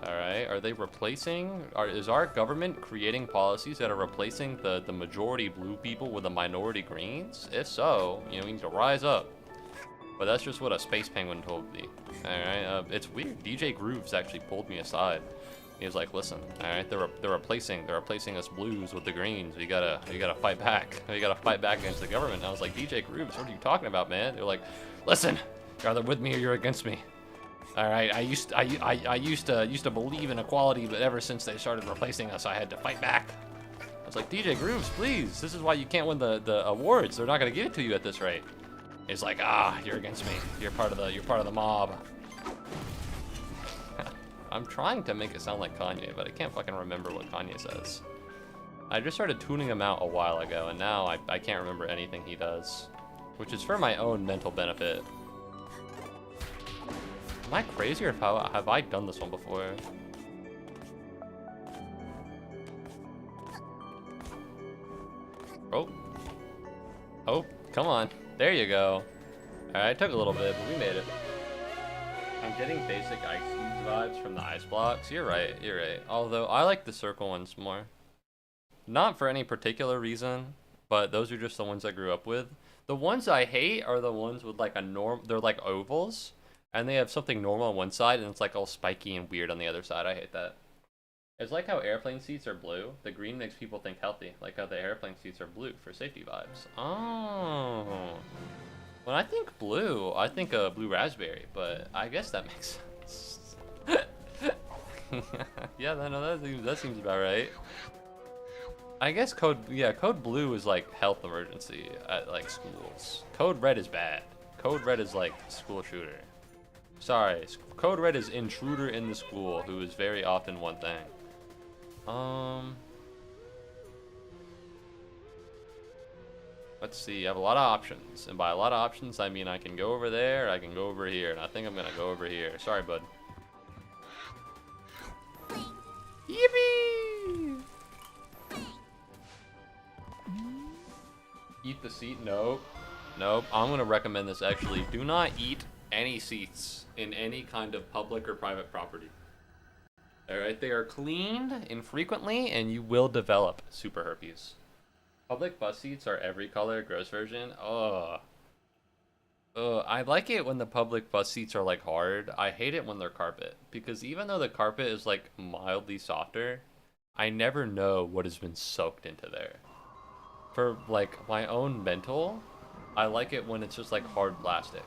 All right, are they replacing? Is our government creating policies that are replacing the majority blue people with the minority greens? If so, you know, we need to rise up. But that's just what a space penguin told me. All right, it's weird. DJ Grooves actually pulled me aside. He was like, "Listen, all right, they're replacing us blues with the greens. We gotta fight back. We gotta fight back against the government." And I was like, "DJ Grooves, what are you talking about, man?" They're like, "Listen, you're either with me or you're against me. All right, I used to believe in equality, but ever since they started replacing us, I had to fight back." I was like, "DJ Grooves, please. This is why you can't win the awards. They're not gonna give it to you at this rate." He's like, "You're against me. You're part of the mob." I'm trying to make it sound like Kanye, but I can't fucking remember what Kanye says. I just started tuning him out a while ago, and now I can't remember anything he does, which is for my own mental benefit. Am I crazy, or have I done this one before? Oh, come on. There you go. Alright, it took a little bit, but we made it. I'm getting basic Ice Cube vibes from the ice blocks. You're right. Although, I like the circle ones more. Not for any particular reason, but those are just the ones I grew up with. The ones I hate are the ones with like they're like ovals, and they have something normal on one side, and it's like all spiky and weird on the other side. I hate that. It's like how airplane seats are blue. The green makes people think healthy, like how the airplane seats are blue for safety vibes. Oh. When I think blue, I think blue raspberry, but I guess that makes sense. Yeah, no, that seems about right. I guess code blue is like health emergency at like schools. Code red is bad. Code red is like school shooter. Sorry, code red is intruder in the school who is very often one thing. Let's see, I have a lot of options, and by a lot of options, I mean I can go over there, I can go over here, and I think I'm gonna go over here. Sorry, bud. Yippee! Eat the seat? Nope. I'm gonna recommend this actually. Do not eat any seats in any kind of public or private property. Alright, they are cleaned infrequently, and you will develop super herpes. Public bus seats are every color, gross version. I like it when the public bus seats are like hard. I hate it when they're carpet, because even though the carpet is like mildly softer, I never know what has been soaked into there. For like my own mental, I like it when it's just like hard plastic.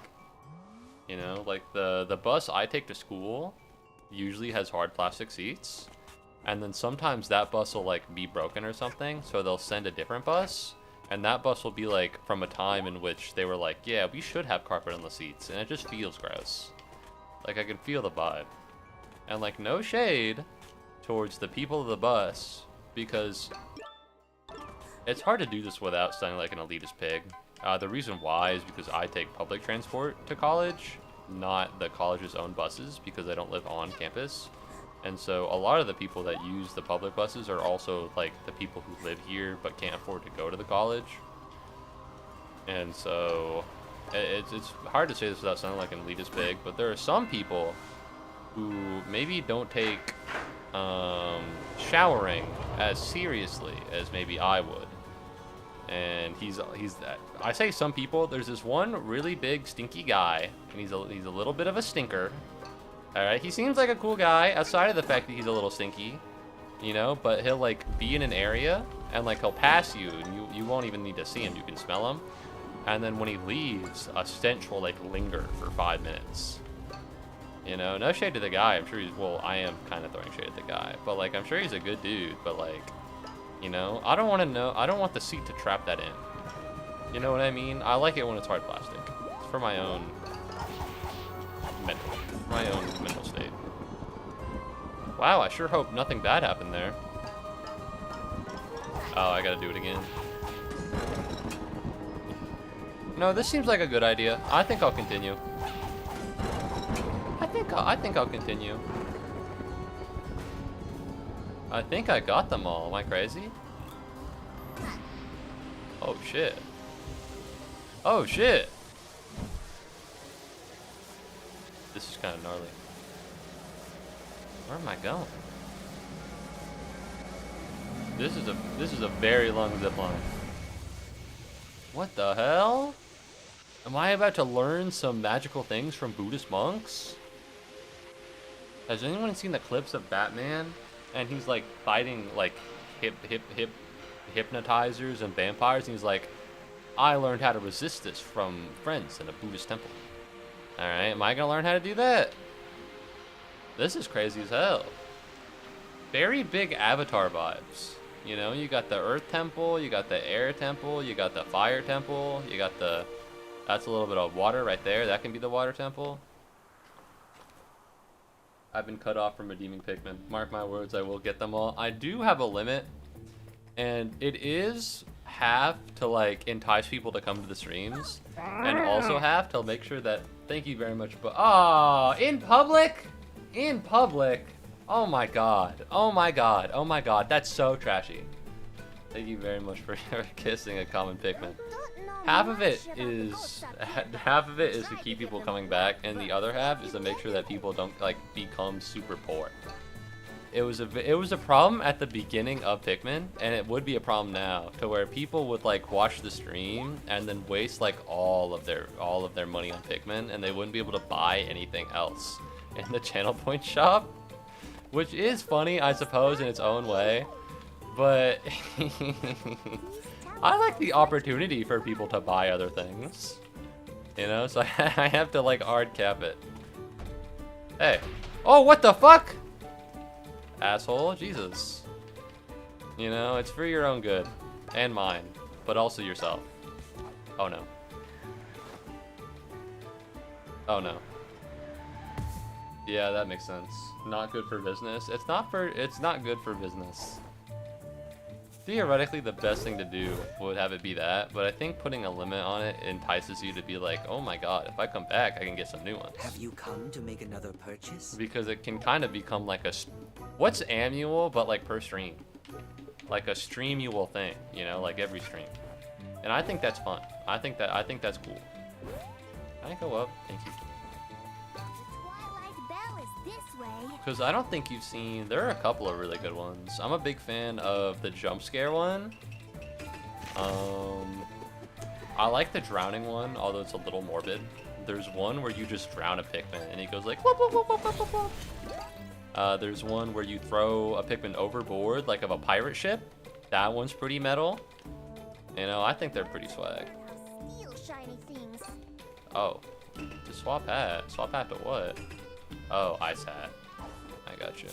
You know, like the bus I take to school usually has hard plastic seats, and then sometimes that bus will like be broken or something, so they'll send a different bus, and that bus will be like from a time in which they were like, yeah, we should have carpet on the seats, and it just feels gross. Like I can feel the vibe. And like no shade towards the people of the bus, because It's hard to do this without sounding like an elitist pig. The reason why is because I take public transport to college, not the college's own buses, because I don't live on campus. And so a lot of the people that use the public buses are also like the people who live here but can't afford to go to the college. And so it's hard to say this without sounding like an elitist pig, but there are some people who maybe don't take showering as seriously as maybe I would. And he's that. I say some people. There's this one really big stinky guy, and he's a little bit of a stinker. All right, he seems like a cool guy outside of the fact that he's a little stinky, you know. But he'll like be in an area and like he'll pass you, and you won't even need to see him. You can smell him, and then when he leaves, a stench will like linger for 5 minutes. You know, no shade to the guy. I'm sure he's, well, I am kind of throwing shade at the guy, but like I'm sure he's a good dude. But like, you know, I don't want the seat to trap that in. You know what I mean? I like it when it's hard plastic. It's for my own mental state. Wow, I sure hope nothing bad happened there. Oh, I gotta do it again. No, this seems like a good idea. I think I'll continue. I think I'll continue. I think I got them all. Am I crazy? Oh shit. Oh shit. This is kind of gnarly. Where am I going? This is a very long zip line. What the hell? Am I about to learn some magical things from Buddhist monks? Has anyone seen the clips of Batman? And he's like fighting like hypnotizers and vampires, and he's like, I learned how to resist this from friends in a Buddhist temple. Alright, am I gonna learn how to do that? This is crazy as hell. Very big Avatar vibes. You know, you got the Earth Temple, you got the Air Temple, you got the Fire Temple, you got the... That's a little bit of water right there. That can be the Water Temple. I've been cut off from redeeming Pikmin. Mark my words, I will get them all. I do have a limit, and it is half to like entice people to come to the streams, and also half to make sure that, thank you very much, but in public, oh my god, that's so trashy. Thank you very much for kissing a common Pikmin. Half of it is to keep people coming back, and the other half is to make sure that people don't like become super poor. It was a problem at the beginning of Pikmin, and it would be a problem now, to where people would like watch the stream and then waste like all of their money on Pikmin, and they wouldn't be able to buy anything else in the channel point shop, which is funny, I suppose, in its own way, but I like the opportunity for people to buy other things, you know, so I have to like hard cap it. Hey, oh, what the fuck? Asshole, Jesus. You know, it's for your own good, and mine, but also yourself. Oh no. Oh no. Yeah, that makes sense. Not good for business. It's not good for business. Theoretically, the best thing to do would have it be that, but I think putting a limit on it entices you to be like, oh my god, if I come back, I can get some new ones. Have you come to make another purchase? Because it can kind of become like a, what's annual, but like per stream. Like a streamual thing, you know, like every stream. And I think that's fun. I think that's cool. Can I go up? Thank you. Because I don't think you've seen, there are a couple of really good ones. I'm a big fan of the jump scare one. I like the drowning one, although it's a little morbid. There's one where you just drown a Pikmin and he goes like whoop, whoop, whoop, whoop, whoop, whoop. There's one where you throw a Pikmin overboard like of a pirate ship. That one's pretty metal. You know, I think they're pretty swag. Oh, to swap hat. Swap hat to what? Oh, ice hat. I got you.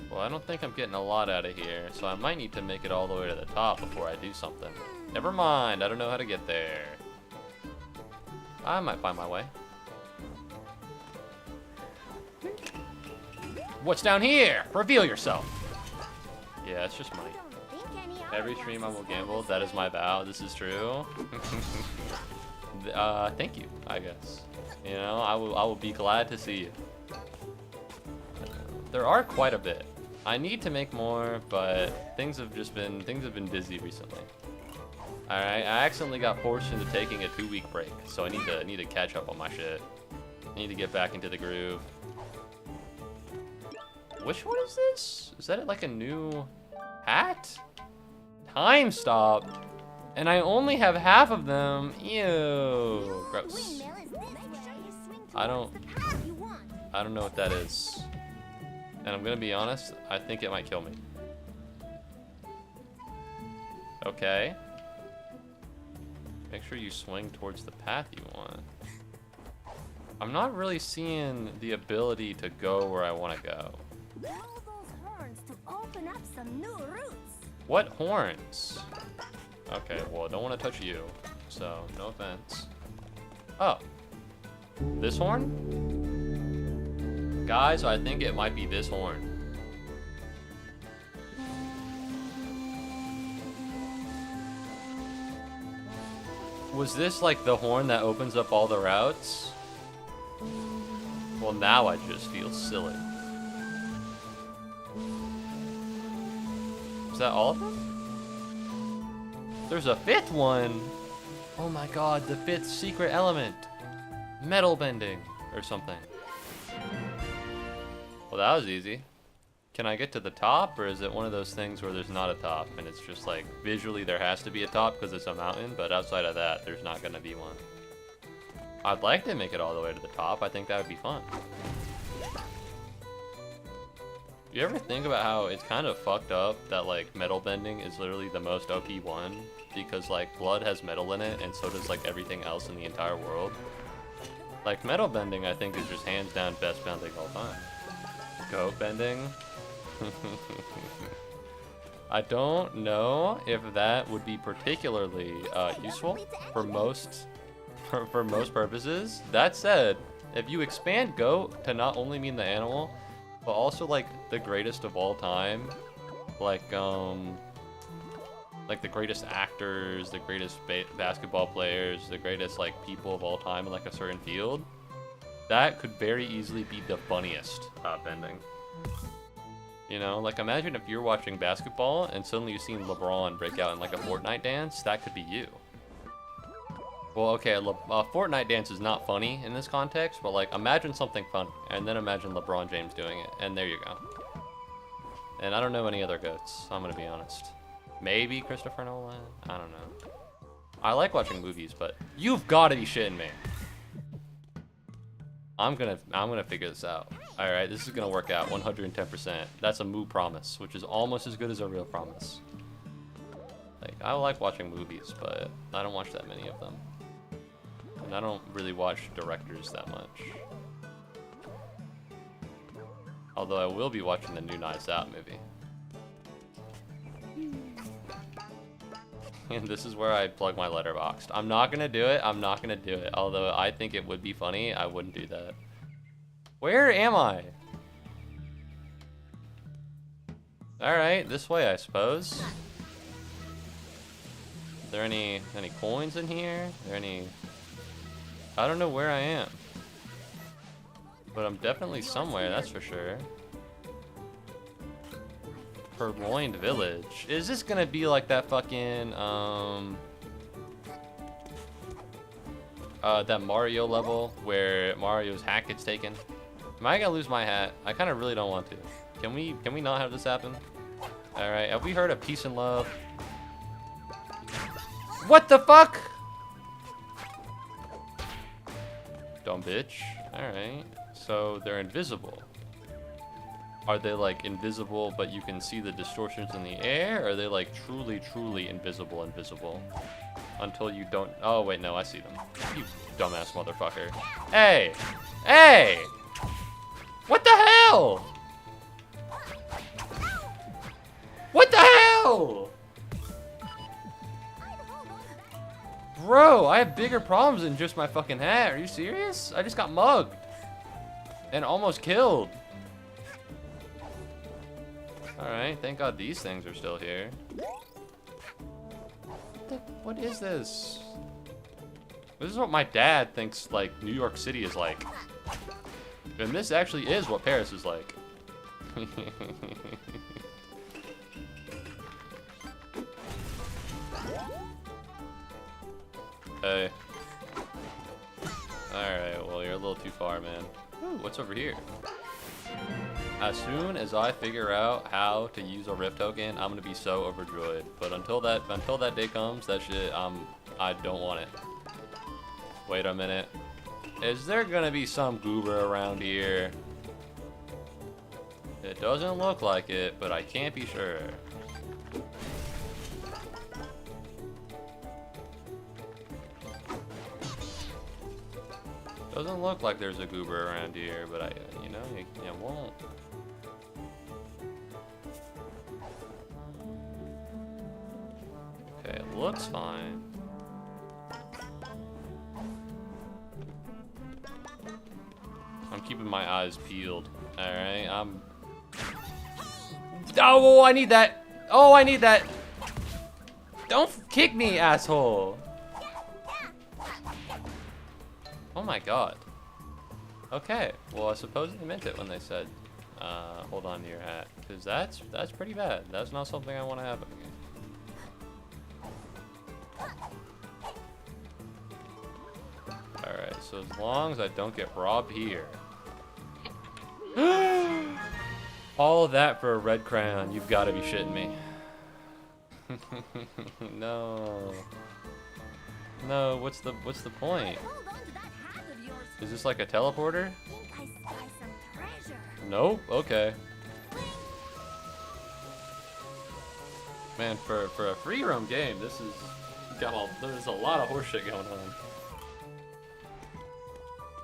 Well, I don't think I'm getting a lot out of here, so I might need to make it all the way to the top before I do something. Never mind, I don't know how to get there. I might find my way. What's down here? Reveal yourself. Yeah, it's just money. Every stream I will gamble. That is my vow. This is true. Thank you, I guess. You know, I will be glad to see you. There are quite a bit. I need to make more, but things have been busy recently. All right, I accidentally got forced into taking a 2-week break, so I need to catch up on my shit. I need to get back into the groove. Which one is this? Is that like a new hat? Time stop. And I only have half of them. Ew. Gross. I don't know what that is. And I'm gonna be honest, I think it might kill me. Okay. Make sure you swing towards the path you want. I'm not really seeing the ability to go where I want to go. Roll those horns to open up some new routes. What horns? Okay, well, I don't want to touch you, so no offense. Oh. This horn? Guys, I think it might be this horn. Was this like the horn that opens up all the routes? Well, now I just feel silly. Is that all of them? There's a 5th one! Oh my god, the 5th secret element! Metal bending, or something. Well, that was easy. Can I get to the top, or is it one of those things where there's not a top, and it's just like, visually there has to be a top because it's a mountain, but outside of that, there's not gonna be one. I'd like to make it all the way to the top. I think that would be fun. You ever think about how it's kind of fucked up that like metal bending is literally the most OP one? Because like blood has metal in it and so does like everything else in the entire world. Like metal bending I think is just hands down best bending all time. Goat bending? I don't know if that would be particularly useful for most purposes. That said, if you expand goat to not only mean the animal, but also like the greatest of all time, like the greatest actors, the greatest basketball players, the greatest like people of all time in like a certain field, that could very easily be the funniest bending. You know, like imagine if you're watching basketball and suddenly you've seen LeBron break out in like a Fortnite dance, that could be you. Well, okay, Fortnite dance is not funny in this context, but like imagine something funny, and then imagine LeBron James doing it, and there you go. And I don't know any other goats, I'm gonna be honest. Maybe Christopher Nolan? I don't know. I like watching movies, but you've gotta be shitting me. I'm gonna figure this out. Alright, this is gonna work out 110%. That's a Moo promise, which is almost as good as a real promise. Like, I like watching movies, but I don't watch that many of them. And I don't really watch directors that much. Although I will be watching the new Knives Out movie. And this is where I plug my letterboxd. I'm not gonna do it, I'm not gonna do it. Although I think it would be funny, I wouldn't do that. Where am I? Alright, this way I suppose. Is there any coins in here? Are there any... I don't know where I am. But I'm definitely somewhere, that's for sure. Purloined Village. Is this gonna be like that fucking, that Mario level where Mario's hat gets taken? Am I gonna lose my hat? I kind of really don't want to. Can we not have this happen? Alright, have we heard of peace and love? What the fuck? Dumb bitch. Alright. So they're invisible. Are they like invisible but you can see the distortions in the air? Or are they like truly invisible until you don't... Oh wait, no, I see them. You dumbass motherfucker. Hey! Hey! What the hell? What the hell? Bro, I have bigger problems than just my fucking hat. Are you serious? I just got mugged. And almost killed. Alright, thank God these things are still here. What is this? This is what my dad thinks, like, New York City is like. And this actually is what Paris is like. Hey. Alright, well, you're a little too far, man. Ooh, what's over here? As soon as I figure out how to use a Rift token, I'm gonna be so overjoyed. But until that day comes, that shit, I don't want it. Wait a minute. Is there gonna be some goober around here? It doesn't look like it, but I can't be sure. Doesn't look like there's a goober around here, but you know, you won't. Okay, it looks fine. I'm keeping my eyes peeled. Alright, Oh, I need that! Oh, I need that! Don't kick me, asshole! Oh my god. Okay, well I suppose they meant it when they said, hold on to your hat. Because that's pretty bad. That's not something I want to happen again. Alright, so as long as I don't get robbed here. All of that for a red crayon. You've got to be shitting me. No. No, what's the point? Is this like a teleporter? Nope, okay. Man, for a free roam game, this is there's a lot of horseshit going on.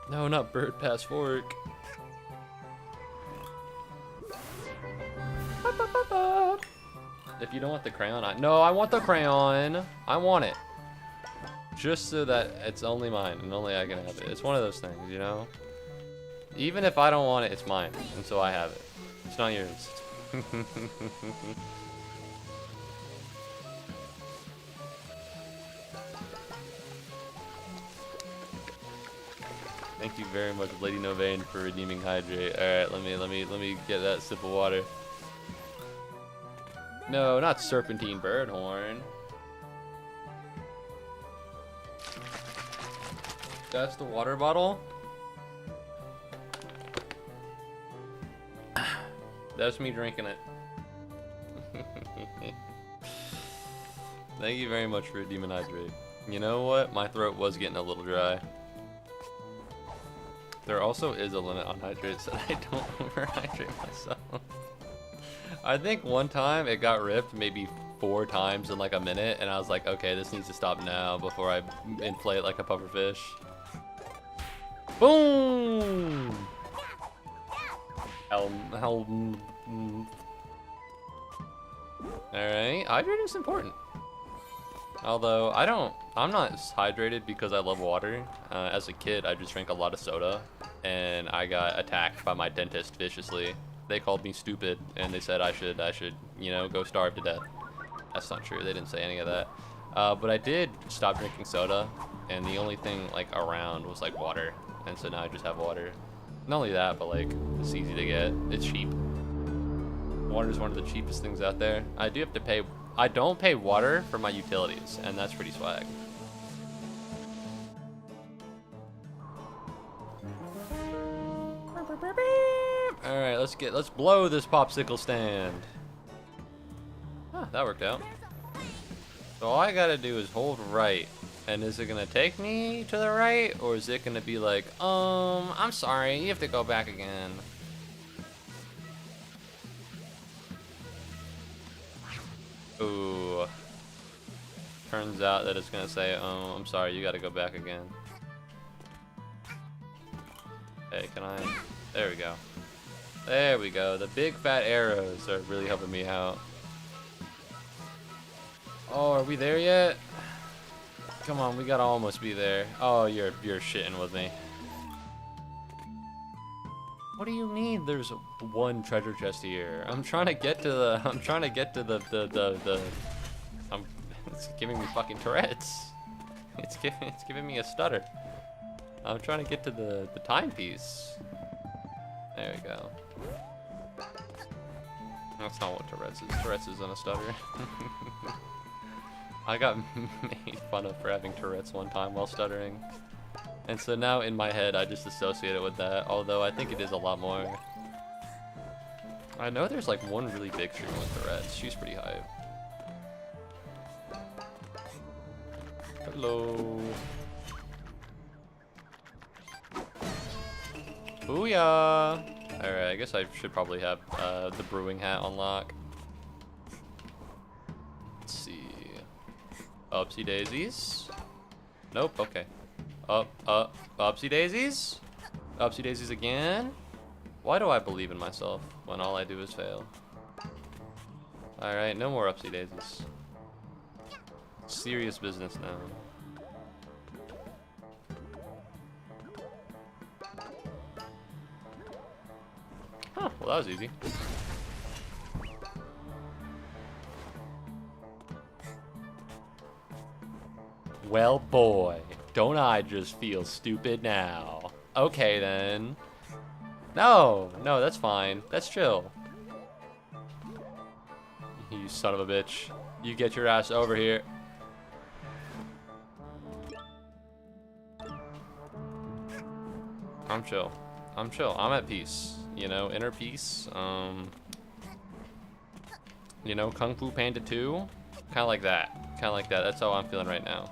No, not bird pass fork. If you don't want the crayon, no, I want the crayon. I want it. Just so that it's only mine and only I can have it. It's one of those things, you know? Even if I don't want it, it's mine. And so I have it. It's not yours. Thank you very much, Lady Novain, for redeeming Hydrate. Alright, let me get that sip of water. No, not Serpentine Bird Horn. That's the water bottle? That's me drinking it. Thank you very much for redeeming Hydrate. You know what? My throat was getting a little dry. There also is a limit on hydrates so I don't overhydrate myself. I think one time it got ripped maybe 4 times in like a minute, and I was like, okay, this needs to stop now before I inflate like a pufferfish. Boom! Alright, hydrating's important. Although, I'm not hydrated because I love water. As a kid, I just drank a lot of soda, and I got attacked by my dentist viciously. They called me stupid, and they said I should, you know, go starve to death. That's not true, they didn't say any of that. But I did stop drinking soda, and the only thing, like, around was, like, water. And so now I just have water. Not only that, but, like, it's easy to get. It's cheap. Water is one of the cheapest things out there. I do have to pay... I don't pay water for my utilities, and that's pretty swag. Alright, let's blow this popsicle stand. Huh, that worked out. So all I gotta do is hold right. And is it gonna take me to the right? Or is it gonna be like, I'm sorry, you have to go back again. Ooh. Turns out that it's gonna say, oh, I'm sorry, you gotta go back again. Hey, can I? There we go. There we go. The big fat arrows are really helping me out. Oh, are we there yet? Come on, we gotta almost be there. Oh, you're shitting with me. What do you mean there's one treasure chest here? I'm trying to get to the, it's giving me fucking Tourette's. It's giving me a stutter. I'm trying to get to the timepiece. There we go. That's not what Tourette's is. Tourette's isn't a stutter. I got made fun of for having Tourette's one time while stuttering. And so now in my head, I just associate it with that, although I think it is a lot more. I know there's like one really big streamer with Tourette's. She's pretty hype. Hello. Booyah! Alright, I guess I should probably have the brewing hat on lock. Let's see. Upsy daisies. Nope, okay. Upsy daisies? Upsy daisies again? Why do I believe in myself when all I do is fail? Alright, no more upsy daisies. Serious business now. Huh, well that was easy. Well boy, don't I just feel stupid now. Okay then. No, that's fine. That's chill. You son of a bitch. You get your ass over here. I'm chill. I'm chill. I'm at peace. You know, inner peace. You know, Kung Fu Panda 2. Kind of like that. Kind of like that. That's how I'm feeling right now.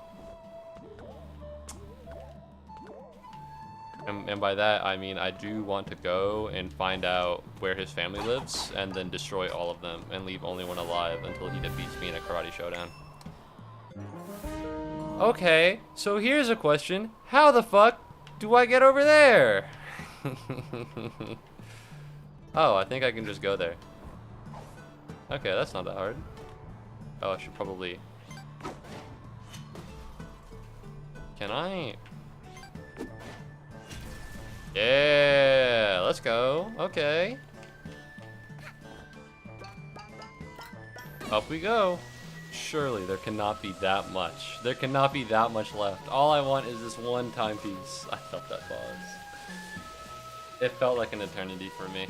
And by that, I mean I do want to go and find out where his family lives and then destroy all of them and leave only one alive until he defeats me in a karate showdown. Okay, so here's a question. How the fuck do I get over there? Oh, I think I can just go there. Okay, that's not that hard. Oh, I should probably... Can I... Yeah, let's go. Okay. Up we go. Surely there cannot be that much. There cannot be that much left. All I want is this one timepiece. I felt that pause. It felt like an eternity for me.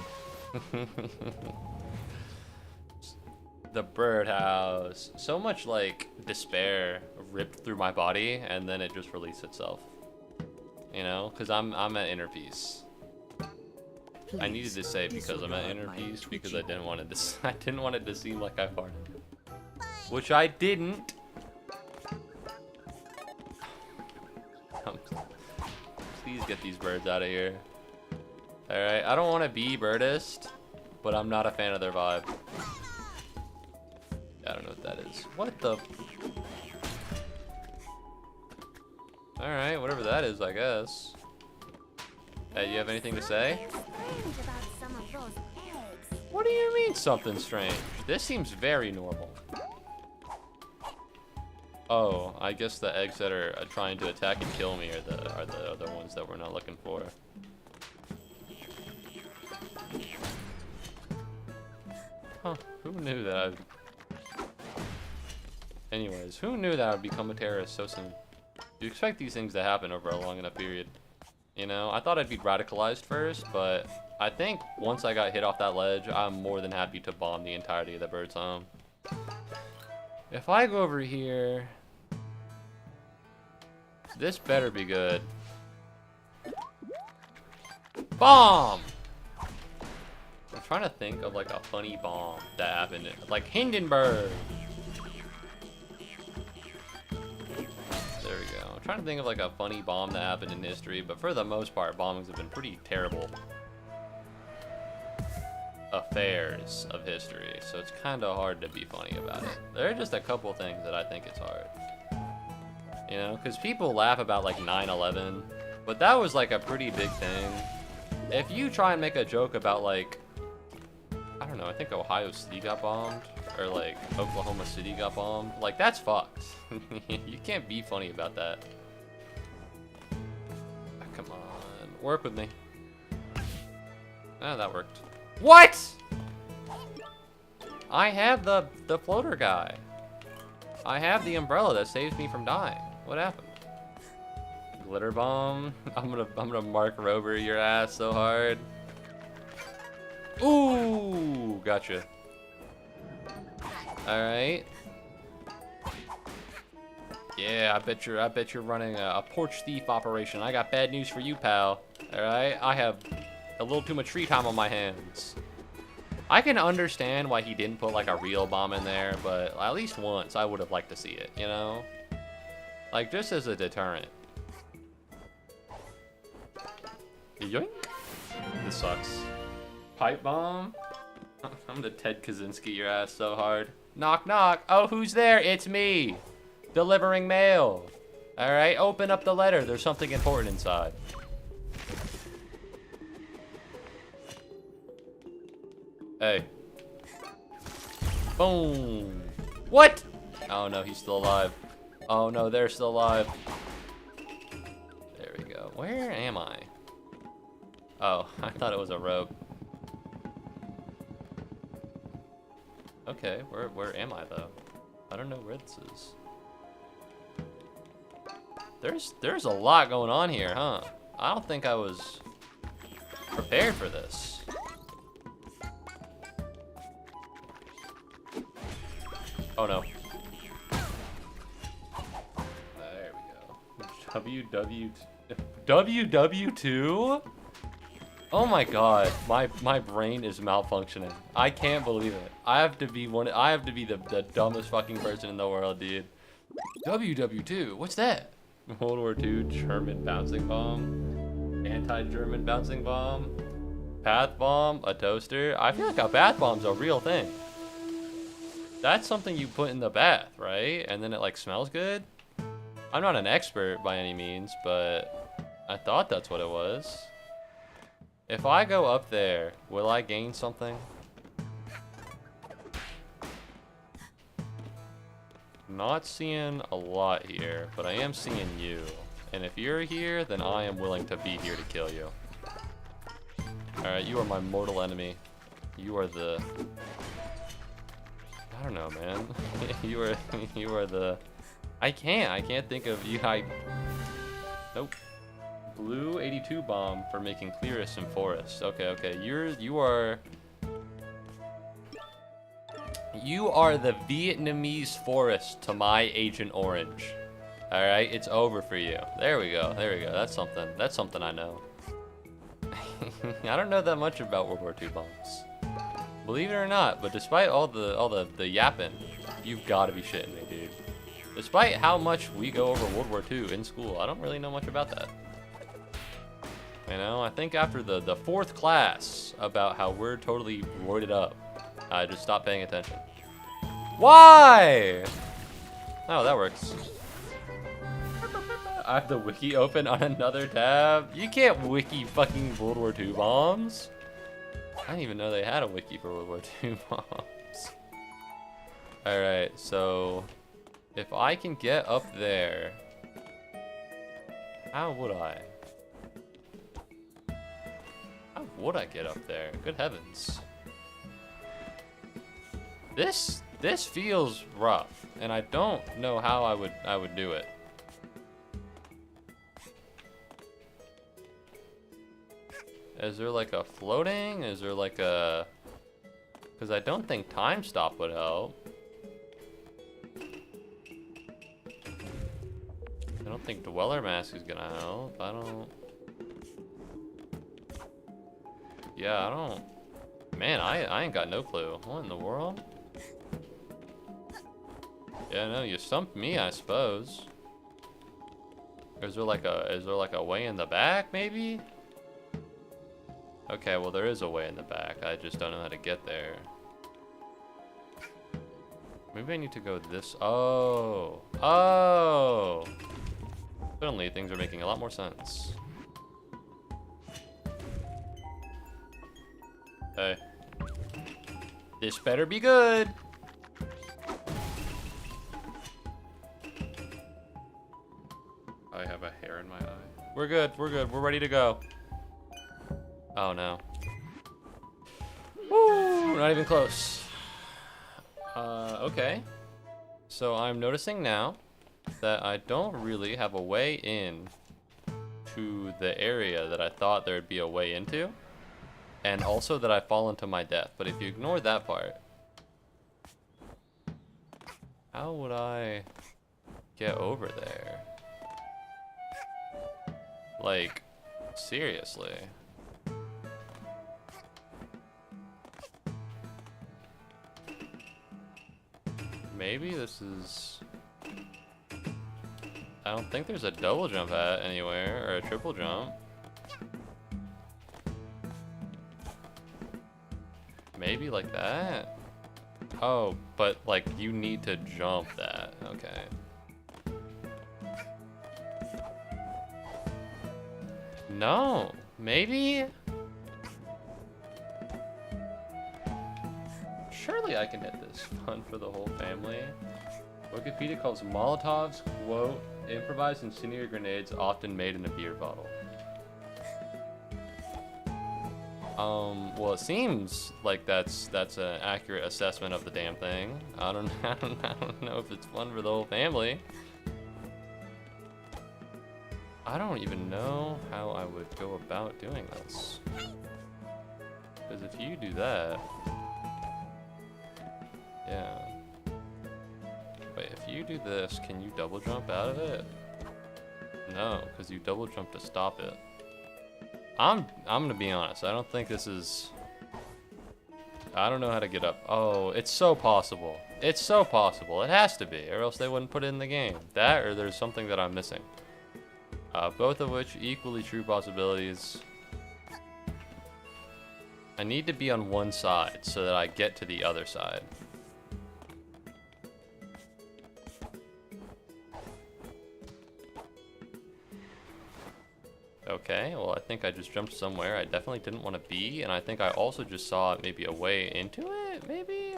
The birdhouse. So much like despair ripped through my body and then it just released itself. You know, because I'm at inner peace. I needed to say because I'm at inner peace because I didn't want it to seem like I farted, which I didn't. Please get these birds out of here. All right, I don't want to be birdist, but I'm not a fan of their vibe. I don't know what that is. What the? Alright, whatever that is, I guess. Hey, you have anything to say? What do you mean something strange? This seems very normal. Oh, I guess the eggs that are trying to attack and kill me are the other ones that we're not looking for. Huh, who knew that Anyways, who knew that I would become a terrorist so soon? You expect these things to happen over a long enough period. You know, I thought I'd be radicalized first, but I think once I got hit off that ledge, I'm more than happy to bomb the entirety of the bird's home. If I go over here, this better be good. Bomb! I'm trying to think of like a funny bomb that happened, like Hindenburg. There we go. I'm trying to think of like a funny bomb that happened in history, but for the most part, bombings have been pretty terrible affairs of history, so it's kind of hard to be funny about it. There are just a couple things that I think it's hard. You know, because people laugh about like 9/11, but that was like a pretty big thing. If you try and make a joke about like, I don't know, I think Ohio City got bombed, or like Oklahoma City got bombed, like that's fucked. You can't be funny about that. Come on, work with me. Oh, that worked. What? I have the floater guy. I have the umbrella that saves me from dying. What happened? Glitter bomb. I'm gonna Mark Rober your ass so hard. Ooh, gotcha. All right. Yeah, I bet you're running a porch thief operation. I got bad news for you, pal. All right, I have a little too much free time on my hands. I can understand why he didn't put like a real bomb in there, but at least once I would have liked to see it, you know? Like just as a deterrent. Yoink. This sucks. Pipe bomb? I'm gonna Ted Kaczynski your ass so hard. Knock knock. Oh, who's there? It's me. Delivering mail. Alright, open up the letter. There's something important inside. Hey. Boom. What? Oh no, he's still alive. Oh no, they're still alive. There we go. Where am I? Oh, I thought it was a rope. Okay, where am I though? I don't know where this is. There's a lot going on here, huh? I don't think I was prepared for this. Oh no. There we go. WW2? Oh my god, my brain is malfunctioning. I can't believe it. I have to be the dumbest fucking person in the world, dude. WW2, what's that? World War II German bouncing bomb, anti-German bouncing bomb, bath bomb, a toaster. I feel like a bath bomb's a real thing. That's something you put in the bath, right? And then it like smells good. I'm not an expert by any means, but I thought that's what it was. If I go up there, will I gain something? Not seeing a lot here, but I am seeing you. And if you're here, then I am willing to be here to kill you. Alright, you are my mortal enemy. You are the... I don't know, man. you are the... I can't think of you. Nope. Blue 82 bomb for making clearest in forest. Okay. You are the Vietnamese forest to my Agent Orange. All right, it's over for you. There we go. That's something I know. I don't know that much about World War II bombs, believe it or not. But despite all the yapping, you've got to be shitting me, dude. Despite how much we go over World War II in school, I don't really know much about that. You know, I think after the fourth class about how we're totally roided up, I just stopped paying attention. Why? Oh, that works. I have the wiki open on another tab. You can't wiki fucking World War II bombs. I didn't even know they had a wiki for World War II bombs. Alright, so if I can get up there, how would I? How would I get up there? Good heavens. This feels rough, and I don't know how I would do it. Is there like a floating? Is there like a... Because I don't think time stop would help. I don't think Dweller Mask is gonna help. I don't... Yeah, I don't... Man, I ain't got no clue. What in the world? Yeah, no, you stumped me, I suppose. Is there like a way in the back, maybe? Okay, well there is a way in the back. I just don't know how to get there. Maybe I need to go this... Oh! Suddenly things are making a lot more sense. Hey. This better be good! I have a hair in my eye. We're good, we're ready to go. Oh no. Woo, not even close. Okay. So I'm noticing now that I don't really have a way in to the area that I thought there'd be a way into. And also that I fall into my death. But if you ignore that part, how would I get over there? Like, seriously. Maybe this is... I don't think there's a double jump hat anywhere, or a triple jump. Maybe like that? Oh, but like you need to jump that. Okay. No, maybe? Surely I can hit this. Fun for the whole family. Wikipedia calls Molotovs, quote, improvised incendiary grenades often made in a beer bottle. Well, it seems like that's an accurate assessment of the damn thing. I don't know if it's fun for the whole family. I don't even know how I would go about doing this. Because if you do that, yeah. Wait, if you do this, can you double jump out of it? No, because you double jump to stop it. I'm gonna be honest, I don't think this is... I don't know how to get up. Oh, it's so possible. It's so possible. It has to be, or else they wouldn't put it in the game. That, or there's something that I'm missing. Both of which equally true possibilities. I need to be on one side so that I get to the other side. Okay, well I think I just jumped somewhere I definitely didn't want to be, and I think I also just saw maybe a way into it, maybe?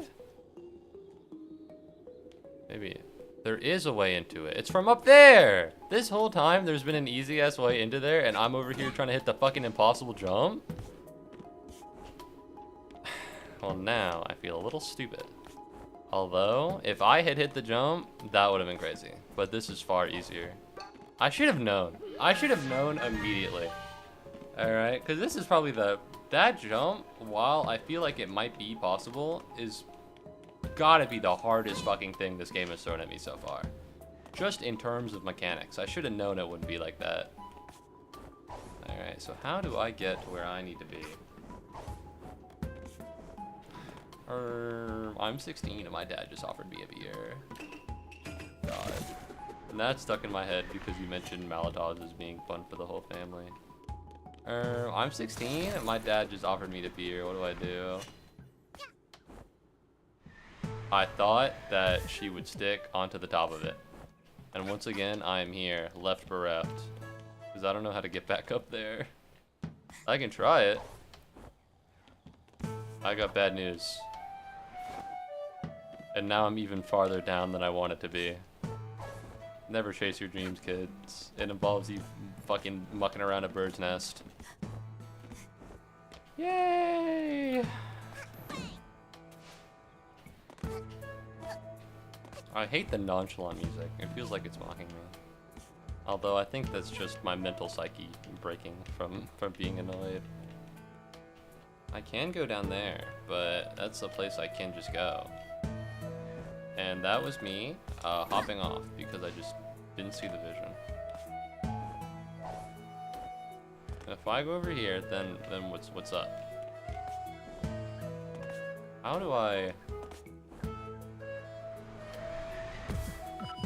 Maybe. There is a way into it. It's from up there! This whole time there's been an easy-ass way into there, and I'm over here trying to hit the fucking impossible jump? Well, now I feel a little stupid. Although, if I had hit the jump, that would have been crazy. But this is far easier. I should have known. I should have known immediately. Alright, because this is probably that jump, while I feel like it might be possible, is gotta be the hardest fucking thing this game has thrown at me so far. Just in terms of mechanics. I should have known it wouldn't be like that. Alright, so how do I get to where I need to be? I'm 16 and my dad just offered me a beer. God. And that stuck in my head because you mentioned Molotovs as being fun for the whole family. I'm 16 and my dad just offered me the beer. What do I do? I thought that she would stick onto the top of it. And once again, I am here, left bereft. Because I don't know how to get back up there. I can try it. I got bad news. And now I'm even farther down than I want it to be. Never chase your dreams, kids. It involves you fucking mucking around a bird's nest. Yay! I hate the nonchalant music. It feels like it's mocking me. Although I think that's just my mental psyche breaking from being annoyed. I can go down there, but that's a place I can just go. And that was me hopping off because I just didn't see the vision. If I go over here, then what's up? How do I?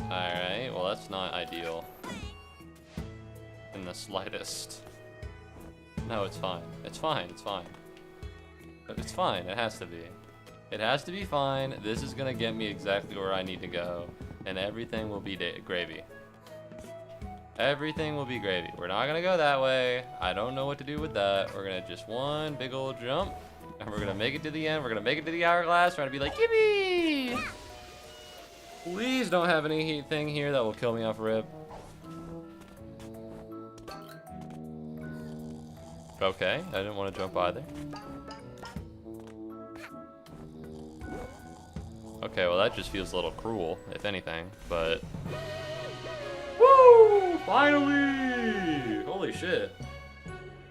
Alright, well that's not ideal. In the slightest. No, it's fine. It's fine, it's fine. It's fine, it has to be. It has to be fine. This is gonna get me exactly where I need to go. And everything will be gravy. Everything will be gravy. We're not gonna go that way. I don't know what to do with that. We're gonna just one big old jump. And we're gonna make it to the end. We're gonna make it to the hourglass. We're gonna be like, yippee! Please don't have anything here that will kill me off rip. Okay, I didn't want to jump either. Okay, well that just feels a little cruel, if anything, but... Woo! Finally! Holy shit.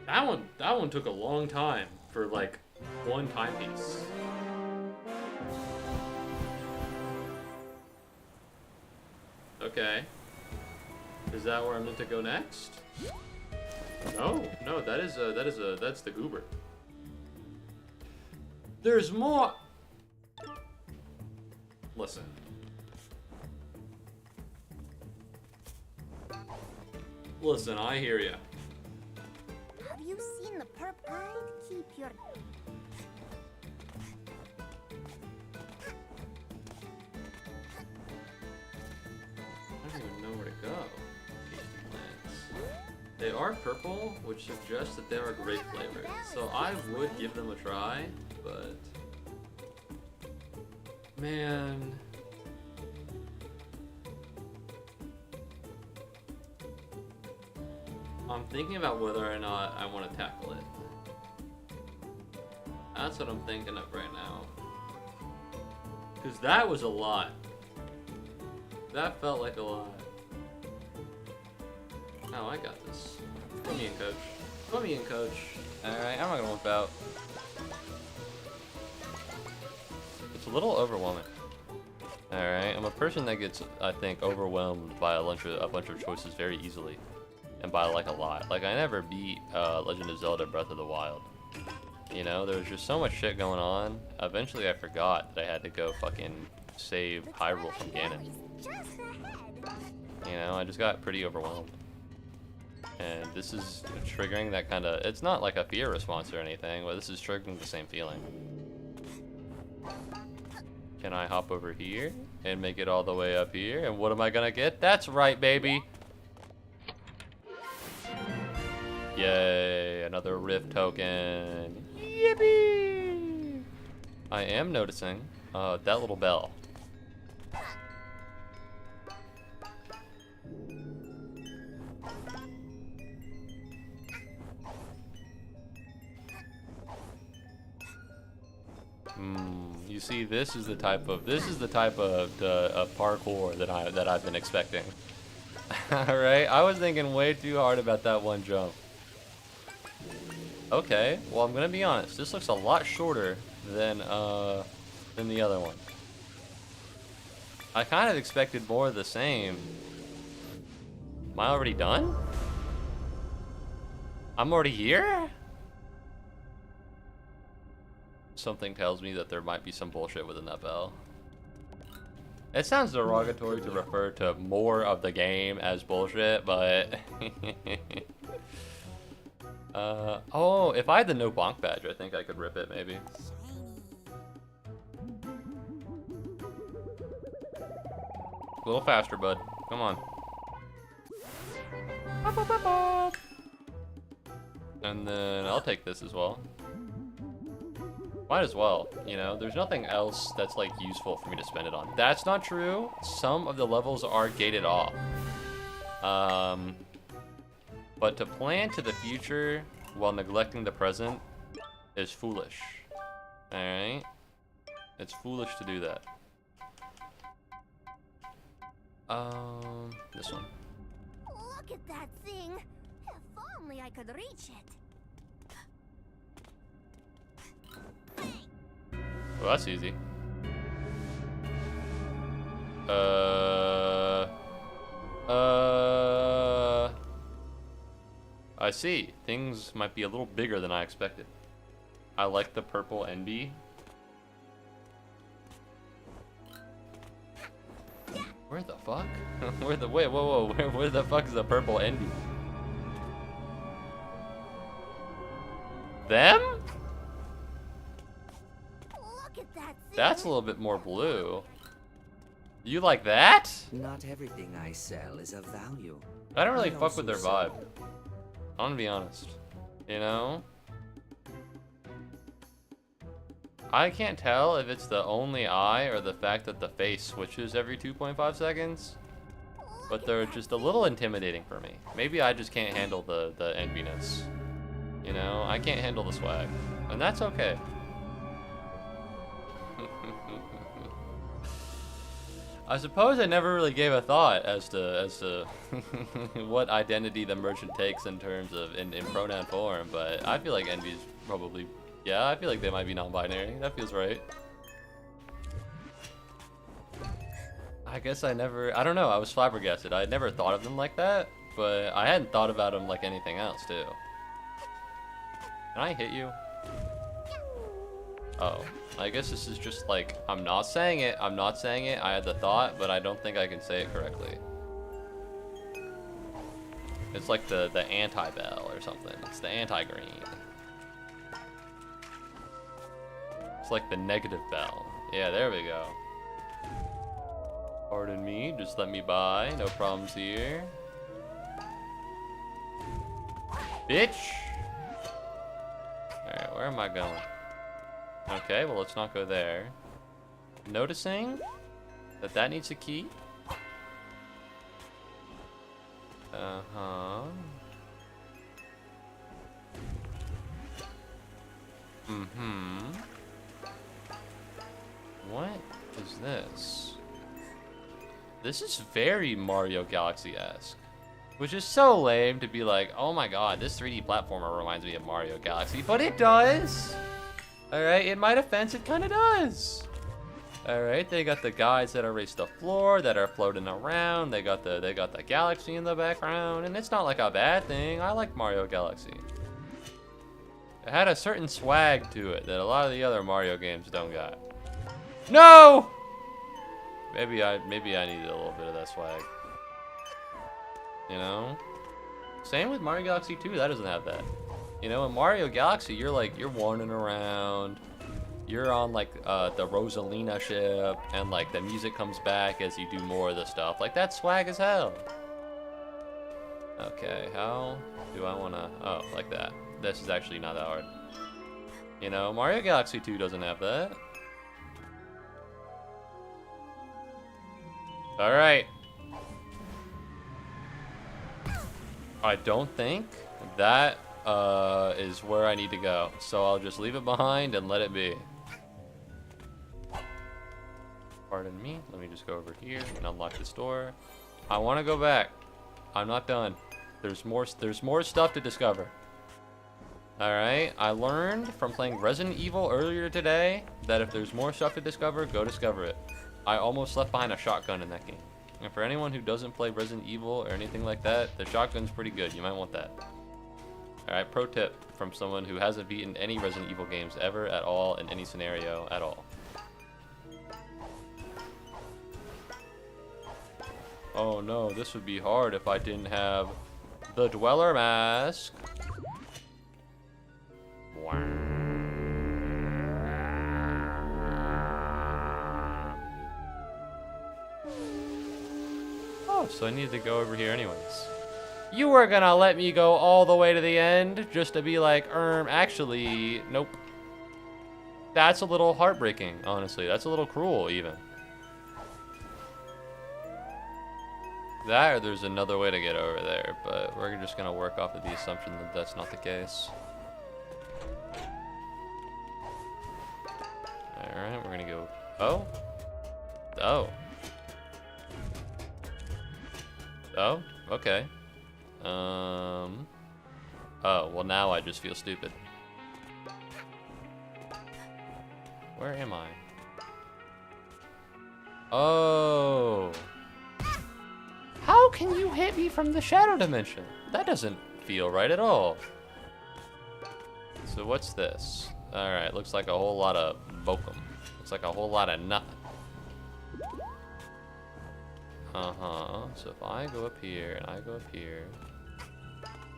That one took a long time for, like, one timepiece. Okay. Is that where I'm meant to go next? No, that's the goober. There's more. Listen. Listen, I hear ya. Have you seen the perp guide? Keep your... I don't even know where to go. Tasty plants. They are purple, which suggests that they are grape flavored. So I would give them a try, but... Man... I'm thinking about whether or not I want to tackle it. That's what I'm thinking of right now. Because that was a lot. That felt like a lot. Oh, I got this. Put me in, coach. Put me in, coach. Alright, I'm not gonna whip out. It's a little overwhelming. Alright, I'm a person that gets, I think, overwhelmed by a bunch of choices very easily. And by, like, a lot. Like, I never beat Legend of Zelda Breath of the Wild. You know, there was just so much shit going on. Eventually I forgot that I had to go fucking save Hyrule from Ganon. You know, I just got pretty overwhelmed. And this is triggering that kind of... It's not like a fear response or anything, but this is triggering the same feeling. Can I hop over here and make it all the way up here? And what am I gonna get? That's right, baby! Yay, another Rift token. Yippee! I am noticing that little bell. You see, this is the type of parkour that I've been expecting. All right, I was thinking way too hard about that one jump. Okay, well, I'm gonna be honest. This looks a lot shorter than the other one. I kind of expected more of the same. Am I already done? I'm already here? Something tells me that there might be some bullshit within that bell. It sounds derogatory to refer to more of the game as bullshit, but... oh, if I had the no bonk badge, I think I could rip it, maybe. A little faster, bud. Come on. And then I'll take this as well. Might as well, you know? There's nothing else that's, like, useful for me to spend it on. That's not true. Some of the levels are gated off. But to plan to the future while neglecting the present is foolish. Alright? It's foolish to do that. This one. Look at that thing. If only I could reach it. Well, that's easy. I see. Things might be a little bigger than I expected. I like the purple NB. Where the fuck? Wait, whoa, where the fuck is the purple NB? Them? Look at that thing. That's a little bit more blue. You like that? Not everything I sell is of value. I don't really I fuck with their also vibe. sell- I'm gonna be honest. You know? I can't tell if it's the only eye or the fact that the face switches every 2.5 seconds. But they're just a little intimidating for me. Maybe I just can't handle the enviness. You know? I can't handle the swag. And that's okay. I suppose I never really gave a thought as to what identity the merchant takes in terms of in pronoun form, but I feel like Envy's probably, yeah, I feel like they might be non-binary. That feels right. I guess I don't know, I was flabbergasted. I had never thought of them like that, but I hadn't thought about them like anything else too. Can I hit you? Oh, I guess this is just like, I'm not saying it, I had the thought, but I don't think I can say it correctly. It's like the anti-bell or something. It's the anti-green. It's like the negative bell. Yeah, there we go. Pardon me, just let me by, no problems here. Bitch! Alright, where am I going? Okay, well, let's not go there. Noticing that needs a key. Uh-huh. Mm-hmm. What is this? This is very Mario Galaxy-esque. Which is so lame to be like, oh my god, this 3D platformer reminds me of Mario Galaxy. But it does! Alright, in my defense, it kind of does. Alright, they got the guys that erase the floor, that are floating around. They got the galaxy in the background, and it's not like a bad thing. I like Mario Galaxy. It had a certain swag to it that a lot of the other Mario games don't got. No! Maybe I needed a little bit of that swag. You know? Same with Mario Galaxy 2, that doesn't have that. You know, in Mario Galaxy, you're wandering around. You're on like the Rosalina ship, and like the music comes back as you do more of the stuff. Like that's swag as hell. Okay, how do I wanna? Oh, like that. This is actually not that hard. You know, Mario Galaxy 2 doesn't have that. All right. I don't think that is where I need to go. So I'll just leave it behind and let it be. Pardon me. Let me just go over here and unlock this door. I want to go back. I'm not done. There's more stuff to discover. All right. I learned from playing Resident Evil earlier today that if there's more stuff to discover, go discover it. I almost left behind a shotgun in that game. And for anyone who doesn't play Resident Evil or anything like that, the shotgun's pretty good. You might want that. Alright, pro tip from someone who hasn't beaten any Resident Evil games ever at all in any scenario at all. Oh no, this would be hard if I didn't have the Dweller Mask. Oh, so I need to go over here anyways. You were gonna let me go all the way to the end just to be like, actually, nope. That's a little heartbreaking, honestly. That's a little cruel, even. That or there's another way to get over there, but we're just gonna work off of the assumption that that's not the case. Alright, we're gonna go, oh. Oh, okay. Oh, well now I just feel stupid. Where am I? Oh. How can you hit me from the shadow dimension? That doesn't feel right at all. So what's this? Alright, looks like a whole lot of bokum. Looks like a whole lot of nothing. Uh-huh. So if I go up here, and I go up here,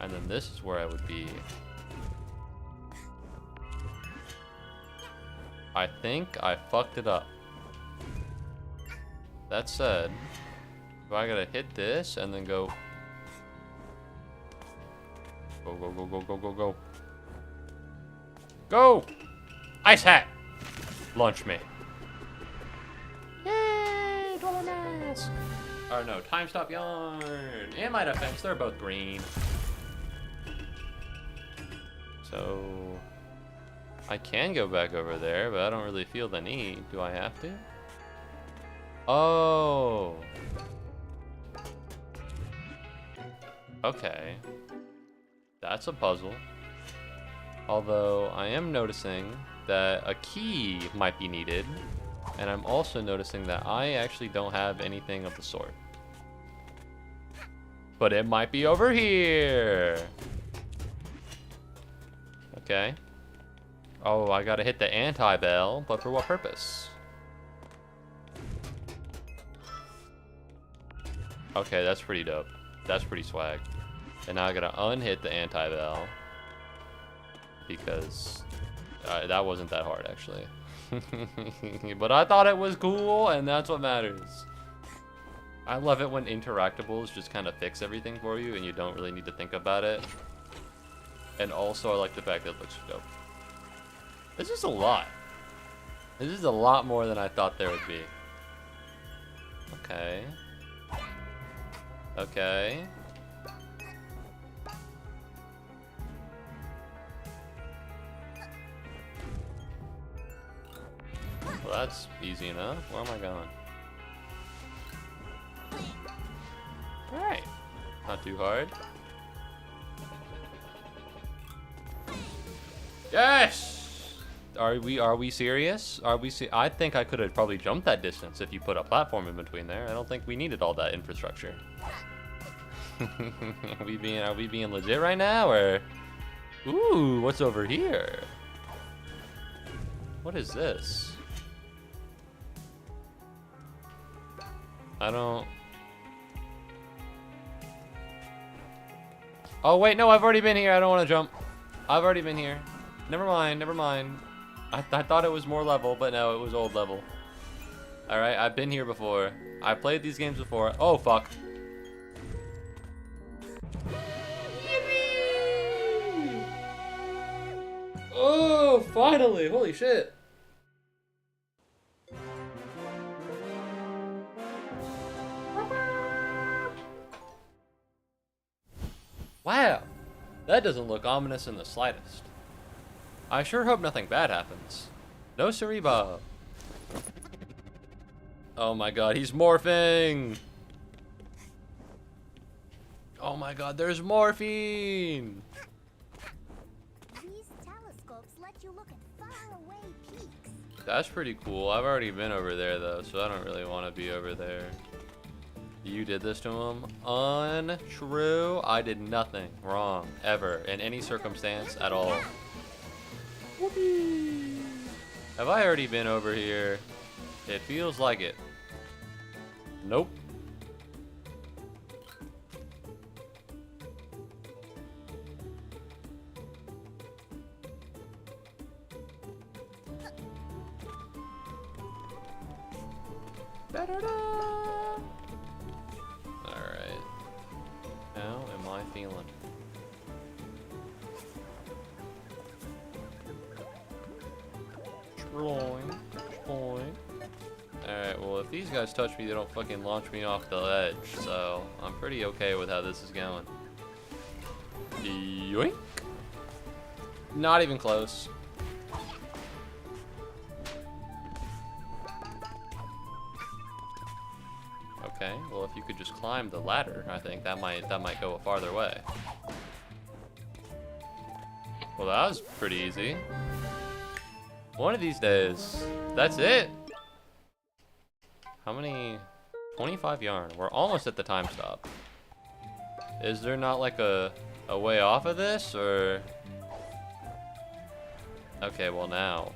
and then this is where I would be. I think I fucked it up. That said, if I gotta hit this and then go. Go, go, go, go, go, go, go. Go! Ice hat! Launch me. Yay! Dweller Mask! Or no, Time Stop Yarn! In my defense, they're both green. So I can go back over there, but I don't really feel the need. Do I have to? Oh. Okay. That's a puzzle. Although I am noticing that a key might be needed. And I'm also noticing that I actually don't have anything of the sort. But it might be over here. Okay. Oh, I gotta hit the anti-bell, but for what purpose? Okay, that's pretty dope. That's pretty swag. And now I gotta unhit the anti-bell. Because that wasn't that hard, actually. But I thought it was cool, and that's what matters. I love it when interactables just kind of fix everything for you, and you don't really need to think about it. And also, I like the fact that it looks dope. This is a lot. This is a lot more than I thought there would be. Okay. Okay. Well, that's easy enough. Where am I going? Alright. Not too hard. Yes! Are we serious? I think I could have probably jumped that distance if you put a platform in between there. I don't think we needed all that infrastructure. Are we being legit right now, or? Ooh, what's over here? What is this? I don't... Oh wait, no, I've already been here. I don't want to jump. I've already been here. Never mind, never mind. I thought it was more level, but no, it was old level. Alright, I've been here before. I played these games before. Oh, fuck. Oh, finally! Holy shit. Wow, that doesn't look ominous in the slightest. I sure hope nothing bad happens. No siree, Bob. Oh my god, he's morphing! Oh my god, there's morphine! These telescopes let you look at faraway peaks. That's pretty cool. I've already been over there though, so I don't really want to be over there. You did this to him? Untrue. I did nothing wrong, ever, in any circumstance at all. Whoopee. Have I already been over here? It feels like it. Nope. Alright. How am I feeling? Alright, well if these guys touch me, they don't fucking launch me off the ledge, so I'm pretty okay with how this is going. Yoink! Not even close. Okay, well if you could just climb the ladder, I think that might go a farther way. Well, that was pretty easy. One of these days. That's it. How many? 25 yarn. We're almost at the time stop. Is there not like a way off of this, or? Okay, well now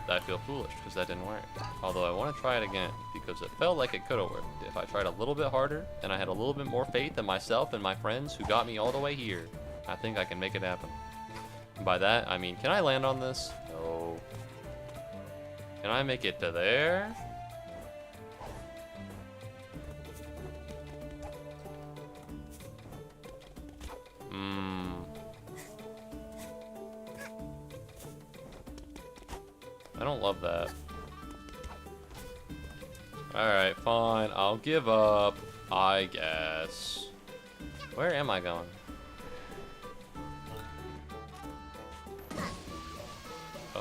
I feel foolish because that didn't work. Although I want to try it again because it felt like it could have worked if I tried a little bit harder and I had a little bit more faith in myself and my friends who got me all the way here. I think I can make it happen. And by that, I mean, can I land on this? No. Can I make it to there? I don't love that. Alright, fine. I'll give up, I guess. Where am I going?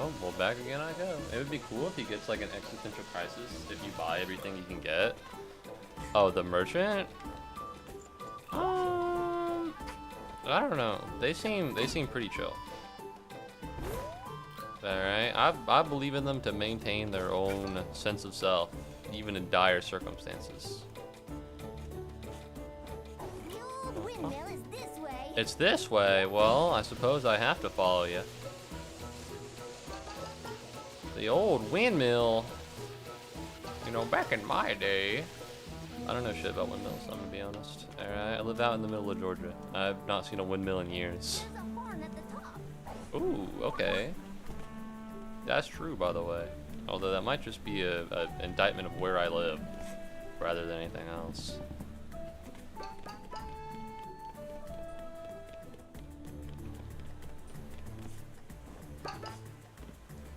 Oh, well, back again I go. It would be cool if he gets like an existential crisis if you buy everything you can get. Oh, the merchant? I don't know. They seem pretty chill. Alright, I believe in them to maintain their own sense of self, even in dire circumstances. The old windmill is this way. It's this way. Well, I suppose I have to follow you. The old windmill. You know, back in my day. I don't know shit about windmills, I'm gonna be honest. Alright, I live out in the middle of Georgia. I've not seen a windmill in years. There's a horn at the top. Ooh, okay. That's true, by the way. Although that might just be a indictment of where I live, rather than anything else.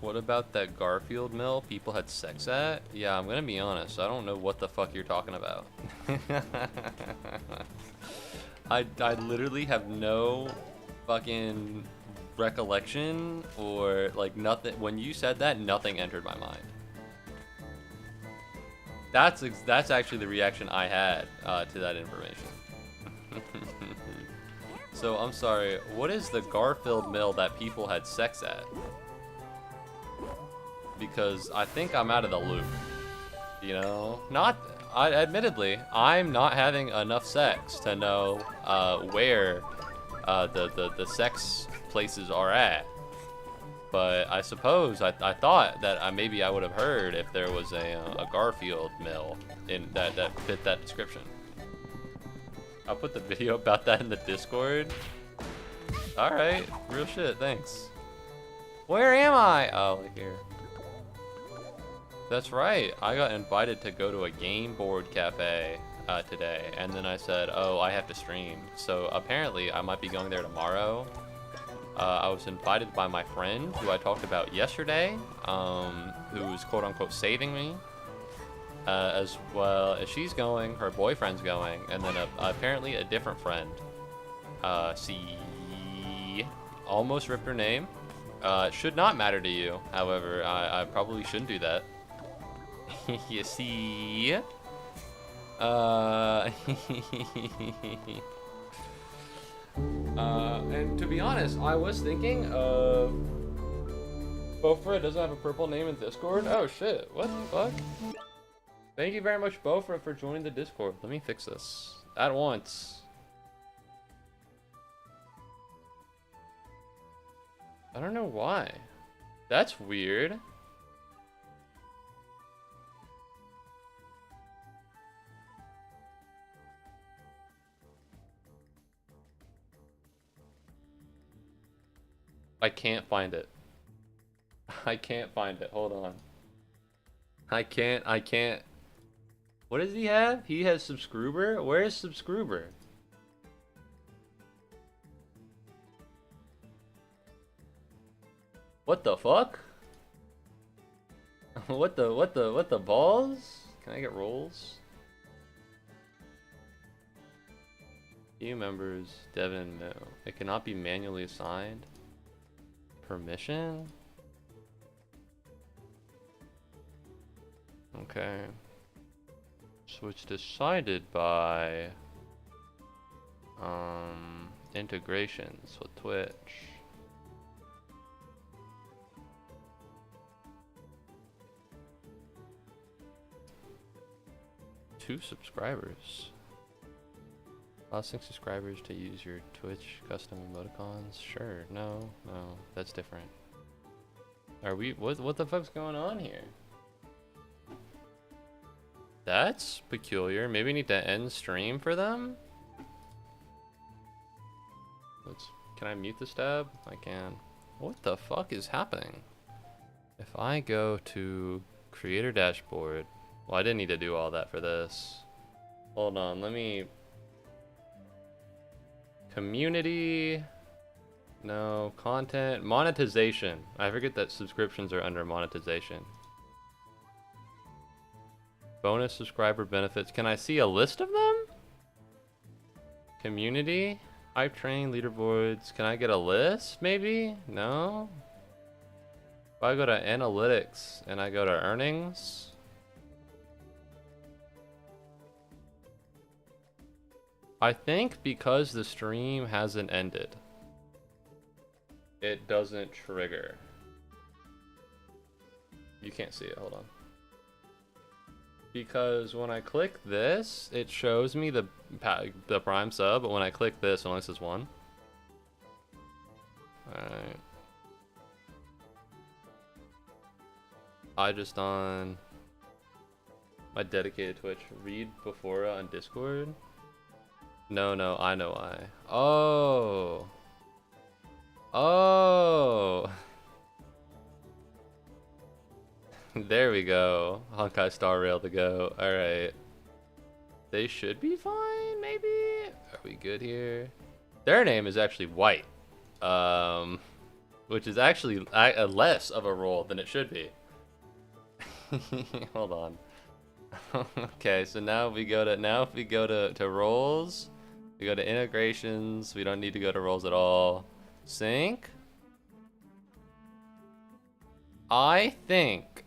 What about that Garfield mill people had sex at? Yeah, I'm gonna be honest, I don't know what the fuck you're talking about. I literally have no fucking recollection or like nothing. When you said that, nothing entered my mind. That's actually the reaction I had to that information. So I'm sorry, what is the Garfield mill that people had sex at? Because I think I'm out of the loop. You know, admittedly, I'm not having enough sex to know where the sex places are at. But I suppose I thought that maybe I would have heard if there was a Garfield mill in that fit that description. I'll put the video about that in the Discord. All right, real shit. Thanks. Where am I? Oh, like here. That's right. I got invited to go to a game board cafe today, and then I said, "Oh, I have to stream." So apparently, I might be going there tomorrow. I was invited by my friend, who I talked about yesterday, who's quote-unquote saving me, as well as she's going, her boyfriend's going, and then apparently a different friend. Almost ripped her name. Should not matter to you, however, I probably shouldn't do that. You see? And to be honest, I was thinking of... Bofra doesn't have a purple name in Discord? Oh shit, what the fuck? Thank you very much, Bofra, for joining the Discord. Let me fix this. At once. I don't know why. That's weird. I can't find it. I can't find it. Hold on. I can't. What does he have? He has Subscriber? Where is Subscriber? What the fuck? What the balls? Can I get rolls? Few members, Devin, no. It cannot be manually assigned. Permission? Okay. So it's decided by integrations with Twitch. Two subscribers. Allowing subscribers to use your Twitch custom emoticons? Sure. No, that's different. Are we? What the fuck's going on here? That's peculiar. Maybe we need to end stream for them? Can I mute this tab? I can. What the fuck is happening? If I go to creator dashboard, well, I didn't need to do all that for this. Hold on, let me... Community... No, content, monetization. I forget that subscriptions are under monetization. Bonus subscriber benefits. Can I see a list of them? Community, hype train, leaderboards. Can I get a list, maybe? No? If I go to analytics and I go to earnings, I think because the stream hasn't ended, it doesn't trigger. You can't see it, hold on. Because when I click this, it shows me the Prime sub, but when I click this, it only says 1. Alright. I just on my dedicated Twitch, read before on Discord. No, I know why. Oh. Oh. There we go. Honkai Star Rail to go. Alright. They should be fine, maybe? Are we good here? Their name is actually White. Which is actually less of a role than it should be. Hold on. Okay, so now if we go to roles, we go to integrations, we don't need to go to roles at all. Sync. I think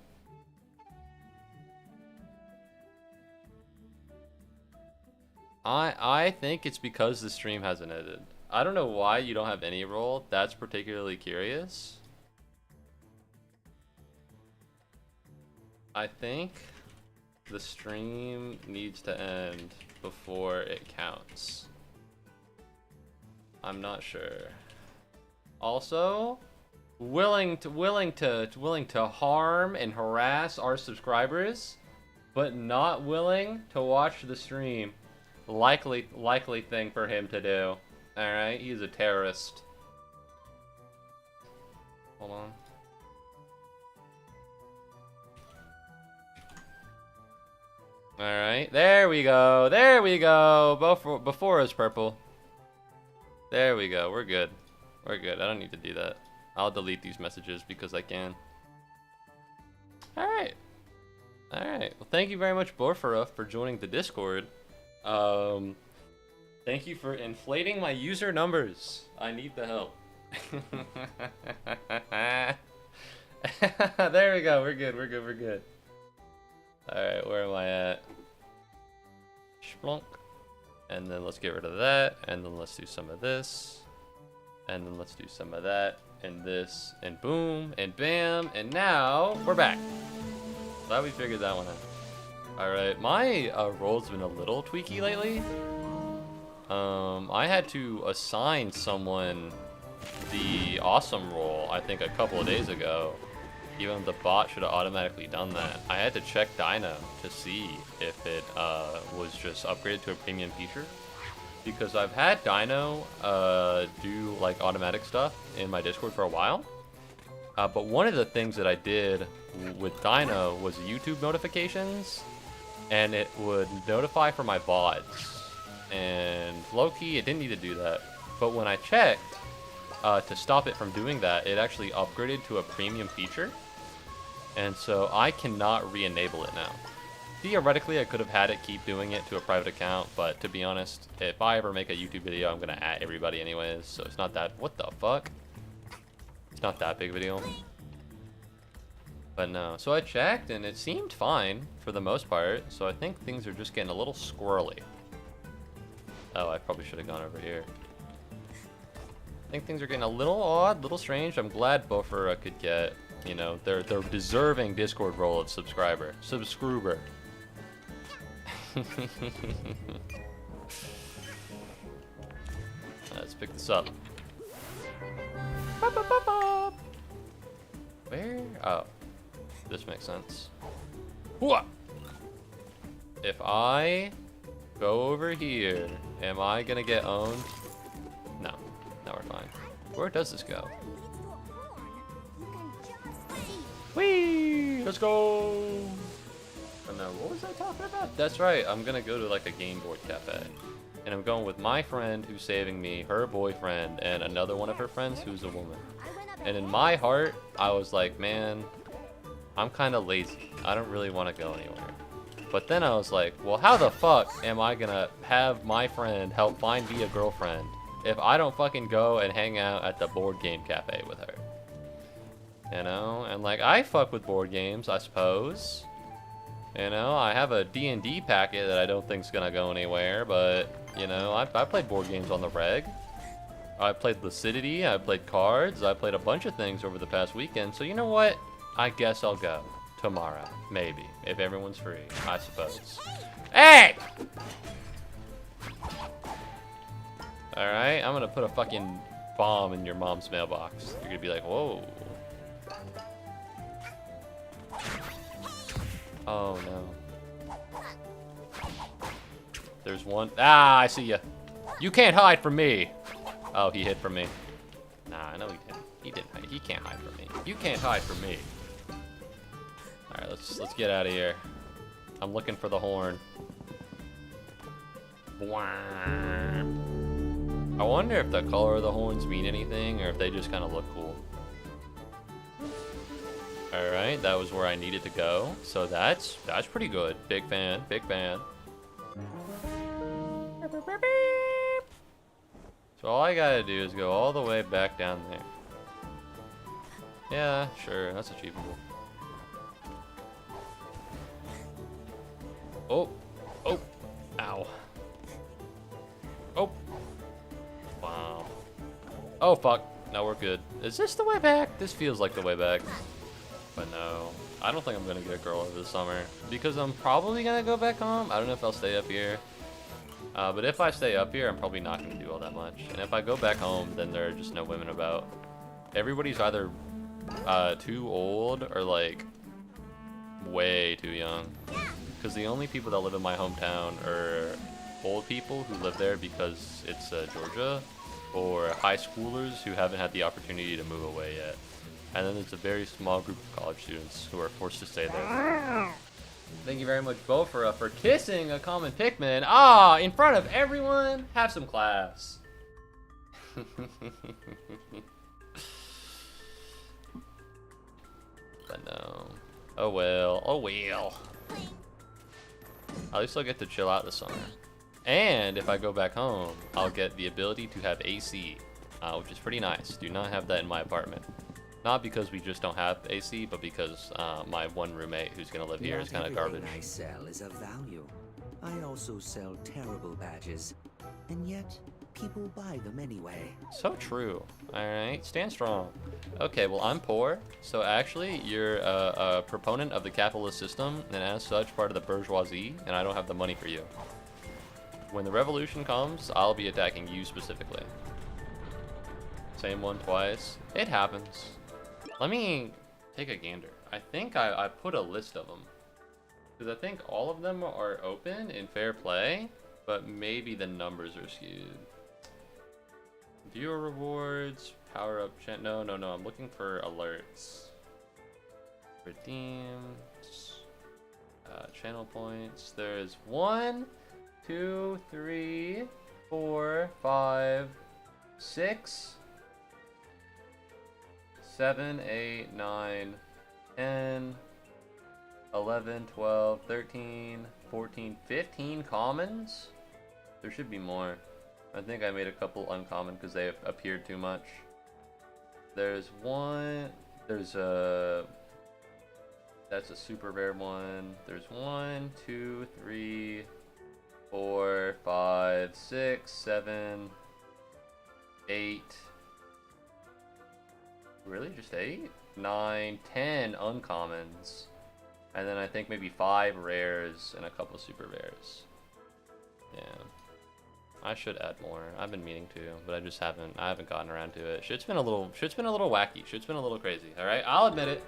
it's because the stream hasn't ended. I don't know why you don't have any role. That's particularly curious. I think the stream needs to end before it counts. I'm not sure. Also, willing to harm and harass our subscribers, but not willing to watch the stream. Likely thing for him to do. Alright, he's a terrorist. Hold on. Alright, there we go. There we go. Before is purple. There we go. We're good. We're good. I don't need to do that. I'll delete these messages because I can. Alright. Alright. Well, thank you very much, Borfera, for joining the Discord. Thank you for inflating my user numbers. I need the help. There we go. We're good. We're good. We're good. Alright, where am I at? Splunk. And then let's get rid of that. And then let's do some of this. And then let's do some of that. And this. And boom. And bam. And now we're back. Glad we figured that one out. Alright, my role's been a little tweaky lately. I had to assign someone the awesome role, I think a couple of days ago. Even the bot should have automatically done that. I had to check Dino to see if it was just upgraded to a premium feature. Because I've had Dino do like automatic stuff in my Discord for a while. But one of the things that I did with Dino was YouTube notifications. And it would notify for my VODs. And low-key, it didn't need to do that. But when I checked to stop it from doing that, it actually upgraded to a premium feature. And so I cannot re-enable it now. Theoretically, I could have had it keep doing it to a private account, but to be honest, if I ever make a YouTube video, I'm gonna at everybody anyways, so it's not that... What the fuck? It's not that big of a deal. But no, so I checked, and it seemed fine for the most part, so I think things are just getting a little squirrely. Oh, I probably should have gone over here. I think things are getting a little odd, a little strange. I'm glad Buffer could get... You know, they're deserving Discord role of subscriber. Subscriber. Let's pick this up. Where? Oh. This makes sense. If I go over here, am I gonna get owned? No. No, we're fine. Where does this go? Whee! Let's go! Oh no, what was I talking about? That's right, I'm gonna go to like a game board cafe. And I'm going with my friend who's saving me, her boyfriend, and another one of her friends who's a woman. And in my heart, I was like, man, I'm kind of lazy. I don't really want to go anywhere. But then I was like, well, how the fuck am I gonna have my friend help find me a girlfriend if I don't fucking go and hang out at the board game cafe with her? You know, and like I fuck with board games, I suppose. You know, I have a D&D packet that I don't think's gonna go anywhere, but you know, I played board games on the reg. I played Lucidity, I played cards, I played a bunch of things over the past weekend. So you know what? I guess I'll go tomorrow, maybe, if everyone's free, I suppose. Hey! Alright, I'm gonna put a fucking bomb in your mom's mailbox. You're gonna be like, whoa. Oh no. There's one. Ah, I see ya. You can't hide from me. Oh, he hid from me. Nah, no, he didn't. He didn't hide. He can't hide from me. You can't hide from me. All right, let's get out of here. I'm looking for the horn. I wonder if the color of the horns mean anything, or if they just kind of look cool. All right, that was where I needed to go, so that's pretty good. Big fan, big fan. So all I gotta do is go all the way back down there. Yeah, sure, that's achievable. Oh, oh, ow. Oh, wow. Oh, fuck. No, we're good. Is this the way back? This feels like the way back. But no, I don't think I'm gonna get a girl over the summer because I'm probably gonna go back home. I don't know if I'll stay up here. But if I stay up here, I'm probably not gonna do all that much. And if I go back home, then there are just no women about. Everybody's either too old or like way too young. Because the only people that live in my hometown are old people who live there because it's Georgia, or high schoolers who haven't had the opportunity to move away yet. And then there's a very small group of college students who are forced to stay there. Thank you very much, Bo, for kissing a common Pikmin. Ah, in front of everyone. Have some class. But no. Oh well. Oh well. At least I'll get to chill out this summer. And if I go back home, I'll get the ability to have AC, which is pretty nice. Do not have that in my apartment. Not because we just don't have AC, but because my one roommate who's gonna live here is kind of garbage. Everything I sell is of value. I also sell terrible badges, and yet people buy them anyway. So true. All right, stand strong. Okay, well I'm poor, so actually you're a proponent of the capitalist system, and as such part of the bourgeoisie, and I don't have the money for you. When the revolution comes, I'll be attacking you specifically. Same one twice. It happens. Let me take a gander. I think I put a list of them. Because I think all of them are open in fair play, but maybe the numbers are skewed. Viewer rewards, power up chant. No, I'm looking for alerts. Redeemed. Channel points. There's 1, 2, 3, 4, 5, 6. 7, 8, 9, 10, 11, 12, 13, 14, 15 commons? There should be more. I think I made a couple uncommon because they appeared too much. There's one, there's a, that's a super rare one. There's 1, 2, 3, 4, 5, 6, 7, 8. Really? Just 8? 9, 10 uncommons. And then I think maybe 5 rares and a couple super rares. Yeah. I should add more. I've been meaning to, but I just haven't gotten around to it. Shit's been a little wacky. Shit's been a little crazy. Alright? I'll admit it.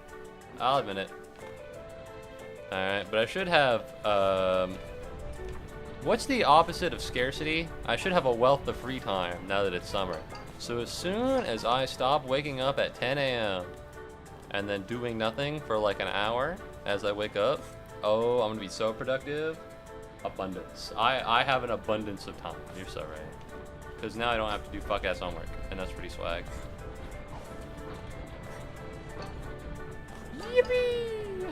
Alright, but I should have what's the opposite of scarcity? I should have a wealth of free time now that it's summer. So as soon as I stop waking up at 10 a.m. and then doing nothing for like an hour as I wake up, oh, I'm gonna be so productive. Abundance. I have an abundance of time. You're so right. Because now I don't have to do fuck ass homework, and that's pretty swag. Yippee!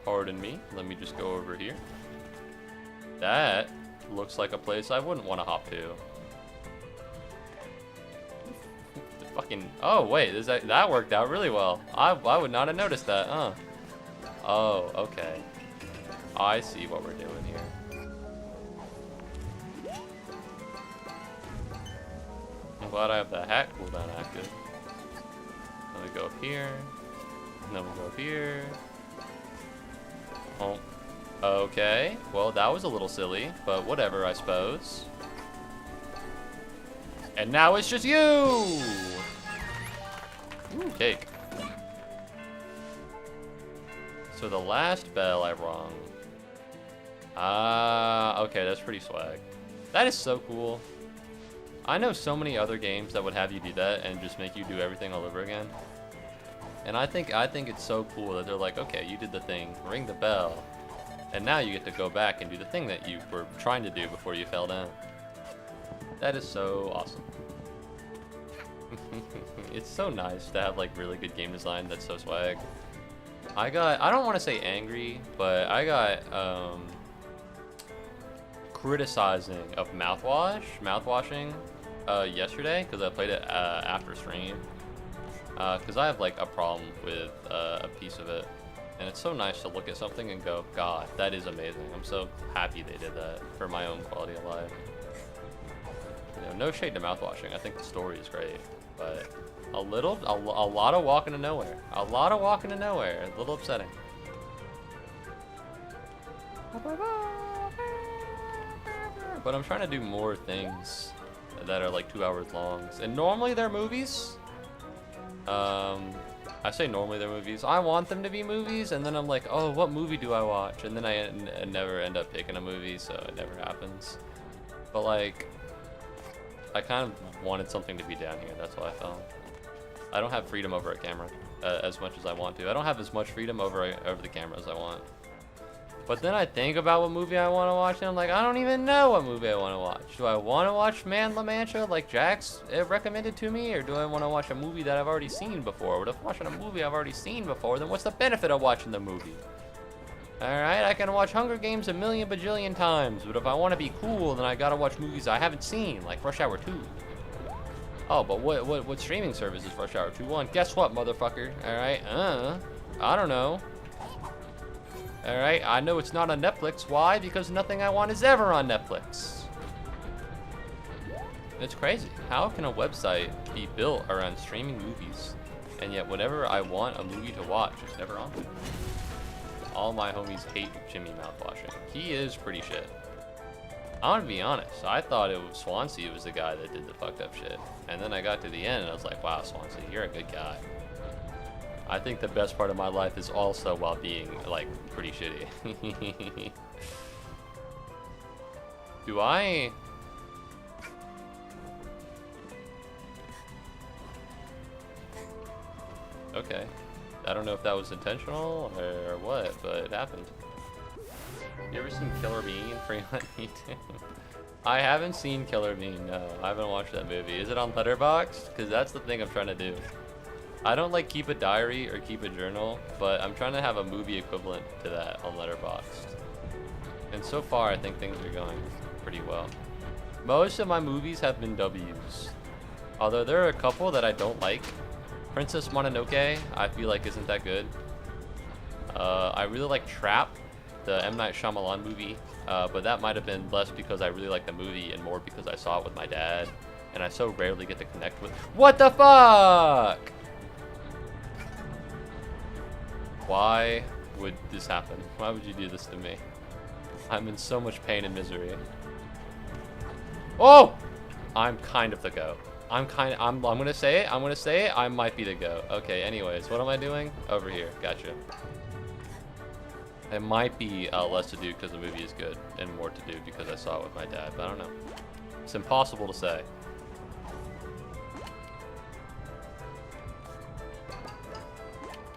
Pardon me. Let me just go over here. That looks like a place I wouldn't want to hop to. fucking... Oh, wait. That worked out really well. I would not have noticed that, huh? Oh, okay. I see what we're doing here. I'm glad I have the hat cooldown active. Then we go up here. And then we go up here. Oh. Okay. Well, that was a little silly, but whatever, I suppose. And now it's just you! Ooh, cake. So the last bell I rung. Ah, okay, that's pretty swag. That is so cool. I know so many other games that would have you do that and just make you do everything all over again. And I think it's so cool that they're like, okay, you did the thing, ring the bell, and now you get to go back and do the thing that you were trying to do before you fell down. That is so awesome. It's so nice to have like really good game design that's so swag. I don't want to say angry, but I got criticizing of mouthwashing yesterday because I played it after stream. Because I have like a problem with a piece of it, and it's so nice to look at something and go, God, that is amazing. I'm so happy they did that for my own quality of life. You know, no shade to mouthwashing. I think the story is great, but a lot of walking to nowhere. A lot of walking to nowhere. A little upsetting. But I'm trying to do more things that are like 2 hours long. And normally they're movies. I say normally they're movies. I want them to be movies, and then I'm like, oh, what movie do I watch? And then I never end up picking a movie, so it never happens. But like, I kind of wanted something to be down here. That's why I felt. I don't have freedom over a camera as much as I want to. I don't have as much freedom over the camera as I want. But then I think about what movie I want to watch, and I'm like, I don't even know what movie I want to watch. Do I want to watch Man La Mancha like Jax recommended to me, or do I want to watch a movie that I've already seen before? But if I'm watching a movie I've already seen before, then what's the benefit of watching the movie? Alright, I can watch Hunger Games a million bajillion times, but if I want to be cool, then I gotta watch movies I haven't seen, like Rush Hour 2. Oh, but what streaming service is Rush Hour 2 on? Guess what, motherfucker? Alright, I don't know. Alright, I know it's not on Netflix. Why? Because nothing I want is ever on Netflix. It's crazy. How can a website be built around streaming movies, and yet whenever I want a movie to watch, it's never on? All my homies hate Jimmy mouthwashing. He is pretty shit. I want to be honest. I thought it was Swansea was the guy that did the fucked up shit. And then I got to the end and I was like, wow, Swansea, you're a good guy. I think the best part of my life is also while being, like, pretty shitty. Do I... Okay. I don't know if that was intentional or what, but it happened. You ever seen Killer Bean? Freeland Me Too. I haven't seen Killer Bean, no. I haven't watched that movie. Is it on Letterboxd? Because that's the thing I'm trying to do. I don't like keep a diary or keep a journal, but I'm trying to have a movie equivalent to that on Letterboxd. And so far, I think things are going pretty well. Most of my movies have been W's. Although there are a couple that I don't like. Princess Mononoke, I feel like isn't that good. I really like Trap, the M. Night Shyamalan movie, but that might have been less because I really like the movie and more because I saw it with my dad, and I so rarely get to connect with. What the fuck? Why would this happen? Why would you do this to me? I'm in so much pain and misery. Oh! I'm kind of the goat. I'm gonna say it, I might be the goat. Okay, anyways, what am I doing? Over here, gotcha. It might be less to do because the movie is good, and more to do because I saw it with my dad, but I don't know. It's impossible to say.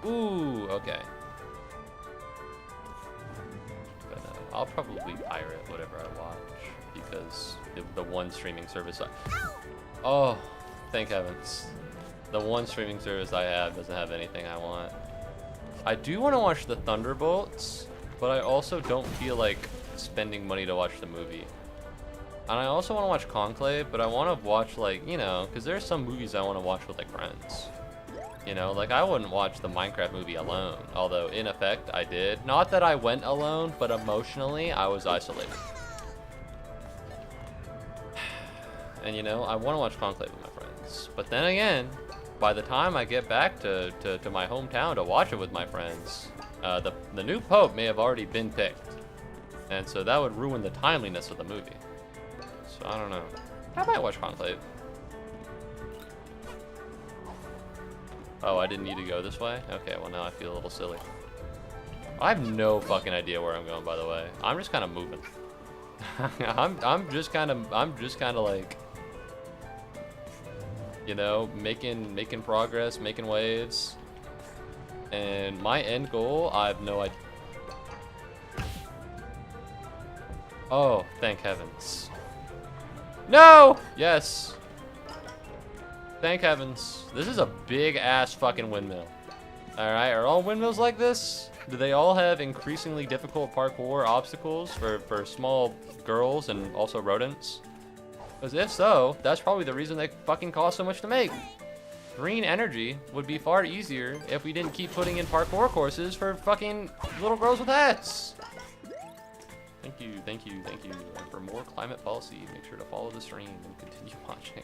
Ooh, okay. But I'll probably pirate whatever I watch, because the one streaming service Oh, thank heavens. The one streaming service I have doesn't have anything I want. I do want to watch the Thunderbolts, but I also don't feel like spending money to watch the movie. And I also want to watch Conclave, but I want to watch, like, you know, because there's some movies I want to watch with, like, friends. You know, like, I wouldn't watch the Minecraft movie alone, although, in effect, I did. Not that I went alone, but emotionally, I was isolated. And, you know, I want to watch Conclave with my friends. But then again, by the time I get back to my hometown to watch it with my friends, the new Pope may have already been picked. And so that would ruin the timeliness of the movie. So I don't know. I might watch Conclave. Oh, I didn't need to go this way? Okay, well now I feel a little silly. I have no fucking idea where I'm going, by the way. I'm just kind of moving. I'm just kind of like, you know, making progress, making waves. And my end goal, I have no idea. Oh, thank heavens. No! Yes. Thank heavens. This is a big ass fucking windmill. Alright, are all windmills like this? Do they all have increasingly difficult parkour obstacles for small girls and also rodents? Because if so, that's probably the reason they fucking cost so much to make. Green energy would be far easier if we didn't keep putting in parkour courses for fucking little girls with hats. Thank you, thank you, thank you. And for more climate policy, make sure to follow the stream and continue watching.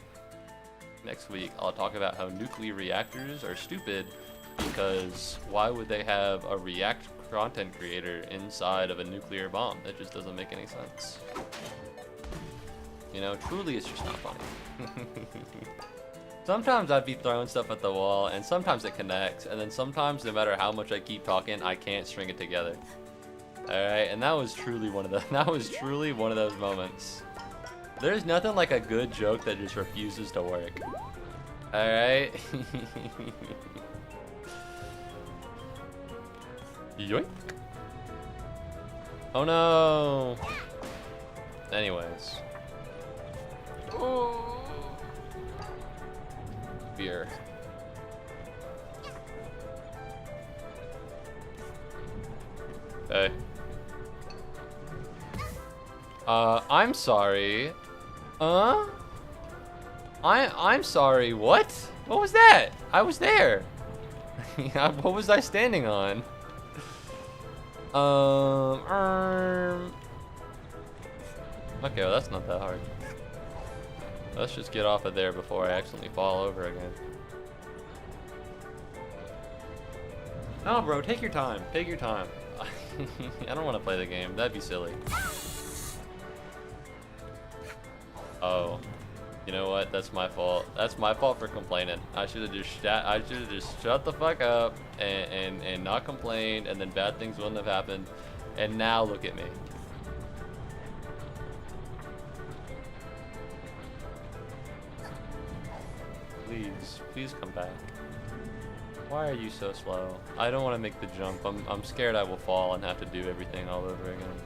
Next week, I'll talk about how nuclear reactors are stupid because why would they have a React content creator inside of a nuclear bomb? That just doesn't make any sense. You know, truly it's just not funny. Sometimes I'd be throwing stuff at the wall and sometimes it connects, and then sometimes no matter how much I keep talking, I can't string it together. Alright, and that was truly one of those moments. There's nothing like a good joke that just refuses to work. Alright? Yoink. Oh no! Anyways. Oh. Beer. Hey. I'm sorry. I'm sorry, what? What was that? I was there. What was I standing on? Okay, well that's not that hard. Let's just get off of there before I accidentally fall over again. No, bro, take your time. Take your time. I don't want to play the game. That'd be silly. Oh, you know what? That's my fault. That's my fault for complaining. I should have just shut the fuck up and not complained, and then bad things wouldn't have happened. And now look at me. Please come back. Why are you so slow? I don't want to make the jump. I'm scared I will fall and have to do everything all over again.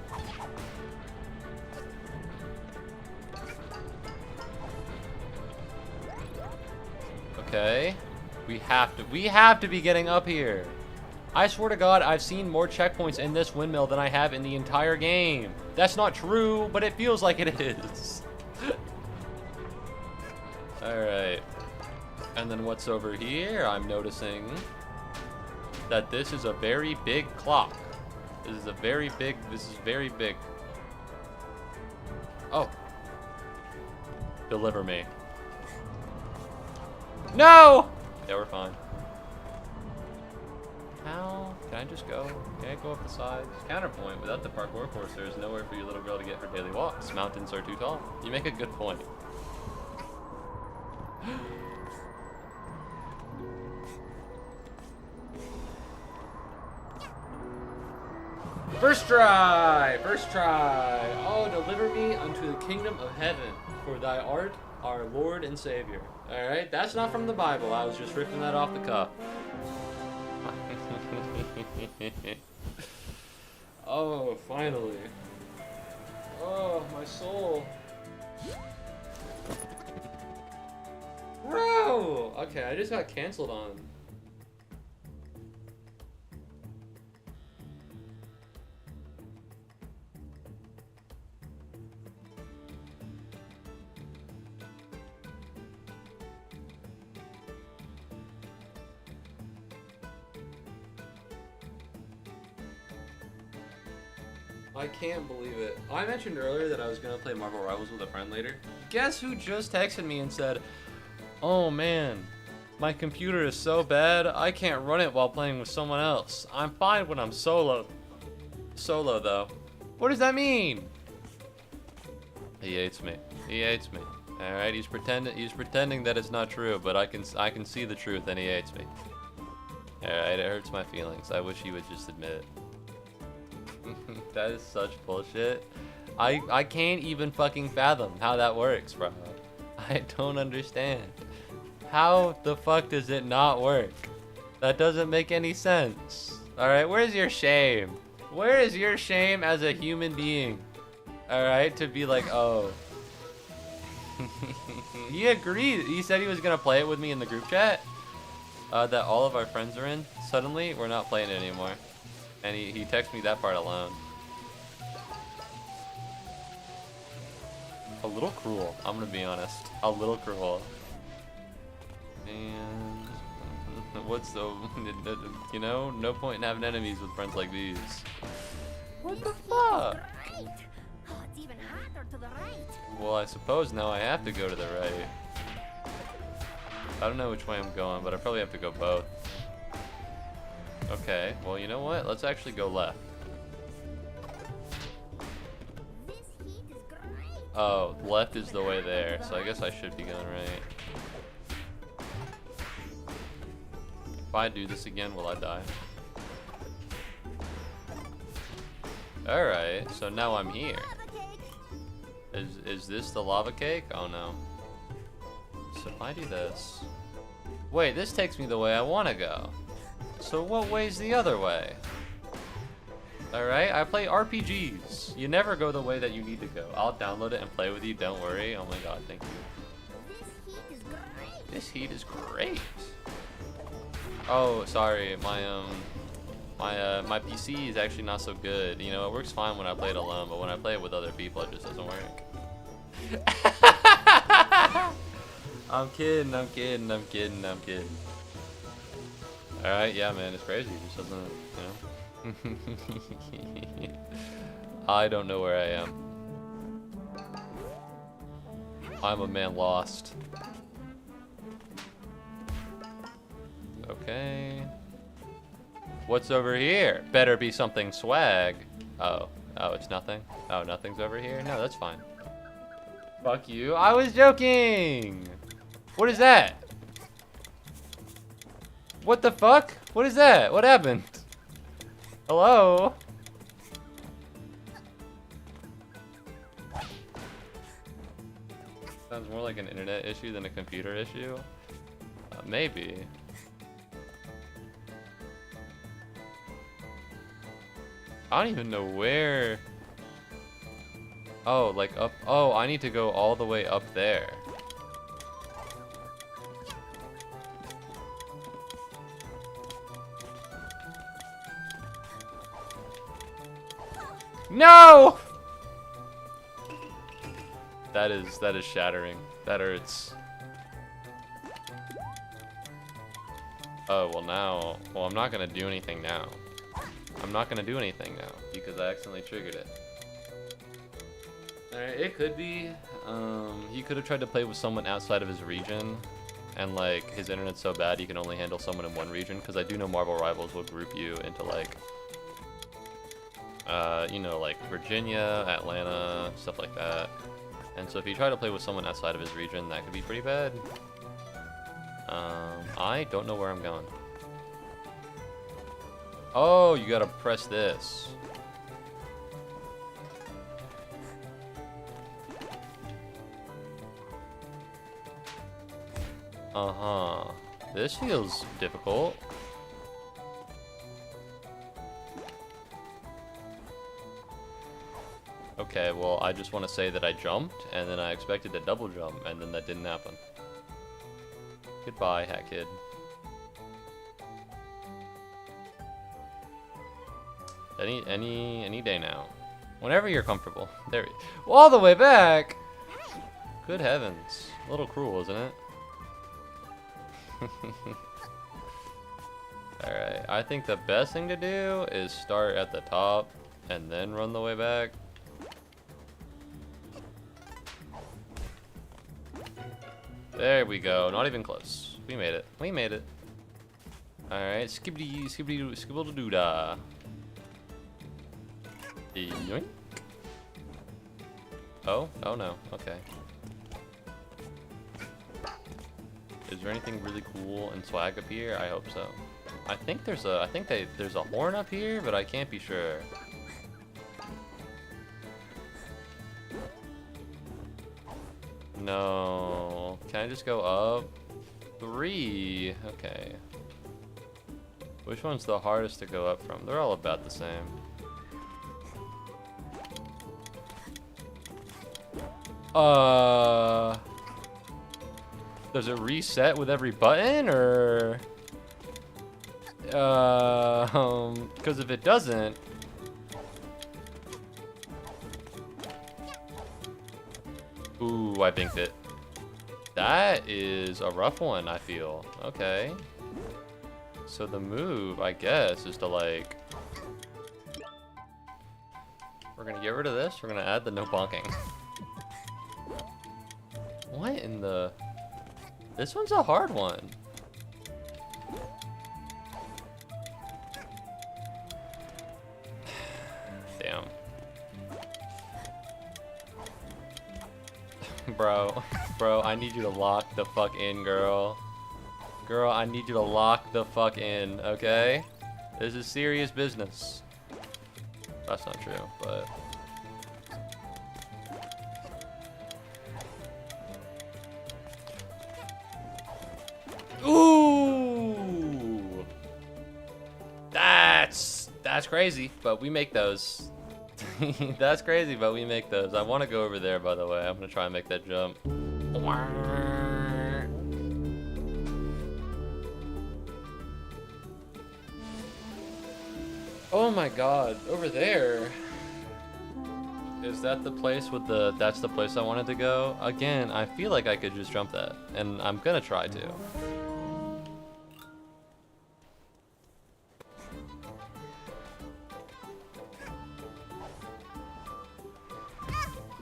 Okay. We have to be getting up here. I swear to God, I've seen more checkpoints in this windmill than I have in the entire game. That's not true, but it feels like it is. Alright. And then what's over here? I'm noticing that this is a very big clock. This is very big. Oh. Deliver me. No! Yeah, we're fine. How? Can I just go? Can I go up the sides? Counterpoint, without the parkour course, there is nowhere for your little girl to get her daily walks. Mountains are too tall. You make a good point. First try! First try! Oh, deliver me unto the kingdom of heaven, for thy art our Lord and Savior. Alright, that's not from the Bible. I was just ripping that off the cuff. Oh, finally. Oh, my soul. Bro! Okay, I just got canceled on. I can't believe it. I mentioned earlier that I was gonna play Marvel Rivals with a friend later. Guess who just texted me and said, "Oh man, my computer is so bad, I can't run it while playing with someone else. I'm fine when I'm solo." Solo though. What does that mean? He hates me. He hates me. All right, he's pretending that it's not true, but I can see the truth, and he hates me. All right, it hurts my feelings. I wish he would just admit it. That is such bullshit. I can't even fucking fathom how that works, bro. I don't understand. How the fuck does it not work? That doesn't make any sense. All right, where's your shame? Where is your shame as a human being? All right, to be like, oh. He agreed. He said he was gonna play it with me in the group chat that all of our friends are in. Suddenly, we're not playing it anymore. And he texted me that part alone. A little cruel, I'm gonna be honest. A little cruel. And what's the, you know, no point in having enemies with friends like these. What the fuck? Great. Oh, it's even hotter to the right. Well, I suppose now I have to go to the right. I don't know which way I'm going, but I probably have to go both. Okay, well, you know what? Let's actually go left. This heat is great. Oh, left is the way there, so I guess I should be going right. If I do this again, will I die? Alright, so now I'm here. Is this the lava cake? Oh no. So if I do this... Wait, this takes me the way I want to go. So what way's the other way? Alright, I play RPGs. You never go the way that you need to go. I'll download it and play with you, don't worry. Oh my god, thank you. This heat is great. This heat is great. Oh, sorry, my PC is actually not so good. You know, it works fine when I play it alone, but when I play it with other people, it just doesn't work. I'm kidding. Alright, yeah, man, it's crazy. It just doesn't, you know. I don't know where I am. I'm a man lost. Okay. What's over here? Better be something swag. Oh, it's nothing? Oh, nothing's over here? No, that's fine. Fuck you. I was joking! What is that? What the fuck? What is that? What happened? Hello? Sounds more like an internet issue than a computer issue. Maybe. I don't even know where. Oh, like up. Oh, I need to go all the way up there. No! That is shattering. That hurts. Oh, well now, well I'm not gonna do anything now. I'm not gonna do anything now because I accidentally triggered it. Alright, it could be, he could have tried to play with someone outside of his region and like his internet's so bad he can only handle someone in one region, because I do know Marvel Rivals will group you into like, you know, like Virginia, Atlanta, stuff like that. And so if you try to play with someone outside of his region, that could be pretty bad. I don't know where I'm going. Oh, you gotta press this. Uh-huh. This feels difficult. Okay, well, I just want to say that I jumped, and then I expected to double jump, and then that didn't happen. Goodbye, Hat Kid. Any day now. Whenever you're comfortable. There well, all the way back! Good heavens. A little cruel, isn't it? Alright, I think the best thing to do is start at the top and then run the way back. There we go. Not even close. We made it. We made it. Alright, skibbity, skibbity, skibble doo da. Yoink. Oh? Oh no. Okay. Is there anything really cool and swag up here? I hope so. I think there's a horn up here, but I can't be sure. No. Can I just go up? 3. Okay. Which one's the hardest to go up from? They're all about the same. Does it reset with every button, or? Because if it doesn't, ooh, I binked it. That is a rough one, I feel. Okay. So the move, I guess, is to like... We're gonna get rid of this. We're gonna add the no bonking. What in the... This one's a hard one. Damn. Bro, I need you to lock the fuck in, girl. Girl, I need you to lock the fuck in, okay? This is serious business. That's not true, but... Ooh! That's crazy, but we make those. That's crazy, but we make those. I want to go over there, by the way. I'm gonna try and make that jump. Oh my god, over there. Is that the place with the... That's the place I wanted to go? Again, I feel like I could just jump that, and I'm gonna try to.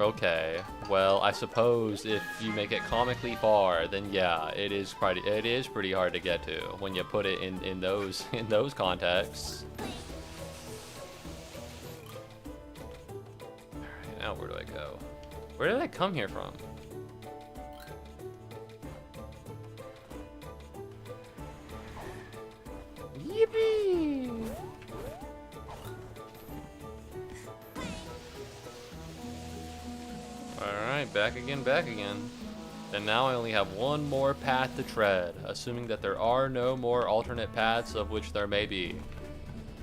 Okay, well, I suppose if you make it comically far, then yeah, it is pretty hard to get to when you put it in those contexts. Alright, now where do I go? Where did I come here from? Yippee! Alright, back again. And now I only have one more path to tread, assuming that there are no more alternate paths, of which there may be.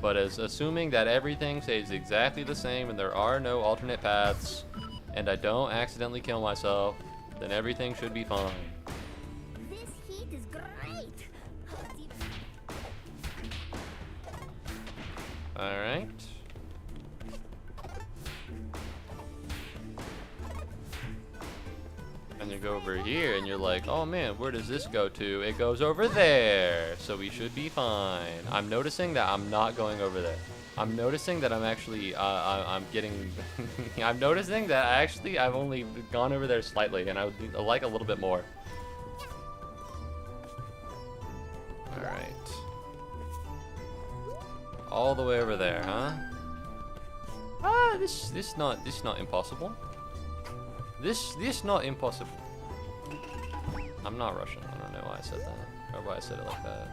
But as assuming that everything stays exactly the same and there are no alternate paths, and I don't accidentally kill myself, then everything should be fine. This heat is great. Alright. And you go over here and you're like, oh man, where does this go to? It goes over there, so we should be fine. I'm noticing that I'm not going over there. I'm noticing that I'm actually, I'm getting, I'm noticing that I've only gone over there slightly, and I would like a little bit more. Alright. All the way over there, huh? Ah, this not impossible. This not impossible. I'm not Russian. I don't know why I said that, or why I said it like that.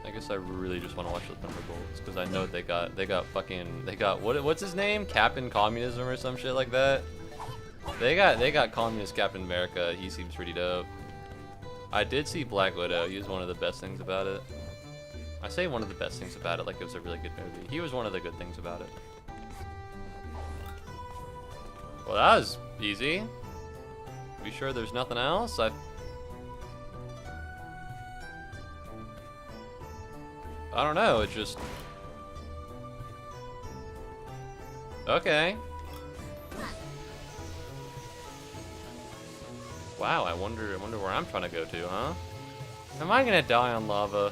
I guess I really just want to watch the Thunderbolts because I know they got what's his name? Captain Communism or some shit like that. They got Communist Captain America. He seems pretty dope. I did see Black Widow. He was one of the best things about it. I say one of the best things about it like it was a really good movie. He was one of the good things about it. Well, that was easy. Be sure there's nothing else? I don't know, it just... Okay. Wow, I wonder where I'm trying to go to, huh? Am I gonna die on lava?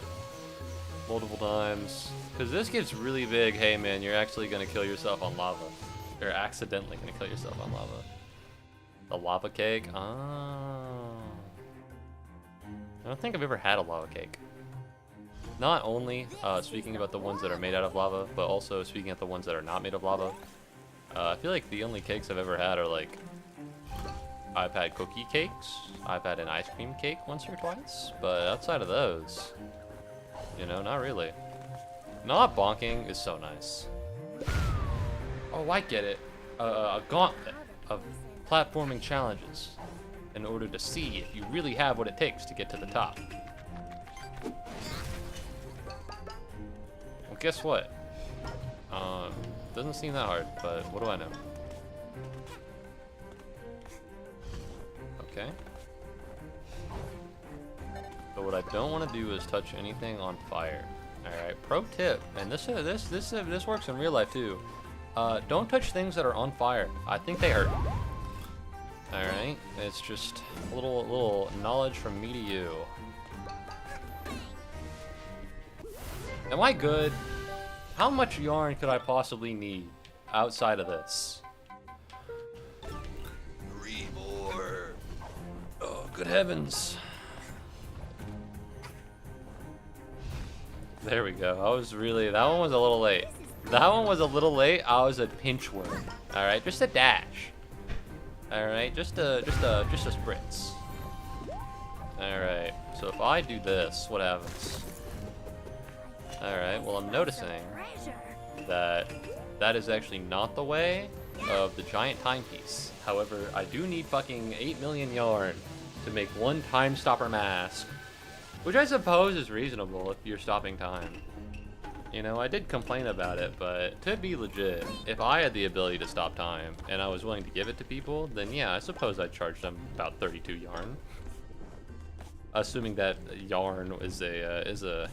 multiple times. Because this gets really big. Hey man, you're actually gonna kill yourself on lava. Or accidentally gonna kill yourself on lava. The lava cake? Oh. I don't think I've ever had a lava cake. Not only speaking about the ones that are made out of lava, but also speaking of the ones that are not made of lava. I feel like the only cakes I've ever had are like, I've had cookie cakes, I've had an ice cream cake once or twice, but outside of those, you know, not really. Not bonking is so nice. Oh, I get it. A gauntlet of platforming challenges in order to see if you really have what it takes to get to the top. Well, guess what? Doesn't seem that hard, but what do I know? Okay. But what I don't want to do is touch anything on fire. All right. Pro tip, and this works in real life too. Don't touch things that are on fire. I think they hurt. All right. It's just a little knowledge from me to you. Am I good? How much yarn could I possibly need outside of this? 3 more. Oh, good heavens. There we go. That one was a little late. That one was a little late. I was a pinch worm. All right, just a dash. All right, just a spritz. All right. So if I do this, what happens? All right. Well, I'm noticing that is actually not the way of the giant timepiece. However, I do need fucking 8 million yarn to make one time stopper mask, which I suppose is reasonable if you're stopping time. You know, I did complain about it, but to be legit, if I had the ability to stop time and I was willing to give it to people, then yeah, I suppose I'd charge them about 32 yarn. Assuming that yarn is a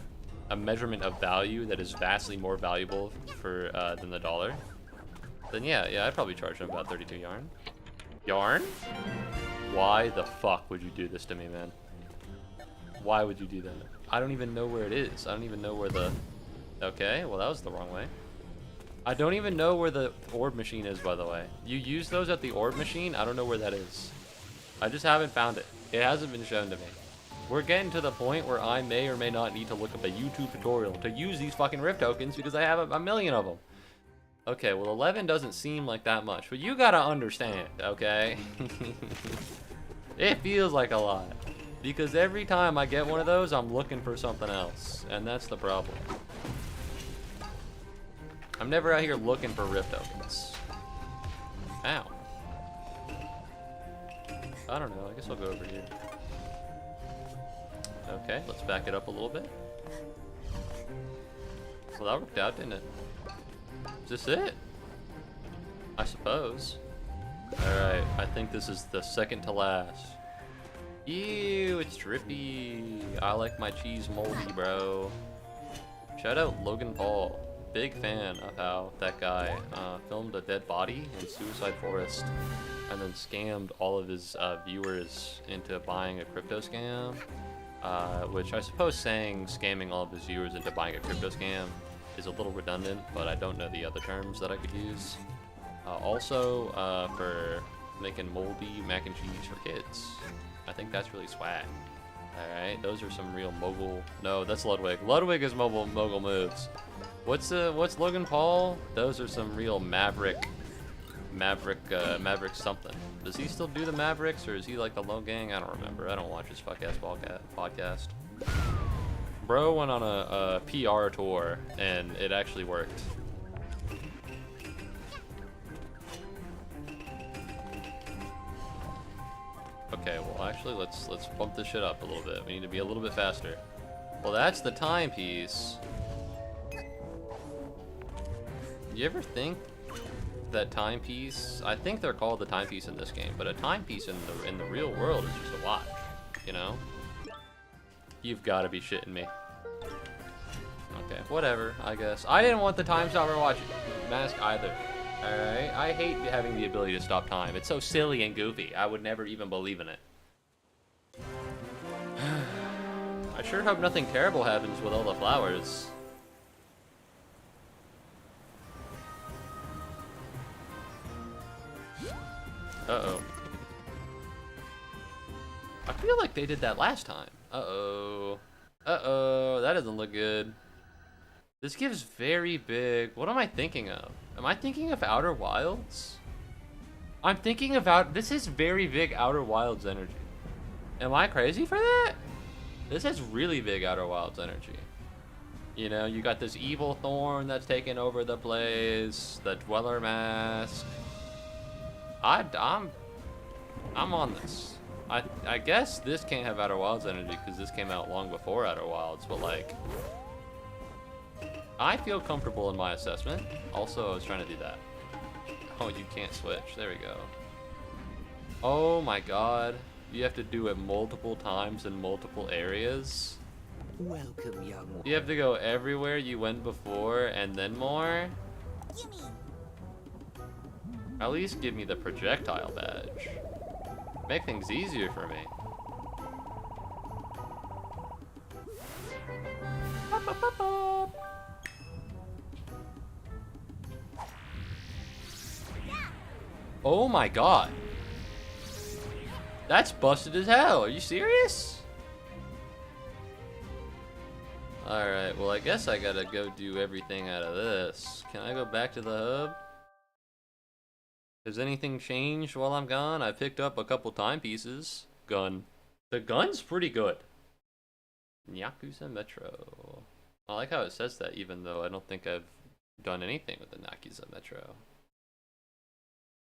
measurement of value that is vastly more valuable for than the dollar, then yeah, I'd probably charge them about 32 yarn. Yarn? Why the fuck would you do this to me, man? Why would you do that? I don't even know where it is. I don't even know where the... Okay, well that was the wrong way. I don't even know where the orb machine is, by the way. You use those at the orb machine? I don't know where that is. I just haven't found it. It hasn't been shown to me. We're getting to the point where I may or may not need to look up a YouTube tutorial to use these fucking rift tokens because I have a million of them. Okay, well 11 doesn't seem like that much, but you gotta understand, okay? It feels like a lot. Because every time I get one of those, I'm looking for something else. And that's the problem. I'm never out here looking for rift tokens. Ow. I don't know, I guess I'll go over here. Okay, let's back it up a little bit. Well, that worked out, didn't it? Is this it? I suppose. Alright, I think this is the second to last. Ew, it's drippy. I like my cheese moldy, bro. Shout out Logan Paul. Big fan of how that guy filmed a dead body in Suicide Forest and then scammed all of his viewers into buying a crypto scam. Which I suppose saying scamming all of his viewers into buying a crypto scam is a little redundant, but I don't know the other terms that I could use. Also, for making moldy mac and cheese for kids. I think that's really swag. Alright, those are some real mogul... No, that's Ludwig. Ludwig is mogul moves. What's Logan Paul? Those are some real Maverick something. Does he still do the Mavericks, or is he like the Lone Gang? I don't remember. I don't watch his fuck-ass podcast. Bro went on a PR tour, and it actually worked. Okay, well actually let's bump this shit up a little bit. We need to be a little bit faster. Well, that's the timepiece. You ever think that timepiece? I think they're called the timepiece in this game, but a timepiece in the real world is just a watch. You know? You've got to be shitting me. Okay, whatever. I guess I didn't want the time stopper watch mask either. Alright, I hate having the ability to stop time. It's so silly and goofy. I would never even believe in it. I sure hope nothing terrible happens with all the flowers. Uh-oh. I feel like they did that last time. Uh-oh. Uh-oh, that doesn't look good. This gives very big... What am I thinking of? Am I thinking of Outer Wilds? I'm thinking of this is very big Outer Wilds energy. Am I crazy for that? This has really big Outer Wilds energy. You know, you got this evil thorn that's taking over the place, the Dweller Mask. I'm on this. I guess this can't have Outer Wilds energy because this came out long before Outer Wilds, but like, I feel comfortable in my assessment. Also, I was trying to do that. Oh, you can't switch. There we go. Oh my god. You have to do it multiple times in multiple areas. Welcome, young one. You have to go everywhere you went before and then more? Gimme. At least give me the projectile badge. Make things easier for me. Oh my god. That's busted as hell. Are you serious? Alright, well I guess I gotta go do everything out of this. Can I go back to the hub? Has anything changed while I'm gone? I picked up a couple timepieces. Gun. The gun's pretty good. Yakuza Metro. I like how it says that even though I don't think I've done anything with the Yakuza Metro.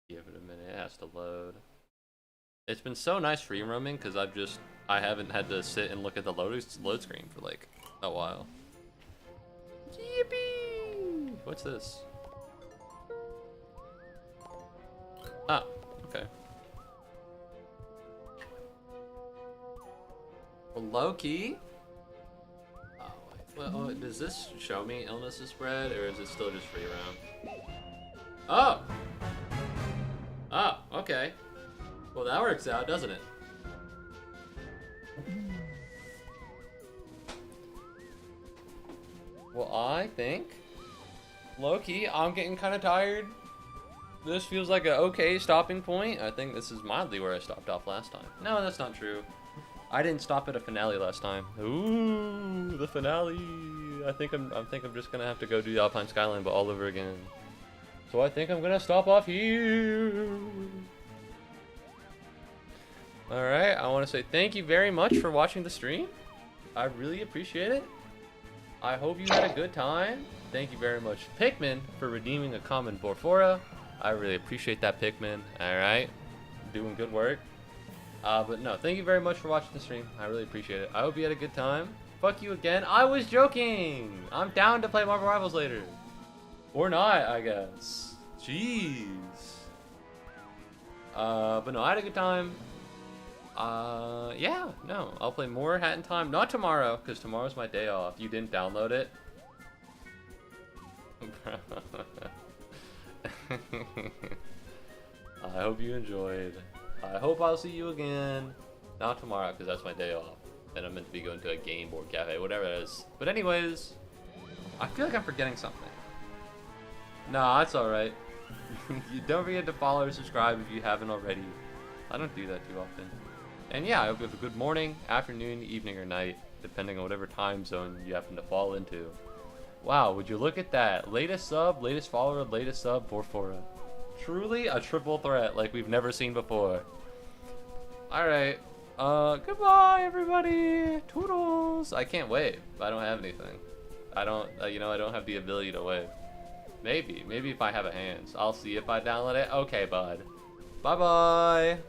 Give it a minute, it has to load. It's been so nice free roaming because I haven't had to sit and look at the load screen for like a while. Yippee! What's this? Ah, okay. Well, low key? Oh, wait. Well, does this show me illness is spread or is it still just free roam? Oh! Oh, okay. Well, that works out, doesn't it? Well, I think, low-key, I'm getting kind of tired. This feels like an okay stopping point. I think this is mildly where I stopped off last time. No, that's not true. I didn't stop at a finale last time. Ooh, the finale. I think I'm just gonna have to go do the Alpine Skyline, but all over again. So I think I'm gonna stop off here. Alright, I want to say thank you very much for watching the stream. I really appreciate it. I hope you had a good time. Thank you very much, Pikmin, for redeeming a common Borfora. I really appreciate that, Pikmin. Alright, doing good work. But no, thank you very much for watching the stream. I really appreciate it. I hope you had a good time. Fuck you again. I was joking. I'm down to play Marvel Rivals later. Or not, I guess. Jeez. But no, I had a good time. Yeah, no, I'll play more Hat in Time. Not tomorrow, because tomorrow's my day off. You didn't download it? I hope you enjoyed. I hope I'll see you again. Not tomorrow, because that's my day off. And I'm meant to be going to a game board cafe, whatever it is. But anyways, I feel like I'm forgetting something. Nah, that's alright. You don't forget to follow or subscribe if you haven't already. I don't do that too often. And yeah, I hope you have a good morning, afternoon, evening, or night, depending on whatever time zone you happen to fall into. Wow, would you look at that? Latest sub, latest follower, latest sub, Borfora. Truly a triple threat like we've never seen before. Alright, goodbye everybody! Toodles! I can't wave. I don't have anything. I don't, you know, I don't have the ability to wave. Maybe if I have a hands. I'll see if I download it. Okay, bud. Bye-bye!